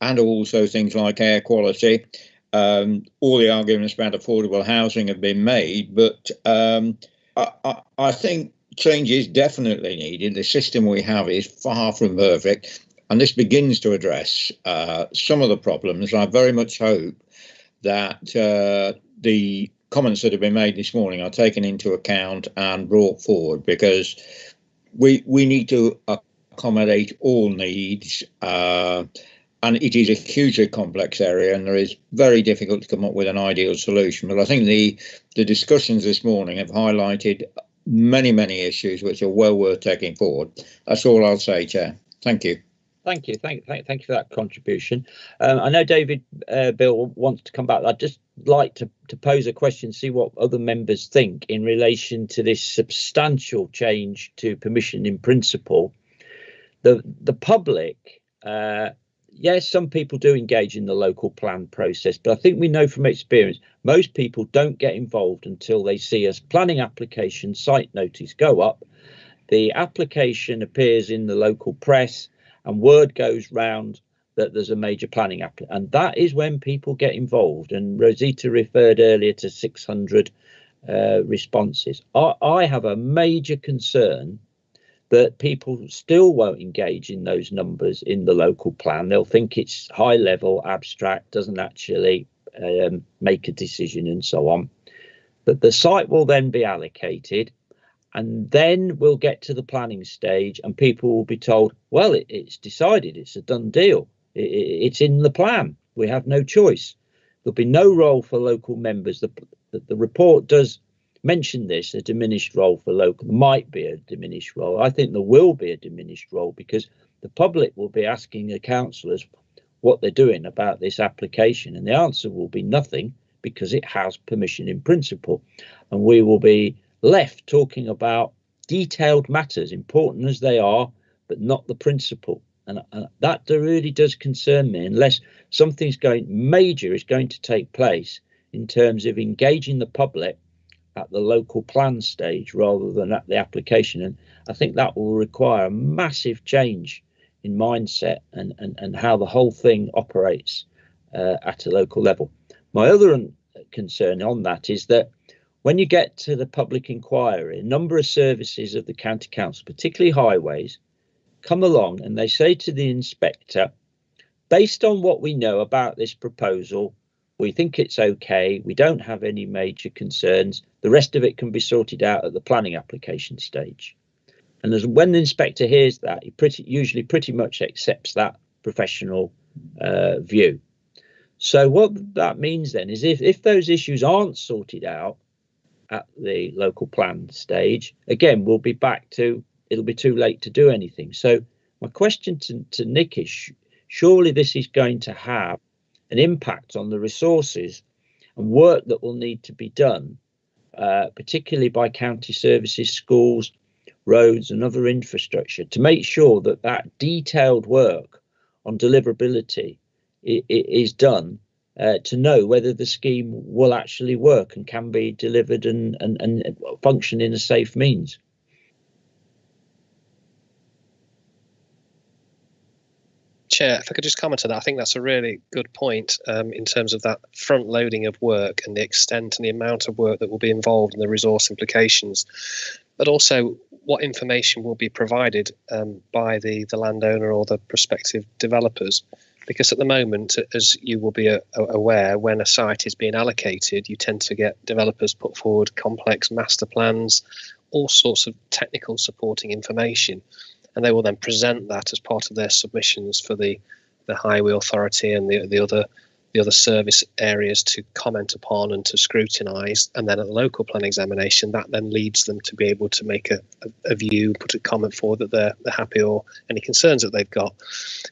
and also things like air quality. All the arguments about affordable housing have been made, but I think change is definitely needed. The system we have is far from perfect, and this begins to address some of the problems. I very much hope that the comments that have been made this morning are taken into account and brought forward, because we need to accommodate all needs. And it is a hugely complex area, and there is very difficult to come up with an ideal solution. But I think the discussions this morning have highlighted many issues which are well worth taking forward. That's all I'll say, Chair. Thank you. Thank you. Thank you for that contribution. I know David Bill wants to come back. I'd just like to pose a question, see what other members think in relation to this substantial change to permission in principle. The public, yes, some people do engage in the local plan process, but I think we know from experience most people don't get involved until they see a planning application site notice go up. The application appears in the local press and word goes round that there's a major planning app, and that is when people get involved. And Rosita referred earlier to 600 responses. I have a major concern that people still won't engage in those numbers in the local plan. They'll think it's high level, abstract, doesn't actually make a decision and so on. But the site will then be allocated, and then we'll get to the planning stage and people will be told, well, it's decided, it's a done deal. It's in the plan. We have no choice. There'll be no role for local members. The report does mention this, a diminished role for local. There might be a diminished role. I think there will be a diminished role because the public will be asking the councillors what they're doing about this application, and the answer will be nothing because it has permission in principle. And we will be left talking about detailed matters, important as they are, but not the principle. And that really does concern me, unless something's major is going to take place in terms of engaging the public at the local plan stage rather than at the application. And I think that will require a massive change in mindset and how the whole thing operates at a local level. My other concern on that is that when you get to the public inquiry, a number of services of the county council, particularly highways, come along and they say to the inspector, based on what we know about this proposal, we think it's okay, we don't have any major concerns, the rest of it can be sorted out at the planning application stage. And when the inspector hears that, he usually pretty much accepts that professional view. So what that means then is if those issues aren't sorted out at the local plan stage, again, we'll be back to it'll be too late to do anything. So my question to Nick is, surely this is going to have an impact on the resources and work that will need to be done, particularly by county services, schools, roads and other infrastructure, to make sure that that detailed work on deliverability is done, to know whether the scheme will actually work and can be delivered and function in a safe means. Chair, if I could just comment on that, I think that's a really good point in terms of that front loading of work and the extent and the amount of work that will be involved and the resource implications, but also what information will be provided by the landowner or the prospective developers. Because at the moment, as you will be aware, when a site is being allocated, you tend to get developers put forward complex master plans, all sorts of technical supporting information, and they will then present that as part of their submissions for the highway authority and the other service areas to comment upon and to scrutinise. And then at the local plan examination, that then leads them to be able to make a view, put a comment forward that they're happy or any concerns that they've got.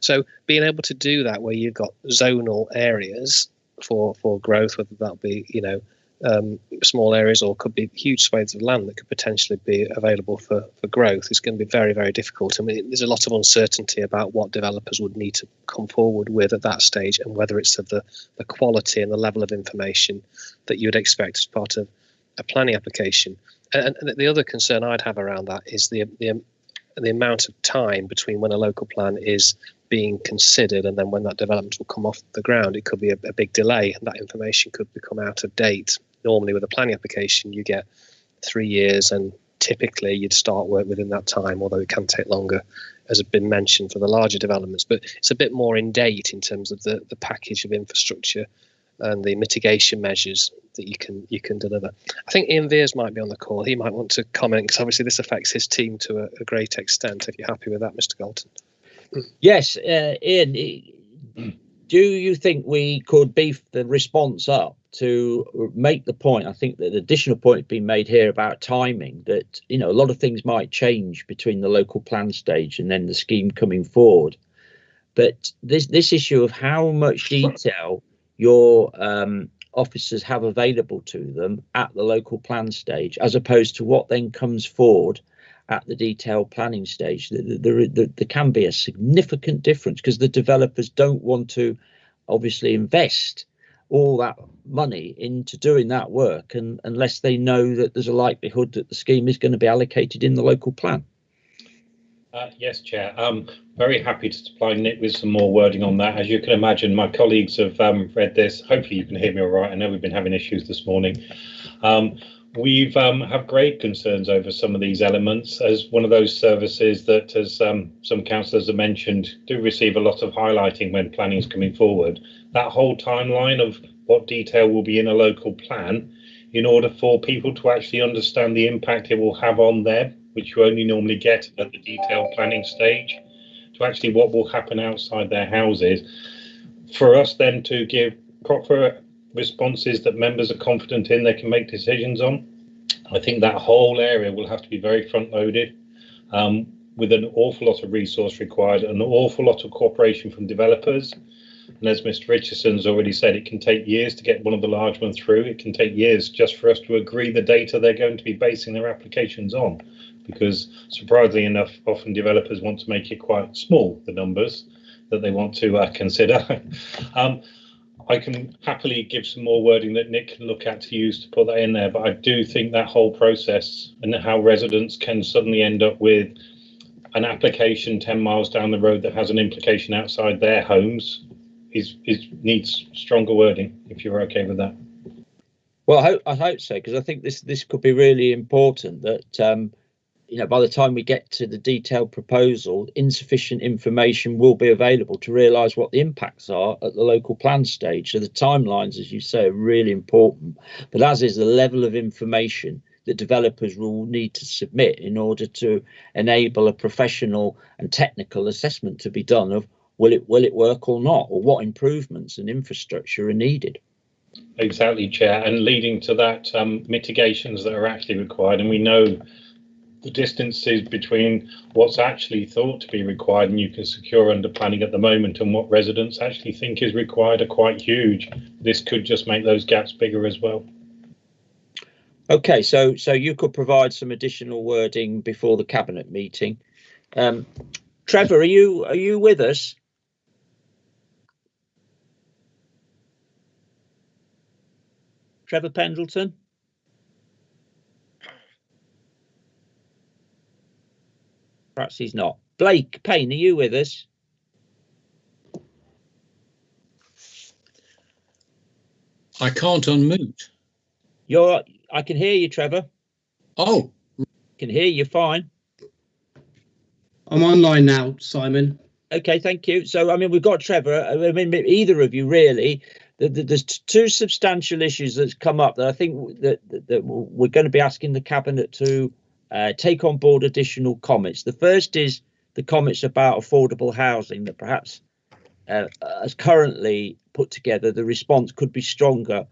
So being able to do that where you've got zonal areas for growth, whether that be, small areas or could be huge swathes of land that could potentially be available for growth, is going to be very, very difficult. I mean, there's a lot of uncertainty about what developers would need to come forward with at that stage and whether it's of the quality and the level of information that you would expect as part of a planning application. And the other concern I'd have around that is the amount of time between when a local plan is being considered and then when that development will come off the ground. It could be a big delay and that information could become out of date. Normally with a planning application you get 3 years and typically you'd start work within that time, although it can take longer, as has been mentioned for the larger developments. But it's a bit more in date in terms of the package of infrastructure and the mitigation measures that you can deliver. I think Ian Veers might be on the call. He might want to comment because obviously this affects his team to a great extent, if you're happy with that, Mr. Galton. Yes, Ian, do you think we could beef the response up to make the point? I think that the additional point being made here about timing, that a lot of things might change between the local plan stage and then the scheme coming forward. But this issue of how much detail your officers have available to them at the local plan stage, as opposed to what then comes forward at the detailed planning stage, there can be a significant difference, because the developers don't want to obviously invest all that money into doing that work unless they know that there's a likelihood that the scheme is going to be allocated in the local plan. Yes, Chair. Very happy to supply Nick with some more wording on that. As you can imagine, my colleagues have read this. Hopefully you can hear me all right. I know we've been having issues this morning. We've have great concerns over some of these elements as one of those services that, as some councillors have mentioned, do receive a lot of highlighting when planning is coming forward. That whole timeline of what detail will be in a local plan in order for people to actually understand the impact it will have on them, which you only normally get at the detailed planning stage, to actually what will happen outside their houses, for us then to give proper responses that members are confident in, they can make decisions on. I think that whole area will have to be very front loaded, with an awful lot of resource required, an awful lot of cooperation from developers. And as Mr. Richardson's already said, it can take years to get one of the large ones through. It can take years just for us to agree the data they're going to be basing their applications on, because surprisingly enough, often developers want to make it quite small, the numbers that they want to consider. I can happily give some more wording that Nick can look at to use to put that in there, but I do think that whole process and how residents can suddenly end up with an application 10 miles down the road that has an implication outside their homes needs stronger wording, if you're okay with that. Well, I hope so, because I think this could be really important, that by the time we get to the detailed proposal, insufficient information will be available to realise what the impacts are at the local plan stage. So the timelines, as you say, are really important, but as is the level of information that developers will need to submit in order to enable a professional and technical assessment to be done of will it work or not, or what improvements and infrastructure are needed. Exactly, Chair, and leading to that, mitigations that are actually required, and we know the distances between what's actually thought to be required and you can secure under planning at the moment and what residents actually think is required are quite huge. This could just make those gaps bigger as well. Okay, so you could provide some additional wording before the cabinet meeting. Trevor, are you with us? Trevor Pendleton? Perhaps he's not. Blake Payne, are you with us? I can't unmute. I can hear you, Trevor. Oh. Can hear you fine. I'm online now, Simon. Okay, thank you. So, I mean, we've got Trevor. I mean, either of you really. There's two substantial issues that's come up that I think that we're going to be asking the cabinet to take on board additional comments. The first is the comments about affordable housing, that perhaps as currently put together, the response could be stronger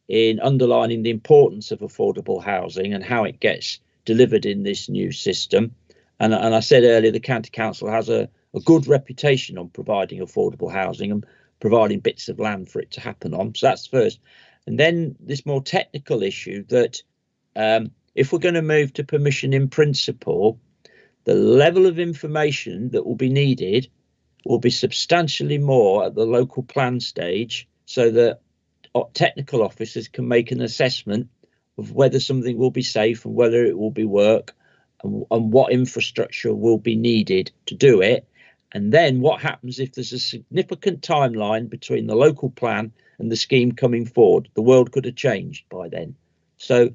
in underlining the importance of affordable housing and how it gets delivered in this new system. And I said earlier, the County Council has a good reputation on providing affordable housing and providing bits of land for it to happen on. So that's first. And then this more technical issue that if we're going to move to permission in principle, the level of information that will be needed will be substantially more at the local plan stage, so that technical officers can make an assessment of whether something will be safe and whether it will be work and what infrastructure will be needed to do it. And then what happens if there's a significant timeline between the local plan and the scheme coming forward? The world could have changed by then. So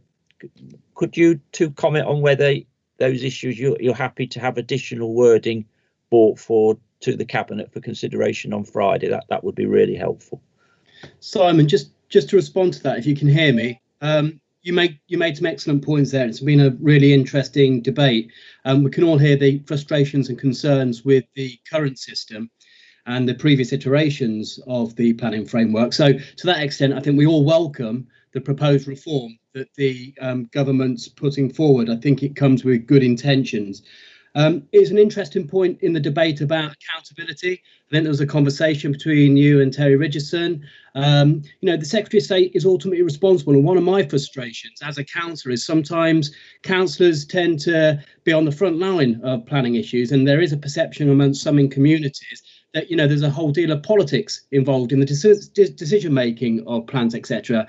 could you two comment on whether those issues you're happy to have additional wording brought forward to the cabinet for consideration on Friday? That would be really helpful. Simon, just to respond to that, if you can hear me, you made some excellent points there. It's been a really interesting debate. We can all hear the frustrations and concerns with the current system and the previous iterations of the planning framework. So to that extent, I think we all welcome the proposed reform that the government's putting forward. I think it comes with good intentions. It's an interesting point in the debate about accountability. I think there was a conversation between you and Terry Richardson. You know, the Secretary of State is ultimately responsible, and one of my frustrations as a councillor is sometimes councillors tend to be on the front line of planning issues, and there is a perception amongst some in communities that, you know, there's a whole deal of politics involved in the decision making of plans, etc.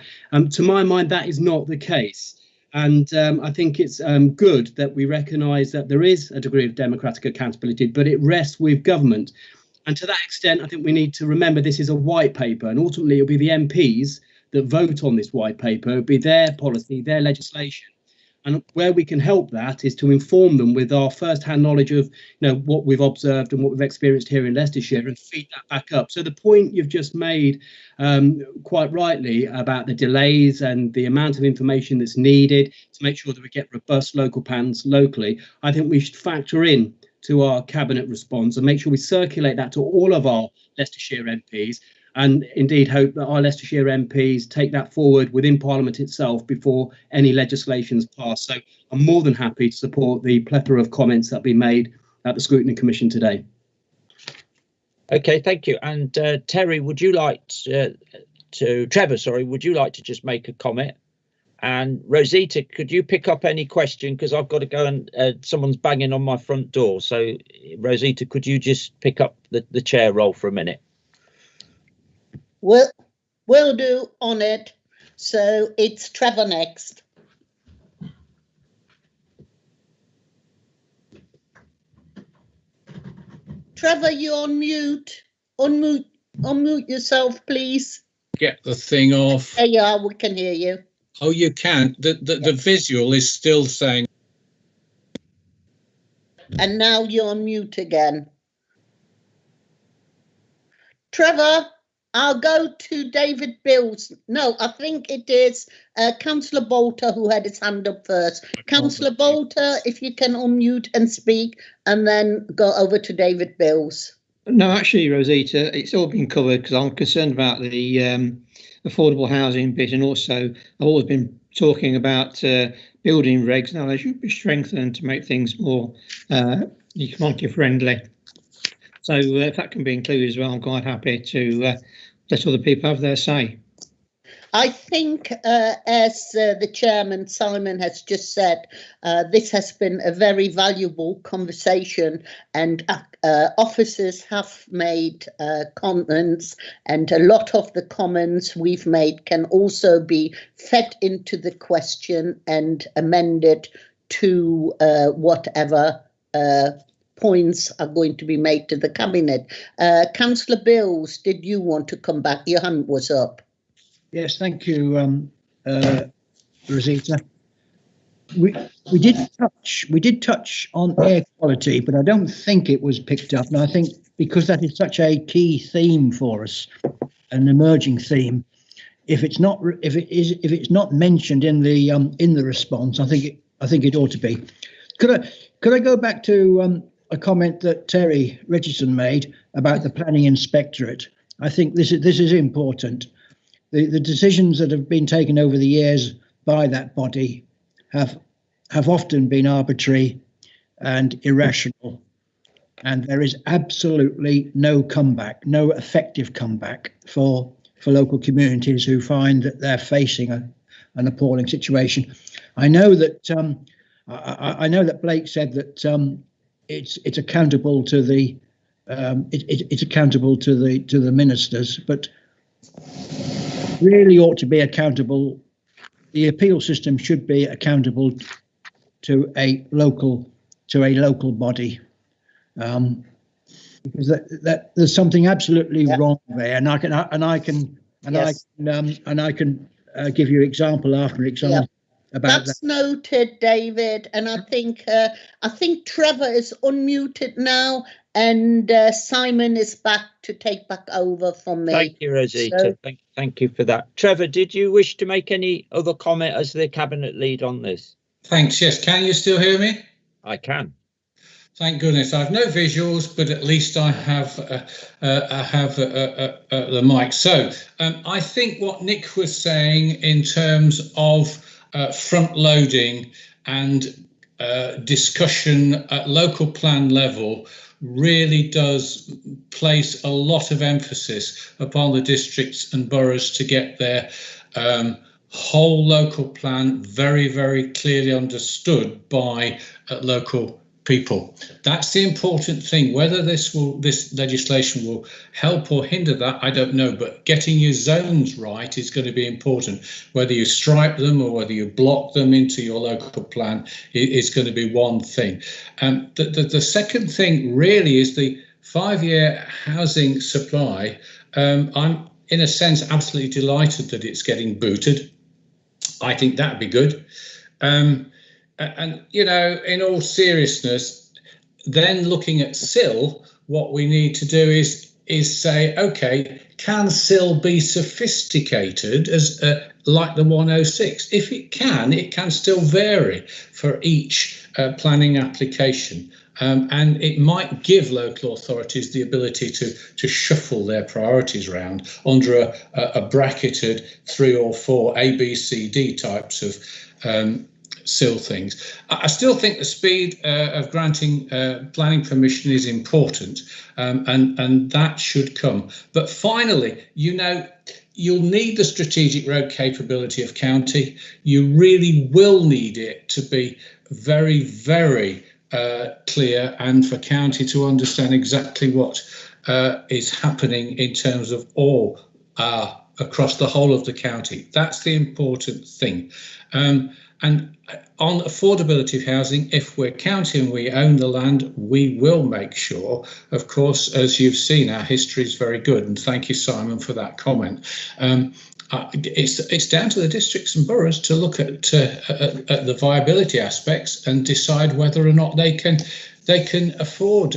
To my mind, that is not the case. And I think it's good that we recognise that there is a degree of democratic accountability, but it rests with government. And to that extent, I think we need to remember this is a white paper, and ultimately it'll be the MPs that vote on this white paper. It'll be their policy, their legislation. And where we can help that is to inform them with our first-hand knowledge of, you know, what we've observed and what we've experienced here in Leicestershire, and feed that back up. So the point you've just made quite rightly about the delays and the amount of information that's needed to make sure that we get robust local plans locally, I think we should factor in to our cabinet response and make sure we circulate that to all of our Leicestershire MPs, and indeed hope that our Leicestershire MPs take that forward within Parliament itself before any legislation is passed. So I'm more than happy to support the plethora of comments that have been made at the Scrutiny Commission today. Okay, thank you. And Terry, would you like Trevor, sorry, would you like to just make a comment? And Rosita, could you pick up any question? Because I've got to go and someone's banging on my front door. So Rosita, could you just pick up the chair role for a minute? Will do, on it. So it's Trevor next. Trevor, you're on mute. Unmute yourself, please. Get the thing off. There you are, we can hear you. Oh, you can. The visual is still saying. And now you're on mute again. Trevor, I'll go to David Bills. No, I think it is Councillor Bolter who had his hand up first. Councillor Bolter, if you can unmute and speak, and then go over to David Bills. No, actually, Rosita, it's all been covered because I'm concerned about the affordable housing bit, and also I've always been talking about building regs. Now they should be strengthened to make things more economically friendly. So if that can be included as well, I'm quite happy to let other people have their say. I think, as the chairman, Simon, has just said, this has been a very valuable conversation, and officers have made comments, and a lot of the comments we've made can also be fed into the question and amended to whatever points are going to be made to the cabinet. Councillor Bills, did you want to come back? Your hand was up. Yes, thank you, Rosita. We did touch on air quality, but I don't think it was picked up. And I think because that is such a key theme for us, an emerging theme, if it's not mentioned in the response, I think it ought to be. Could I go back to a comment that Terry Richardson made about the planning inspectorate? I think this is important. The decisions that have been taken over the years by that body have often been arbitrary and irrational, and there is absolutely no comeback, no effective comeback for local communities who find that they're facing an appalling situation. I know that I know that Blake said that it's accountable to the it's accountable to the ministers, but really ought to be accountable. The appeal system should be accountable to a local body, because that there's something absolutely wrong there, and I can give you example after example about that's noted, David, and I think Trevor is unmuted now, and Simon is back to take back over from me. Thank you, Rosita. So, thank you for that. Trevor, did you wish to make any other comment as the cabinet lead on this? Thanks. Yes. Can you still hear me? I can. Thank goodness. I've no visuals, but at least I have the mic. So I think what Nick was saying in terms of front loading and discussion at local plan level really does place a lot of emphasis upon the districts and boroughs to get their whole local plan very, very clearly understood by local people. That's the important thing. Whether this legislation will help or hinder that, I don't know, but getting your zones right is going to be important. Whether you stripe them or whether you block them into your local plan is going to be one thing. The second thing really is the 5-year housing supply. I'm in a sense absolutely delighted that it's getting booted. I think that'd be good. And, you know, in all seriousness, then looking at SIL, what we need to do is say, OK, can SIL be sophisticated as like the 106? If it can still vary for each planning application. And it might give local authorities the ability to shuffle their priorities around under a bracketed 3 or 4 A, B, C, D types of SIL things. I still think the speed of granting planning permission is important, and that should come. But finally, you know, you'll need the strategic road capability of county. You really will need it to be very, very clear, and for county to understand exactly what is happening in terms of all across the whole of the county. That's the important thing. And on affordability of housing, if we're county and we own the land, we will make sure, of course, as you've seen, our history is very good. And thank you, Simon, for that comment. It's down to the districts and boroughs to look at the viability aspects and decide whether or not they can afford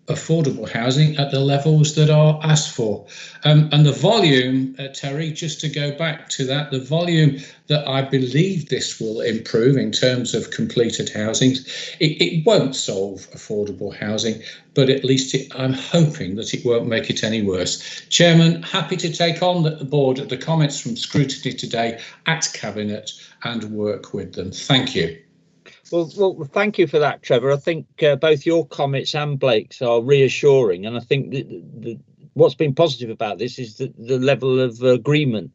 affordable housing at the levels that are asked for. And the volume, Terry, just to go back to that, the volume that I believe this will improve in terms of completed housings, it won't solve affordable housing, but at least I'm hoping that it won't make it any worse. Chairman, happy to take on the board the comments from Scrutiny today at Cabinet and work with them. Thank you. Well, thank you for that, Trevor. I think both your comments and Blake's are reassuring, and I think what's been positive about this is the level of agreement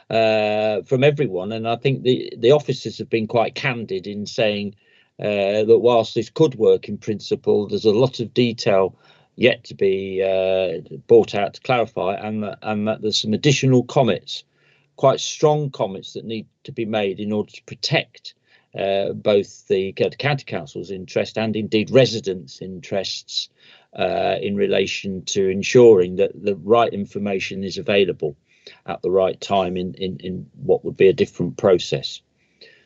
from everyone. And I think the officers have been quite candid in saying that whilst this could work in principle, there's a lot of detail yet to be brought out to clarify, and that there's some additional comments, quite strong comments, that need to be made in order to protect both the county council's interest and indeed residents' interests in relation to ensuring that the right information is available at the right time in what would be a different process.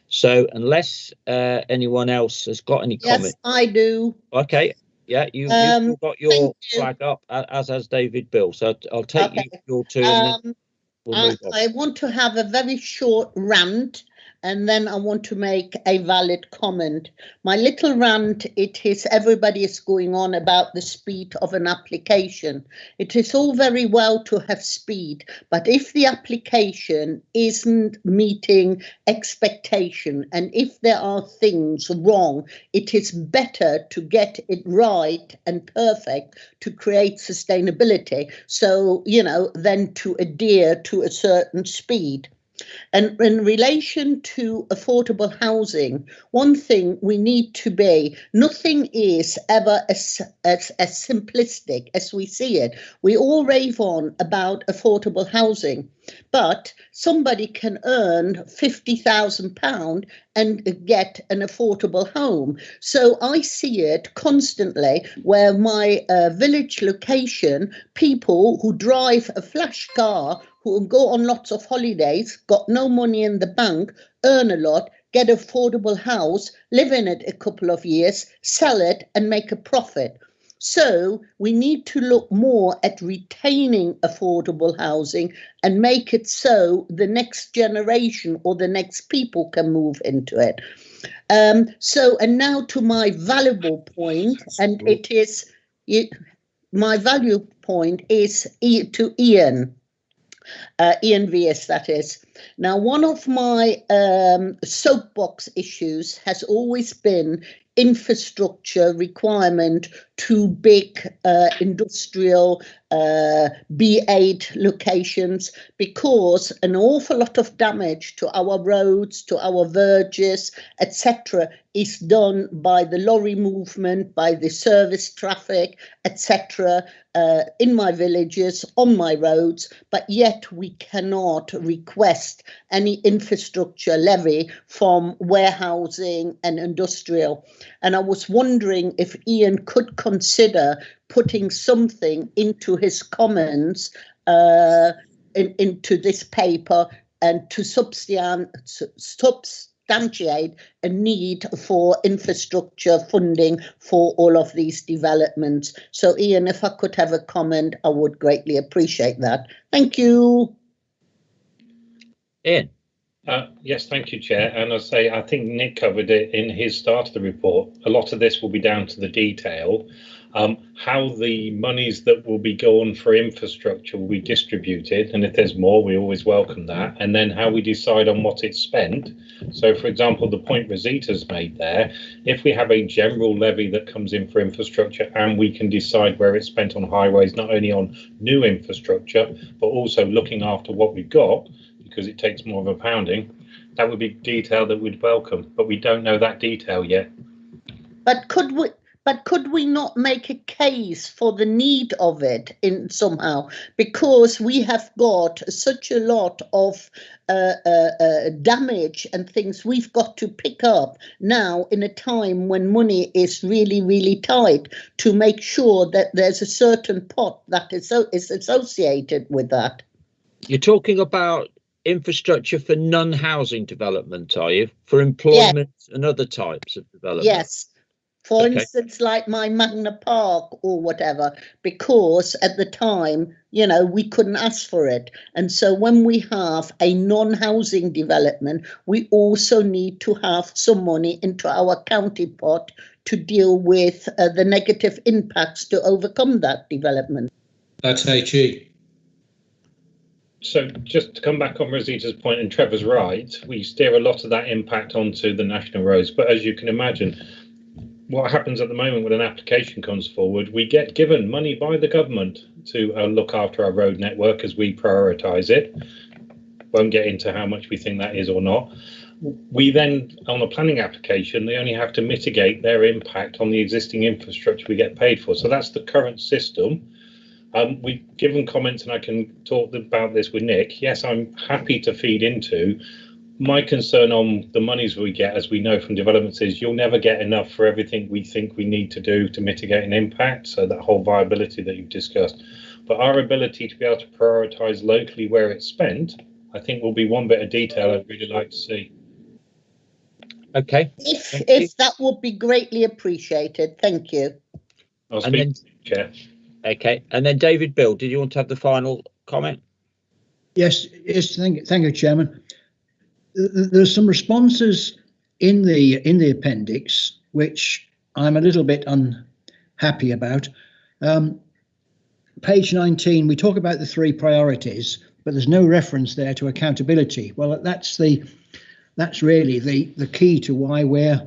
So unless anyone else has got any comments. Yes, I do. Okay. Yeah, you've got your flag up, as has David Bill. So I'll take your turn. And then we'll move on. I want to have a very short rant, and then I want to make a valid comment. My little rant, it is everybody is going on about the speed of an application. It is all very well to have speed, but if the application isn't meeting expectation and if there are things wrong, it is better to get it right and perfect to create sustainability. So, you know, than to adhere to a certain speed. And in relation to affordable housing, one thing we need to be, nothing is ever as simplistic as we see it. We all rave on about affordable housing, but somebody can earn £50,000 and get an affordable home. So I see it constantly where my village location, people who drive a flash car, who go on lots of holidays, got no money in the bank, earn a lot, get an affordable house, live in it a couple of years, sell it and make a profit. So we need to look more at retaining affordable housing and make it so the next generation or the next people can move into it. And now to my valuable point, and it is, my value point is to Ian. Ian Vias, that is. Now, one of my soapbox issues has always been infrastructure requirement to big industrial B8 locations, because an awful lot of damage to our roads, to our verges, etc. is done by the lorry movement, by the service traffic, etc. In my villages, on my roads, but yet we cannot request any infrastructure levy from warehousing and industrial. And I was wondering if Ian could consider putting something into his comments into this paper, and to substantiate a need for infrastructure funding for all of these developments. So Ian, if I could have a comment, I would greatly appreciate that. Thank you. Ian. Yes, thank you, Chair. And I think Nick covered it in his start of the report. A lot of this will be down to the detail. How the monies that will be going for infrastructure will be distributed, and if there's more, we always welcome that. And then how we decide on what it's spent. So, for example, the point Rosita's made there, if we have a general levy that comes in for infrastructure and we can decide where it's spent on highways, not only on new infrastructure, but also looking after what we've got, because it takes more of a pounding, that would be detail that we'd welcome, but we don't know that detail yet. But could we not make a case for the need of it in somehow? Because we have got such a lot of damage and things we've got to pick up now in a time when money is really, really tight, to make sure that there's a certain pot that is associated with that. You're talking about infrastructure for non-housing development, are you? For employment and other types of development? Yes. For instance, like my Magna Park or whatever, because at the time, you know, we couldn't ask for it. And so when we have a non-housing development, we also need to have some money into our county pot to deal with the negative impacts to overcome that development. That's HE. So just to come back on Rosita's point, and Trevor's right, we steer a lot of that impact onto the national roads. But as you can imagine, what happens at the moment when an application comes forward, we get given money by the government to look after our road network as we prioritise it. Won't get into how much we think that is or not. We then, on a planning application, they only have to mitigate their impact on the existing infrastructure we get paid for. So that's the current system. We've given comments, and I can talk about this with Nick. Yes, I'm happy to feed into. My concern on the monies we get, as we know from developments, is you'll never get enough for everything we think we need to do to mitigate an impact. So that whole viability that you've discussed. But our ability to be able to prioritise locally where it's spent, I think, will be one bit of detail I'd really like to see. Okay. If that would be greatly appreciated. Thank you. I'll speak to you, Chair. Okay, and then David Bill, did you want to have the final comment? Yes, thank you, Chairman. There's some responses in the appendix which I'm a little bit unhappy about. Page 19, we talk about the 3 priorities, but there's no reference there to accountability. Well, that's really the key to why we're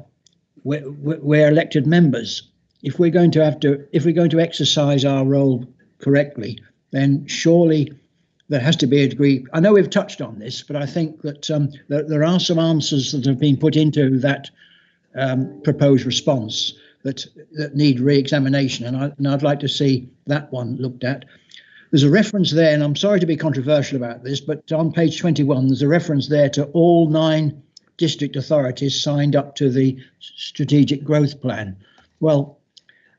elected members. If we're going to exercise our role correctly, then surely there has to be a degree. I know we've touched on this, but I think that there are some answers that have been put into that proposed response that need re-examination, and I'd like to see that one looked at. There's a reference there, and I'm sorry to be controversial about this, but on page 21, there's a reference there to all 9 district authorities signed up to the strategic growth plan. Well,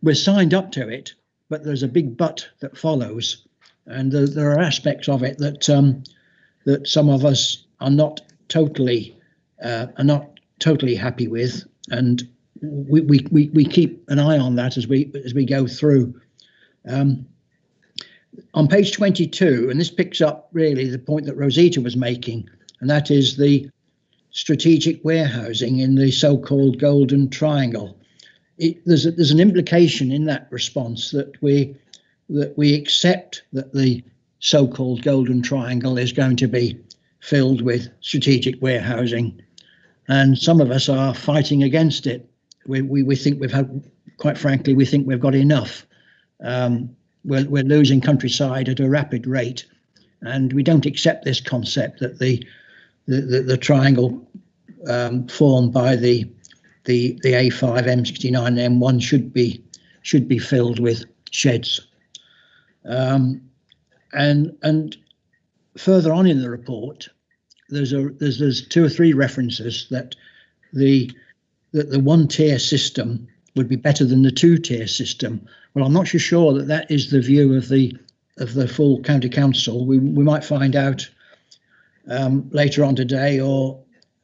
we're signed up to it, but there's a big but that follows, and there are aspects of it that that some of us are not totally happy with, and we keep an eye on that as we go through. On page 22, and this picks up really the point that Rosita was making, and that is the strategic warehousing in the so-called Golden Triangle. There's an implication in that response that we accept that the so-called golden triangle is going to be filled with strategic warehousing, and some of us are fighting against it. We think we've had, quite frankly, we think we've got enough. We're losing countryside at a rapid rate, and we don't accept this concept that the triangle formed by the A5, M69, and M1 should be filled with sheds. And further on in the report, there's 2 or 3 references that the 1-tier system would be better than the 2-tier system. Well, I'm not so sure that that is the view of the full county council. We might find out later on today, or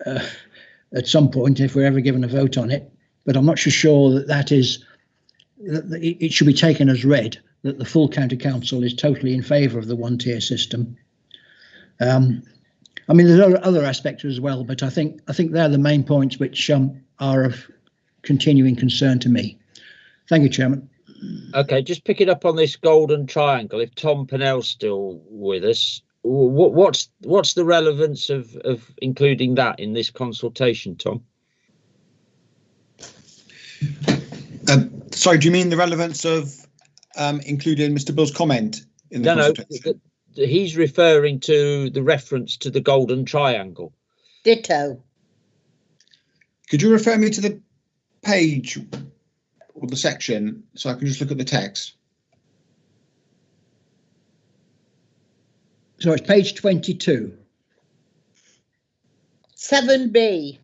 at some point if we're ever given a vote on it. But I'm not so sure that it should be taken as read that the full county council is totally in favour of the 1-tier system. I mean, there's other aspects as well, but I think they're the main points which are of continuing concern to me. Thank you, Chairman. Okay, just picking up on this golden triangle. If Tom Pennell's still with us, what's the relevance of including that in this consultation, Tom? Sorry, do you mean the relevance of including Mr. Bill's comment in the consultation? No, he's referring to the reference to the golden triangle. Ditto. Could you refer me to the page or the section so I can just look at the text? So it's page 22. 7B.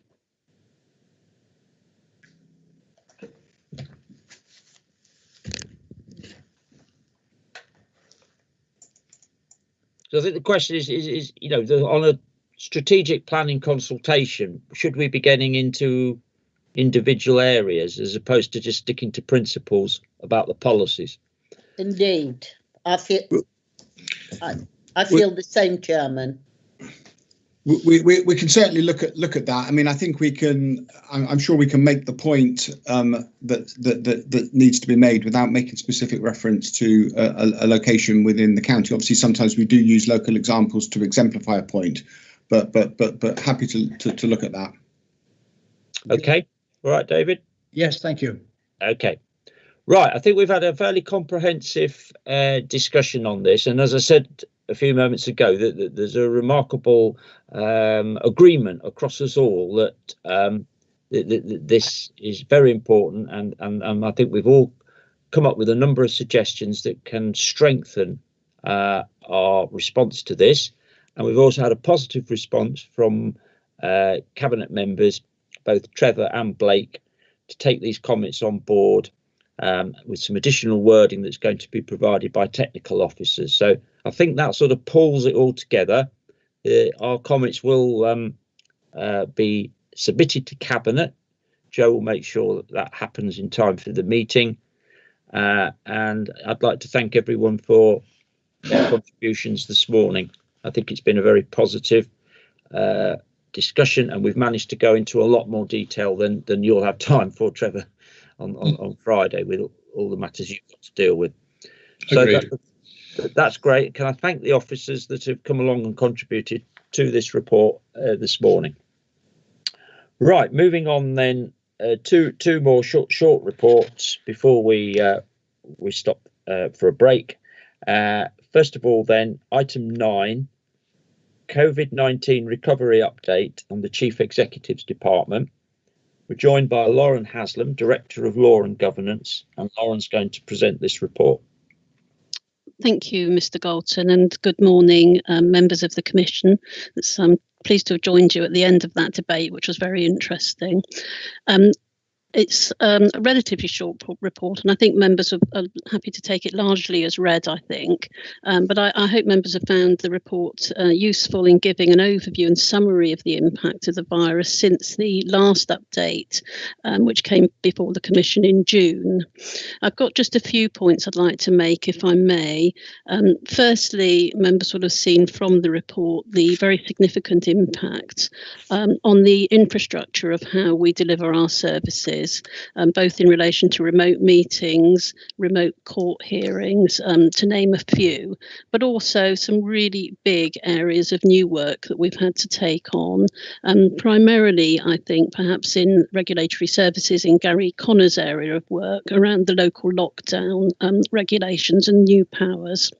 So I think the question is you know, on a strategic planning consultation, should we be getting into individual areas as opposed to just sticking to principles about the policies? Indeed, I feel the same, Chairman. We can certainly look at that. I mean, I think we can. I'm sure we can make the point that needs to be made without making specific reference to a location within the county. Obviously, sometimes we do use local examples to exemplify a point, but happy to look at that. Okay, all right, David. Yes, thank you. Okay, right. I think we've had a fairly comprehensive discussion on this, and as I said a few moments ago, that there's a remarkable agreement across us all that this is very important, and I think we've all come up with a number of suggestions that can strengthen our response to this. And we've also had a positive response from cabinet members, both Trevor and Blake, to take these comments on board with some additional wording that's going to be provided by technical officers. So I think that sort of pulls it all together. Our comments will be submitted to Cabinet. Joe will make sure that happens in time for the meeting. And I'd like to thank everyone for their contributions this morning. I think it's been a very positive discussion, and we've managed to go into a lot more detail than you'll have time for, Trevor, on Friday with all the matters you've got to deal with. So that's great. Can I thank the officers that have come along and contributed to this report this morning? Right, moving on then, two more short reports before we stop for a break. First of all, then, item 9, COVID-19 recovery update on the Chief Executive's Department. We're joined by Lauren Haslam, Director of Law and Governance, and Lauren's going to present this report. Thank you, Mr. Galton, and good morning, members of the Commission. I'm pleased to have joined you at the end of that debate, which was very interesting. It's a relatively short report, and I think members are happy to take it largely as read, I think. But I hope members have found the report useful in giving an overview and summary of the impact of the virus since the last update, which came before the Commission in June. I've got just a few points I'd like to make, if I may. Firstly, members will have seen from the report the very significant impact on the infrastructure of how we deliver our services. services, both in relation to remote meetings, remote court hearings, to name a few, but also some really big areas of new work that we've had to take on, primarily, I think, perhaps in regulatory services in Gary Connor's area of work around the local lockdown regulations and new powers.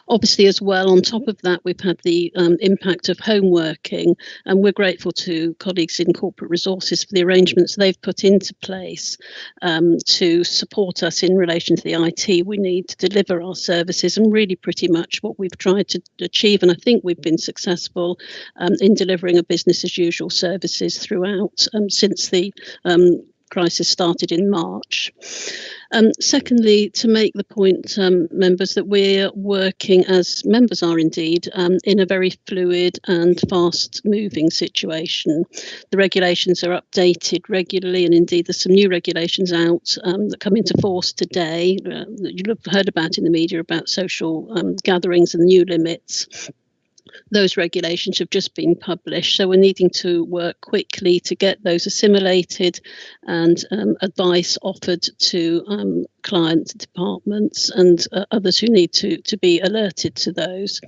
Obviously, as well, on top of that, we've had the impact of home working, and we're grateful to colleagues in corporate resources for the arrangements they've put into place to support us in relation to the IT we need to deliver our services, and really pretty much what we've tried to achieve. And I think we've been successful in delivering a business as usual services throughout since the crisis started in March. Secondly, to make the point, members, that we're working, as members are indeed, in a very fluid and fast-moving situation. The regulations are updated regularly, and indeed there's some new regulations out that come into force today that you'll have heard about in the media about social gatherings and new limits. Those regulations have just been published, so we're needing to work quickly to get those assimilated and advice offered to client departments and others who need to be alerted to those.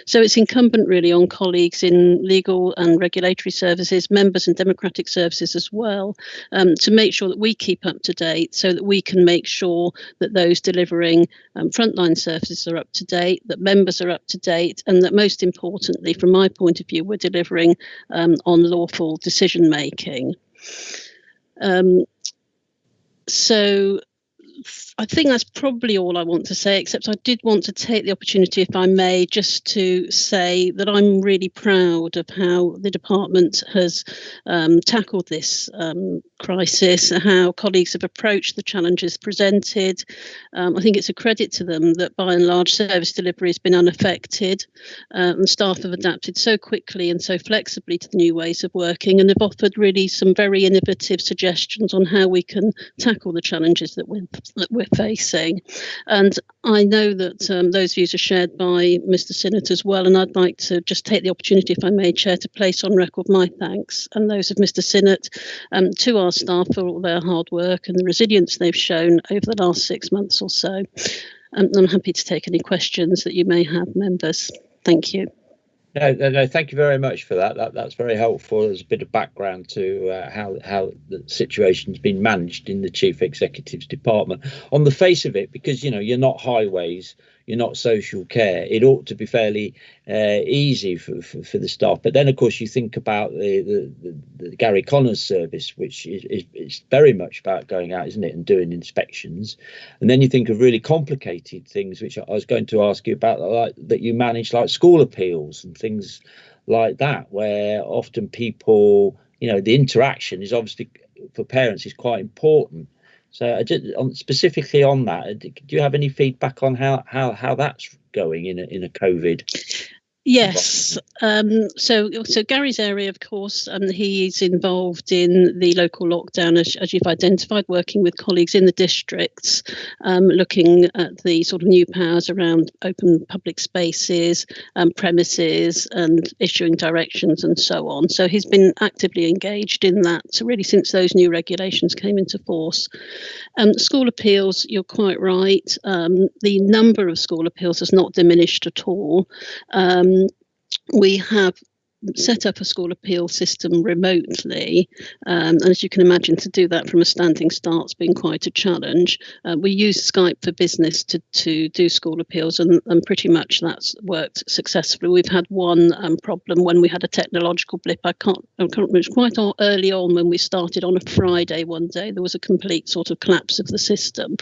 So it's incumbent really on colleagues in legal and regulatory services, members and democratic services as well, to make sure that we keep up to date so that we can make sure that those delivering frontline services are up to date, that members are up to date, and that most importantly, from my point of view, we're delivering on lawful decision making. So I think that's probably all I want to say, except I did want to take the opportunity, if I may, just to say that I'm really proud of how the department has tackled this crisis, how colleagues have approached the challenges presented. I think it's a credit to them that by and large service delivery has been unaffected, and staff have adapted so quickly and so flexibly to the new ways of working, and have offered really some very innovative suggestions on how we can tackle the challenges that we're facing. And I know that those views are shared by Mr. Sinnott as well, and I'd like to just take the opportunity, if I may, Chair, to place on record my thanks and those of Mr. Sinnott to our staff for all their hard work and the resilience they've shown over the last 6 months or so. I'm happy to take any questions that you may have, members. Thank you. No, thank you very much for that. That's very helpful. There's a bit of background to how the situation's been managed in the Chief Executive's department. On the face of it, because you're not highways, you're not social care, it ought to be fairly easy for the staff. But then, of course, you think about the Gary Connor's service, which is very much about going out, isn't it, and doing inspections. And then you think of really complicated things, which I was going to ask you about, like that you manage, like school appeals and things like that, where often people, the interaction is obviously for parents is quite important. So specifically on that, do you have any feedback on how that's going in a COVID? Yes. So Gary's area, of course, he's involved in the local lockdown, as you've identified, working with colleagues in the districts, looking at the sort of new powers around open public spaces, premises, and issuing directions and so on. So he's been actively engaged in that really since those new regulations came into force. School appeals, you're quite right. The number of school appeals has not diminished at all. We have set up a school appeal system remotely, and as you can imagine, to do that from a standing start's been quite a challenge. We use Skype for Business to do school appeals, and pretty much that's worked successfully. We've had one problem when we had a technological blip. I can't remember, it was quite early on when we started on a Friday one day. There was a complete sort of collapse of the system,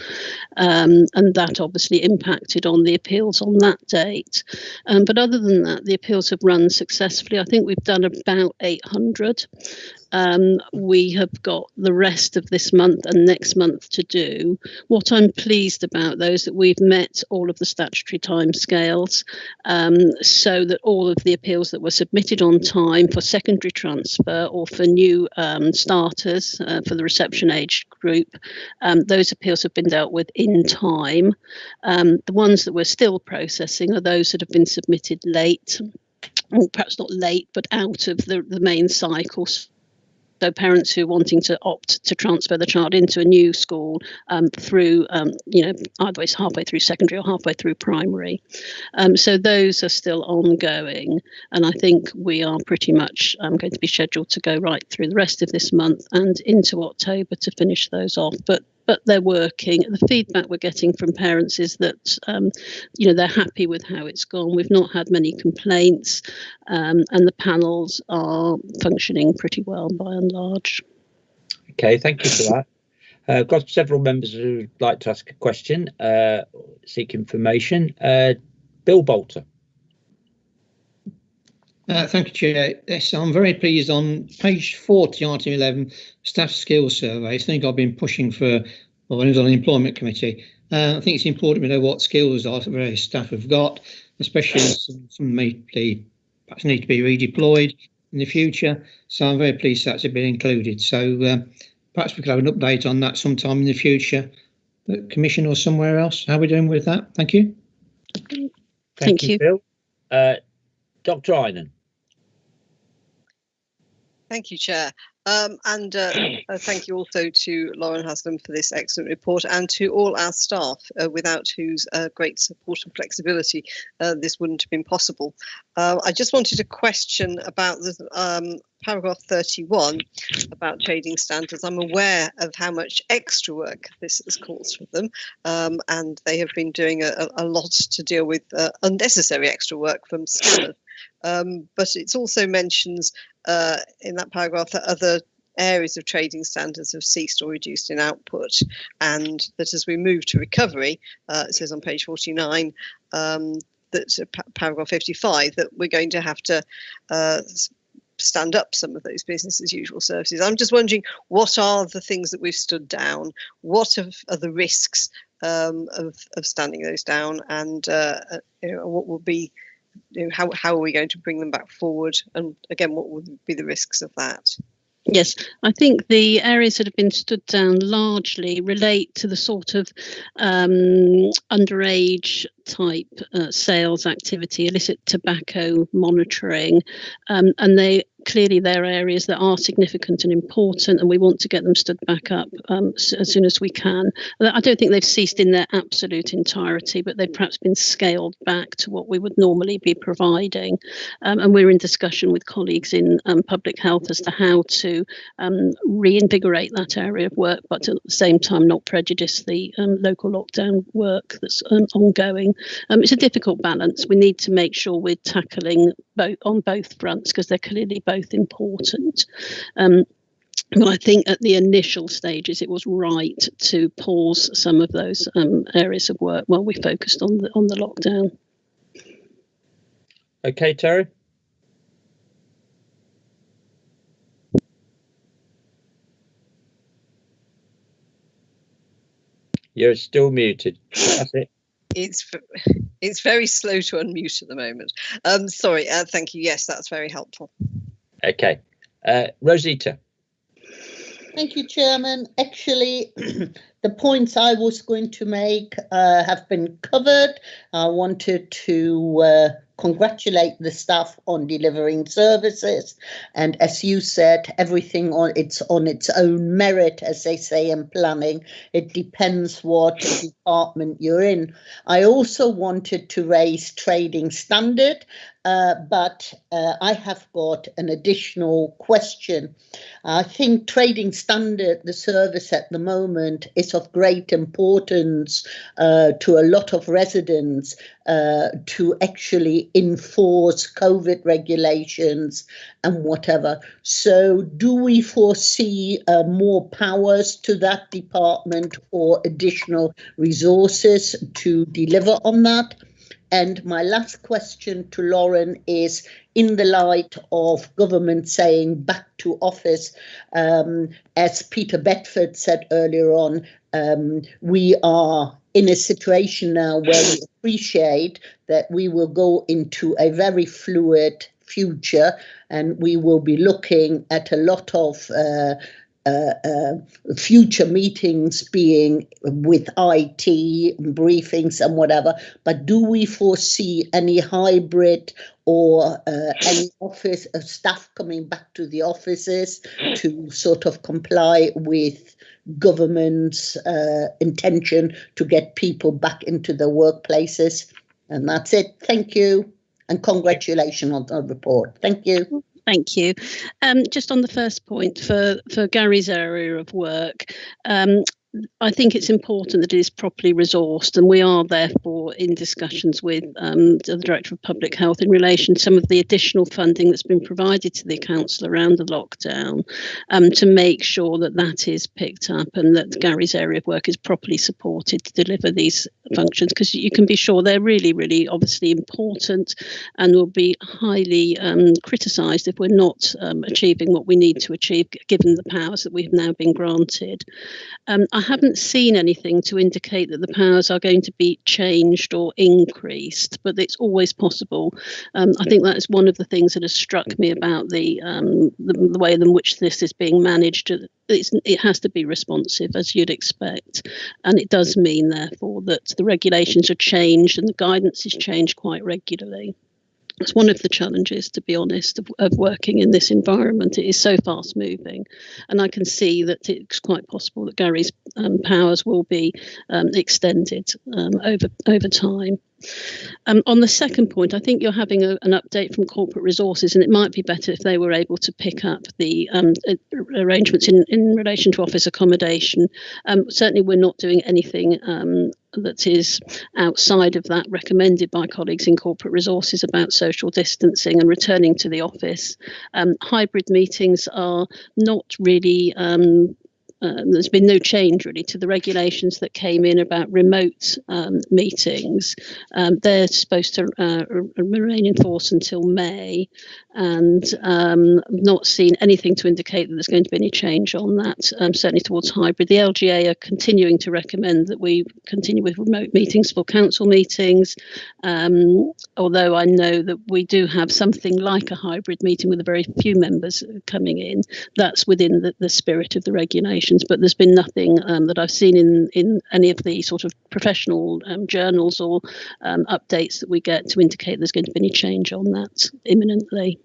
and that obviously impacted on the appeals on that date. But other than that, the appeals have run successfully. I think we've done about 800. We have got the rest of this month and next month to do. What I'm pleased about, though, is that we've met all of the statutory timescales, so that all of the appeals that were submitted on time for secondary transfer or for new starters for the reception age group, those appeals have been dealt with in time. The ones that we're still processing are those that have been submitted late, or perhaps not late, but out of the main cycle. So parents who are wanting to opt to transfer the child into a new school through, either it's halfway through secondary or halfway through primary. So those are still ongoing. And I think we are pretty much going to be scheduled to go right through the rest of this month and into October to finish those off. But they're working. The feedback we're getting from parents is that, they're happy with how it's gone. We've not had many complaints, and the panels are functioning pretty well by and large. Okay, thank you for that. I've got several members who would like to ask a question, seek information. Bill Bolter. Thank you, Chair. Yes, I'm very pleased on page 40, item 11, staff skills survey. I think I've been pushing for, well, when I was on the employment committee. I think it's important to know what skills our various staff have got, especially some may perhaps need to be redeployed in the future. So I'm very pleased that's been included. So perhaps we could have an update on that sometime in the future, the Commission or somewhere else. How are we doing with that? Thank you. Thank you, Bill. Dr. Einan. Thank you, Chair. Thank you also to Lauren Haslam for this excellent report, and to all our staff, without whose great support and flexibility this wouldn't have been possible. I just wanted to question about the paragraph 31 about trading standards. I'm aware of how much extra work this has caused for them, and they have been doing a lot to deal with unnecessary extra work from scanners. But it also mentions in that paragraph that other areas of trading standards have ceased or reduced in output, and that as we move to recovery, it says on page 49, that paragraph 55, that we're going to have to stand up some of those business as usual services. I'm just wondering, what are the things that we've stood down? What are the risks of standing those down, and what will be, how are we going to bring them back forward? And again, what would be the risks of that? Yes, I think the areas that have been stood down largely relate to the sort of underage type sales activity, illicit tobacco monitoring, and they're areas that are significant and important, and we want to get them stood back up as soon as we can. I don't think they've ceased in their absolute entirety, but they've perhaps been scaled back to what we would normally be providing. And we're in discussion with colleagues in public health as to how to reinvigorate that area of work, but at the same time not prejudice the local lockdown work that's ongoing. It's a difficult balance. We need to make sure we're tackling on both fronts, because they're clearly both important. But I think at the initial stages, it was right to pause some of those areas of work while we focused on the lockdown. Okay, Terry. You're still muted. That's it. It's very slow to unmute at the moment. Sorry. Thank you. Yes, that's very helpful. Okay. Rosita. Thank you, Chairman. Actually, the points I was going to make have been covered. I wanted to congratulate the staff on delivering services, and as you said, everything on its own merit, as they say in planning. It depends what department you're in. I also wanted to raise trading standard, but I have got an additional question. I think trading standard, the service at the moment, is of great importance to a lot of residents to actually enforce COVID regulations and whatever. So do we foresee more powers to that department or additional resources to deliver on that? And my last question to Lauren is, in the light of government saying back to office, as Peter Bedford said earlier on, we are in a situation now where we appreciate that we will go into a very fluid future, and we will be looking at a lot of future meetings being with IT briefings and whatever, but do we foresee any hybrid or any office staff coming back to the offices to sort of comply with government's intention to get people back into their workplaces? And that's it. Thank you. And congratulations on the report. Thank you. Thank you. Just on the first point, for Gary's area of work, I think it's important that it is properly resourced, and we are therefore in discussions with the Director of Public Health in relation to some of the additional funding that's been provided to the council around the lockdown, to make sure that that is picked up and that Gary's area of work is properly supported to deliver these functions, because you can be sure they're really, really obviously important and will be highly criticised if we're not achieving what we need to achieve, given the powers that we have now been granted. I haven't seen anything to indicate that the powers are going to be changed or increased, but it's always possible. I think that is one of the things that has struck me about the way in which this is being managed. It has to be responsive, as you'd expect, and it does mean, therefore, that the regulations are changed and the guidance is changed quite regularly. It's one of the challenges, to be honest, of working in this environment. It is so fast moving, and I can see that it's quite possible that Gary's powers will be extended over time. On the second point, I think you're having an update from corporate resources, and it might be better if they were able to pick up the arrangements in relation to office accommodation. Certainly, we're not doing anything that is outside of that recommended by colleagues in corporate resources about social distancing and returning to the office. Hybrid meetings are not really there's been no change really to the regulations that came in about remote meetings. They're supposed to remain in force until May, and I've not seen anything to indicate that there's going to be any change on that, certainly towards hybrid. The LGA are continuing to recommend that we continue with remote meetings for council meetings, although I know that we do have something like a hybrid meeting with a very few members coming in. That's within the spirit of the regulations, but there's been nothing that I've seen in any of the sort of professional journals or updates that we get to indicate there's going to be any change on that imminently.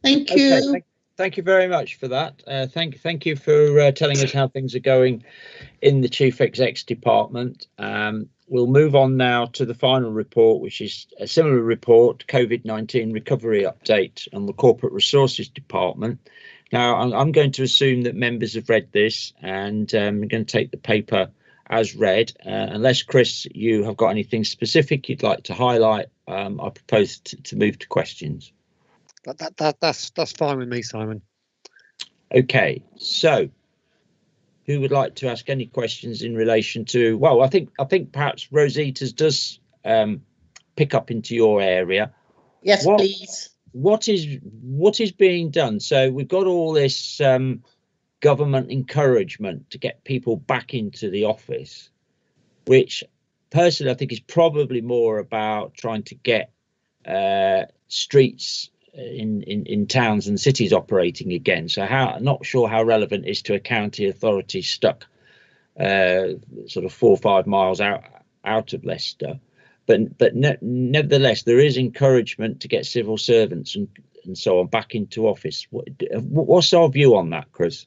Thank you. Okay, thank you very much for that. Thank you for telling us how things are going in the Chief Exec's department. We'll move on now to the final report, which is a similar report, COVID-19 recovery update on the Corporate Resources Department. Now, I'm going to assume that members have read this, and I'm going to take the paper as read. Unless, Chris, you have got anything specific you'd like to highlight, I propose to move to questions. That's fine with me, Simon. Okay, so who would like to ask any questions in relation to? Well, I think perhaps Rosita's does pick up into your area. Yes, please. What is being done? So we've got all this government encouragement to get people back into the office, which personally I think is probably more about trying to get streets in towns and cities operating again. So not sure how relevant it is to a county authority stuck sort of 4 or 5 miles out of Leicester. But nevertheless, there is encouragement to get civil servants and so on back into office. What's our view on that, Chris?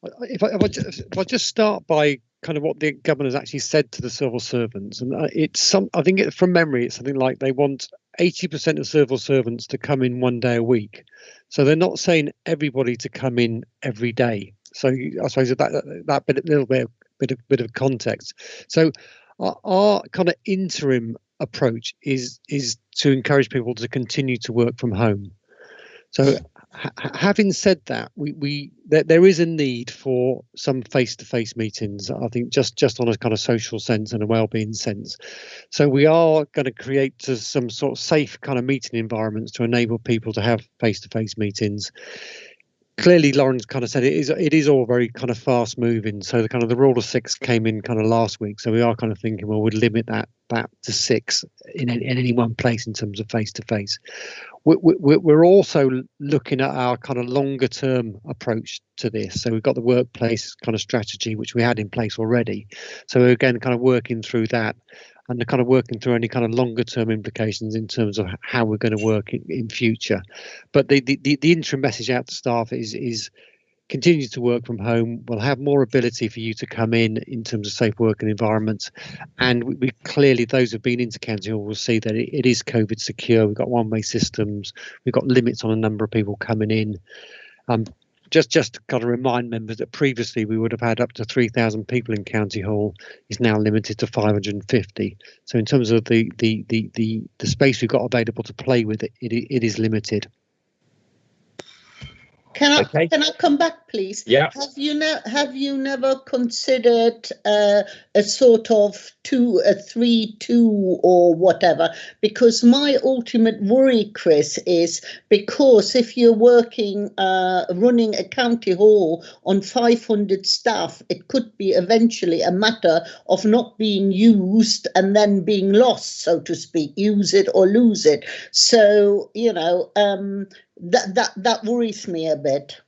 If I just start by kind of what the government has actually said to the civil servants, and I think from memory, it's something like they want 80% of civil servants to come in 1 day a week. So they're not saying everybody to come in every day. So I suppose that little bit of context. So our kind of interim approach is to encourage people to continue to work from home. So having said that, there is a need for some face-to-face meetings, I think, just on a kind of social sense and a well-being sense. So we are going to create some sort of safe kind of meeting environments to enable people to have face-to-face meetings. clearly Lauren's kind of said it is all very kind of fast moving. So the rule of 6 came in kind of last week. So we are kind of thinking, well, we'd limit that to 6 in any one place in terms of face to face. We're also looking at our kind of longer term approach to this. So we've got the workplace kind of strategy, which we had in place already. So we're again kind of working through that and kind of working through any kind of longer term implications in terms of how we're going to work in future. But the interim message out to staff is continue to work from home. We'll have more ability for you to come in terms of safe working environments. And we clearly, those who've been into County Hall will see that it is COVID secure. We've got one-way systems. We've got limits on the number of people coming in. Just to kind of remind members that previously we would have had up to 3,000 people in County Hall, is now limited to 550. So in terms of the space we've got available to play with, it is limited. Can I come back, please? Yeah. Have you never considered a sort of 3-2 or whatever? Because my ultimate worry, Chris, is because if you're working running a county hall on 500 staff, it could be eventually a matter of not being used and then being lost, so to speak. Use it or lose it. So that worries me a bit.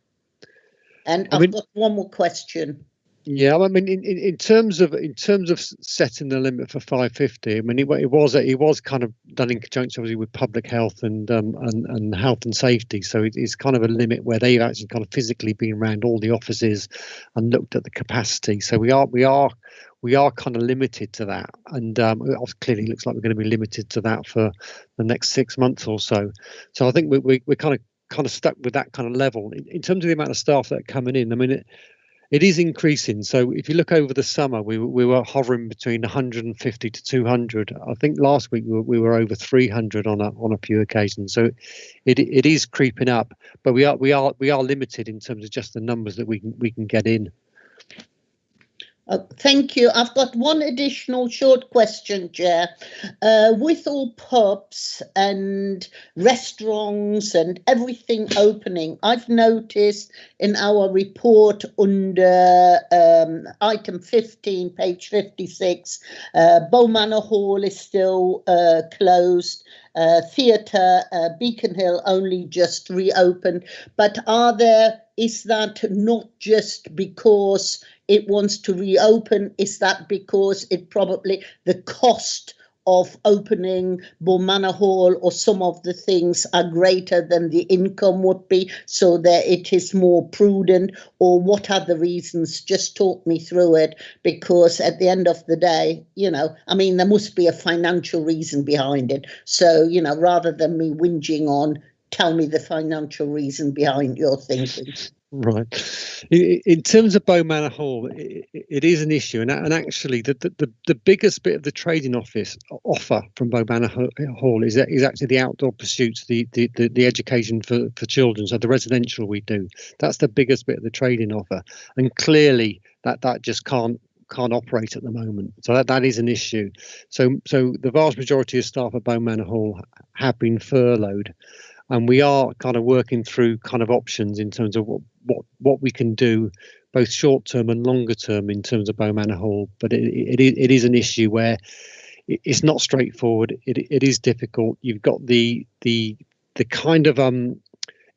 And I've got one more question. Yeah, I mean, in terms of setting the limit for 550, I mean, it was kind of done in conjunction obviously with public health and health and safety. So it's kind of a limit where they've actually kind of physically been around all the offices and looked at the capacity. So we are kind of limited to that, and it clearly looks like we're going to be limited to that for the next 6 months or so. So I think we're kind of stuck with that kind of level in terms of the amount of staff that are coming in. I mean, it is increasing. So if you look over the summer, we were hovering between 150 to 200. I think last week we were over 300 on a few occasions. So it is creeping up, but we are limited in terms of just the numbers that we can get in. Thank you. I've got one additional short question, Chair. With all pubs and restaurants and everything opening, I've noticed in our report under item 15, page 56, Bow Manor Hall is still closed. Theatre, Beacon Hill only just reopened. But is that not just because it wants to reopen? Is that because the cost of opening Bow Manor Hall or some of the things are greater than the income would be, so that it is more prudent? Or what are the reasons? Just talk me through it, because at the end of the day, there must be a financial reason behind it. So, rather than me whinging on, tell me the financial reason behind your thinking. Right. In terms of Bow Manor Hall, it is an issue, and actually the biggest bit of the trading offer from Bow Manor Hall is actually the outdoor pursuits, the education for children. So the residential we do, that's the biggest bit of the trading offer, and clearly that just can't operate at the moment. So that is an issue. So the vast majority of staff at Bow Manor Hall have been furloughed. And we are kind of working through kind of options in terms of what we can do, both short term and longer term in terms of Bow Manor Hall. But it is an issue where it's not straightforward. It is difficult. You've got the kind of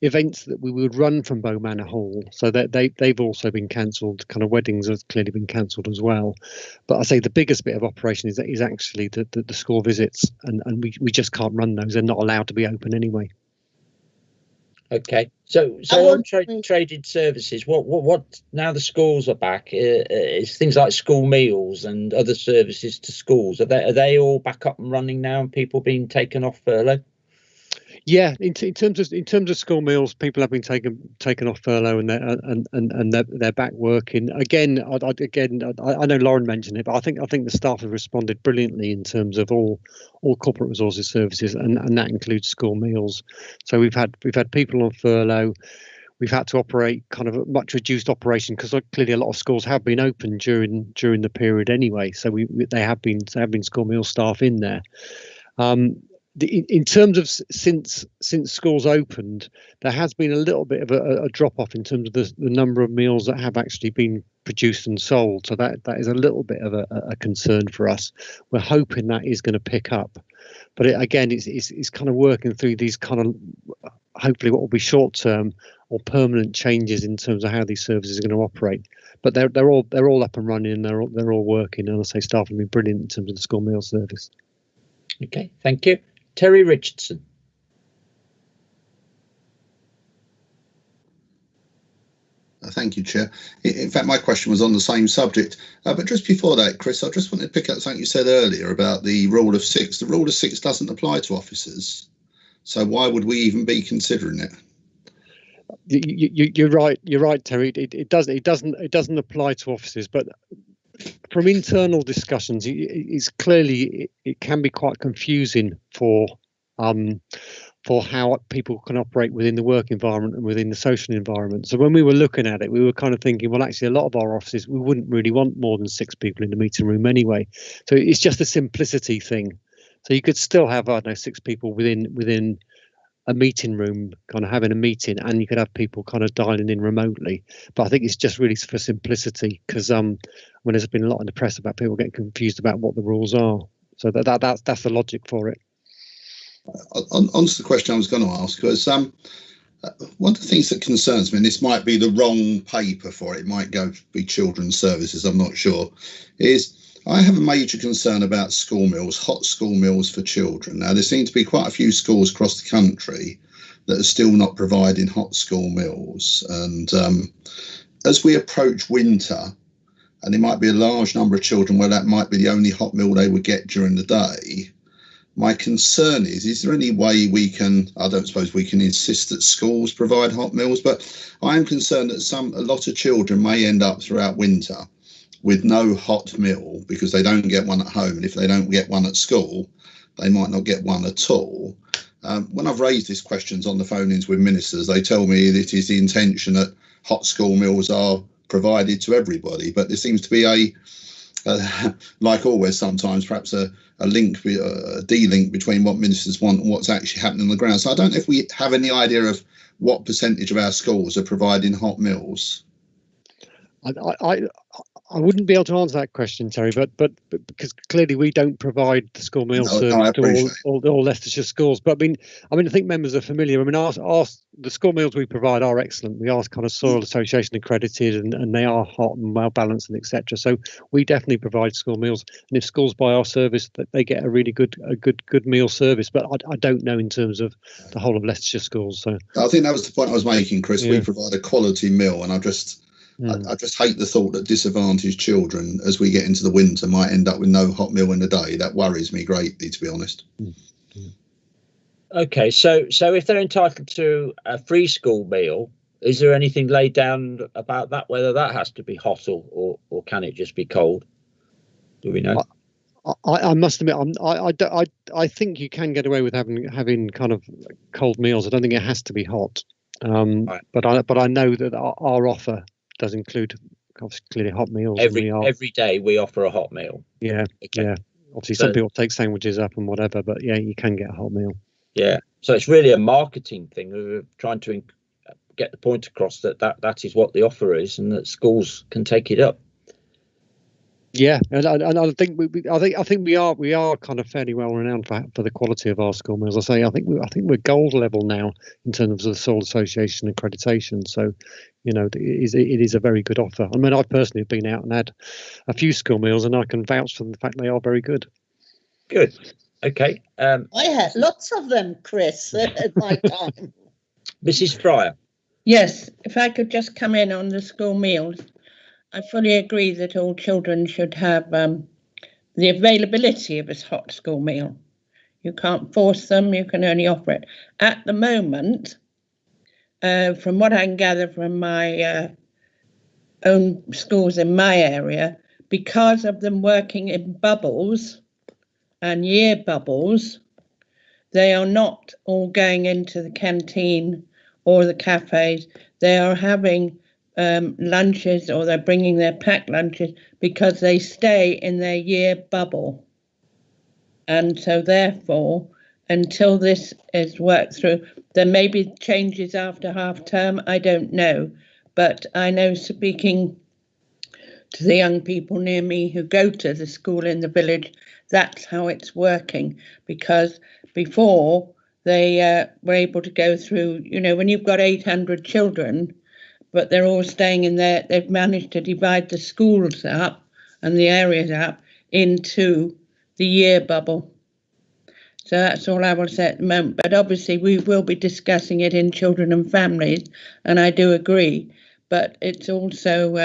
events that we would run from Bow Manor Hall, so that they've also been cancelled. Kind of weddings have clearly been cancelled as well. But I say the biggest bit of operation is actually the school visits, and we just can't run those. They're not allowed to be open anyway. Okay, so on traded services, what now the schools are back, is things like school meals and other services to schools, are they all back up and running now, and people being taken off furlough? Yeah, in terms of school meals, people have been taken off furlough, and they're back working again. I know Lauren mentioned it, but I think the staff have responded brilliantly in terms of all corporate resources services, and that includes school meals. So we've had people on furlough. We've had to operate kind of a much reduced operation because clearly a lot of schools have been open during the period anyway. So they have been school meal staff in there. in terms of since schools opened, there has been a little bit of a drop off in terms of the number of meals that have actually been produced and sold. So that is a little bit of a concern for us. We're hoping that is going to pick up, but again, it's kind of working through these kind of hopefully what will be short term or permanent changes in terms of how these services are going to operate. But they're all up and running, and they're all working. And I say staff have been brilliant in terms of the school meal service. Okay, thank you. Terry Richardson. Thank you, Chair. In fact, my question was on the same subject. But just before that, Chris, I just wanted to pick up something you said earlier about the rule of six. The rule of six doesn't apply to officers. So why would we even be considering it? You're right. You're right, Terry. It doesn't apply to officers, but from internal discussions, it's clearly it can be quite confusing for how people can operate within the work environment and within the social environment. So when we were looking at it, we were kind of thinking, well, actually, a lot of our offices, we wouldn't really want more than 6 people in the meeting room anyway. So it's just a simplicity thing. So you could still have, I don't know, 6 people within a meeting room, kind of having a meeting, and you could have people kind of dialing in remotely. But I think it's just really for simplicity, because when there's been a lot in the press about people getting confused about what the rules are. So that's the logic for it. On to the question I was going to ask was, one of the things that concerns me, and this might be the wrong paper for it, it might be children's services, I'm not sure, is I have a major concern about school meals, hot school meals for children. Now, there seem to be quite a few schools across the country that are still not providing hot school meals. And as we approach winter, and there might be a large number of children where that might be the only hot meal they would get during the day, my concern is there any way we can, I don't suppose we can insist that schools provide hot meals, but I am concerned that a lot of children may end up throughout winter with no hot meal because they don't get one at home. And if they don't get one at school, they might not get one at all. When I've raised these questions on the phone-ins with ministers, they tell me that it is the intention that hot school meals are provided to everybody. But there seems to be like always sometimes, perhaps a de-link between what ministers want and what's actually happening on the ground. So I don't know if we have any idea of what percentage of our schools are providing hot meals. I wouldn't be able to answer that question, Terry, but because clearly we don't provide the school meal service to all Leicestershire schools. But I think members are familiar. I mean, the school meals we provide are excellent. We are kind of Soil Association accredited, and they are hot and well balanced and etc. So we definitely provide school meals. And if schools buy our service, that they get a really good meal service. But I don't know in terms of the whole of Leicestershire schools. So I think that was the point I was making, Chris. Yeah. We provide a quality meal, and I just hate the thought that disadvantaged children, as we get into the winter, might end up with no hot meal in the day. That worries me greatly, to be honest. Okay, so if they're entitled to a free school meal, is there anything laid down about that, whether that has to be hot or can it just be cold? Do we know? I must admit, I think you can get away with having kind of cold meals. I don't think it has to be hot. Right. But I know that our offer does include clearly hot meals. Every day we offer a hot meal. Yeah, okay. Yeah. Obviously, some people take sandwiches up and whatever, but yeah, you can get a hot meal. Yeah. So it's really a marketing thing. We're trying to get the point across that is what the offer is, and that schools can take it up. Yeah, and I think we are kind of fairly well renowned for the quality of our school meals. I say I think we're gold level now in terms of the Soil Association accreditation. So, it is a very good offer. I mean, I personally have been out and had a few school meals, and I can vouch for the fact they are very good. Good. Okay. I had lots of them, Chris, at my time. Mrs. Fryer. Yes, if I could just come in on the school meals. I fully agree that all children should have the availability of a hot school meal. You can't force them, you can only offer it. At the moment, from what I can gather from my own schools in my area, because of them working in bubbles and year bubbles, they are not all going into the canteen or the cafes. They are having lunches, or they're bringing their packed lunches because they stay in their year bubble, and so therefore until this is worked through. There may be changes after half term, I don't know, but I know, speaking to the young people near me who go to the school in the village, that's how it's working, because before they were able to go through, you know, when you've got 800 children, but they're all staying in there, they've managed to divide the schools up and the areas up into the year bubble. So that's all I will say at the moment. But obviously we will be discussing it in children and families, and I do agree. But it's also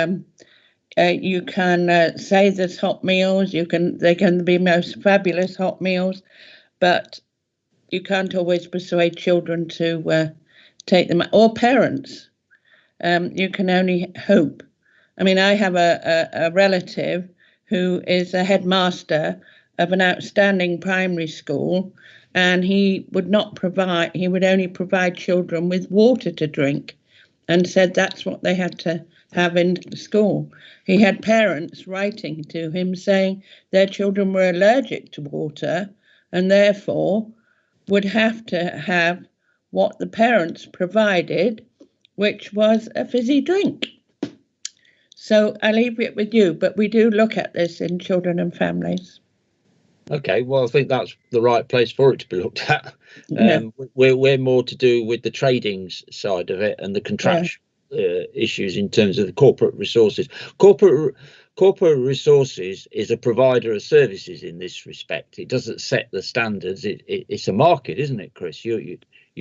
you can say there's hot meals. They can be most fabulous hot meals, but you can't always persuade children to take them, or parents. You can only hope. I mean, I have a relative who is a headmaster of an outstanding primary school, and he would only provide children with water to drink, and said that's what they had to have in school. He had parents writing to him saying their children were allergic to water and therefore would have to have what the parents provided, which was a fizzy drink. So I leave it with you, but we do look at this in children and families. Okay, well, I think that's the right place for it to be looked at. We're more to do with the tradings side of it and the contractual issues in terms of the corporate resources. Corporate resources is a provider of services in this respect. It doesn't set the standards. It's a market, isn't it, Chris? You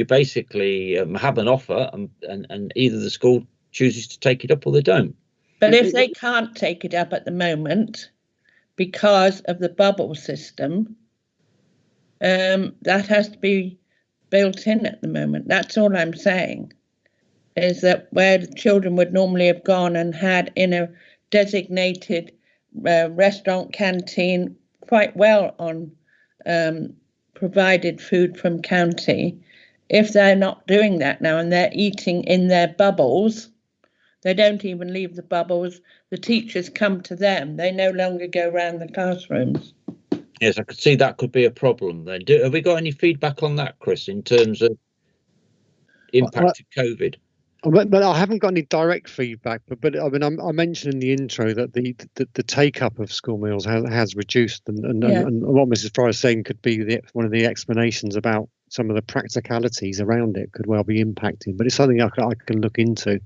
basically have an offer, and either the school chooses to take it up or they don't. But if they can't take it up at the moment because of the bubble system, that has to be built in at the moment. That's all I'm saying, is that where the children would normally have gone and had in a designated restaurant canteen quite well on provided food from county, if they're not doing that now and they're eating in their bubbles, they don't even leave the bubbles. The teachers come to them. They no longer go around the classrooms. Yes, I could see that could be a problem then. Have we got any feedback on that, Chris, in terms of impact of COVID? But I haven't got any direct feedback. But I mean, I mentioned in the intro that the take up of school meals has reduced, and what Mrs. Fry is saying could be one of the explanations about some of the practicalities around it could well be impacting. But it's something I can look into.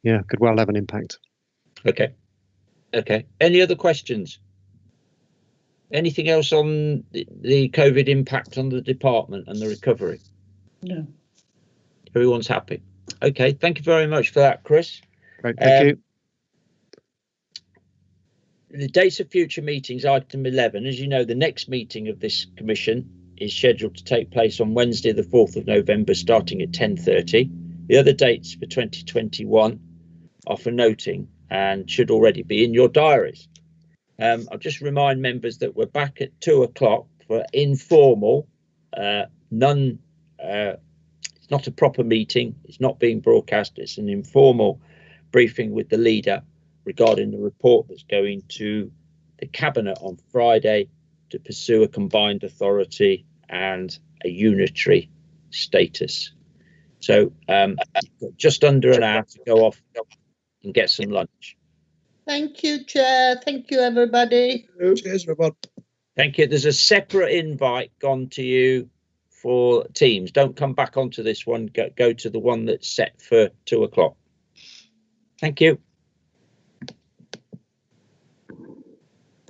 Yeah, could well have an impact. Okay. Any other questions? Anything else on the COVID impact on the department and the recovery? No. Everyone's happy. Okay, thank you very much for that, Chris. Great, thank you. The dates of future meetings, item 11. As you know, the next meeting of this commission is scheduled to take place on Wednesday, the 4th of November, starting at 10:30. The other dates for 2021 are for noting and should already be in your diaries. I'll just remind members that we're back at 2 o'clock for informal, it's not a proper meeting, it's not being broadcast, it's an informal briefing with the leader regarding the report that's going to the Cabinet on Friday to pursue a combined authority and a unitary status. So just under an hour to go off and get some lunch. Thank you, Chair. Thank you, everybody. Cheers, everyone. Thank you. There's a separate invite gone to you for Teams. Don't come back onto this one. Go to the one that's set for 2 o'clock. Thank you.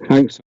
Thanks.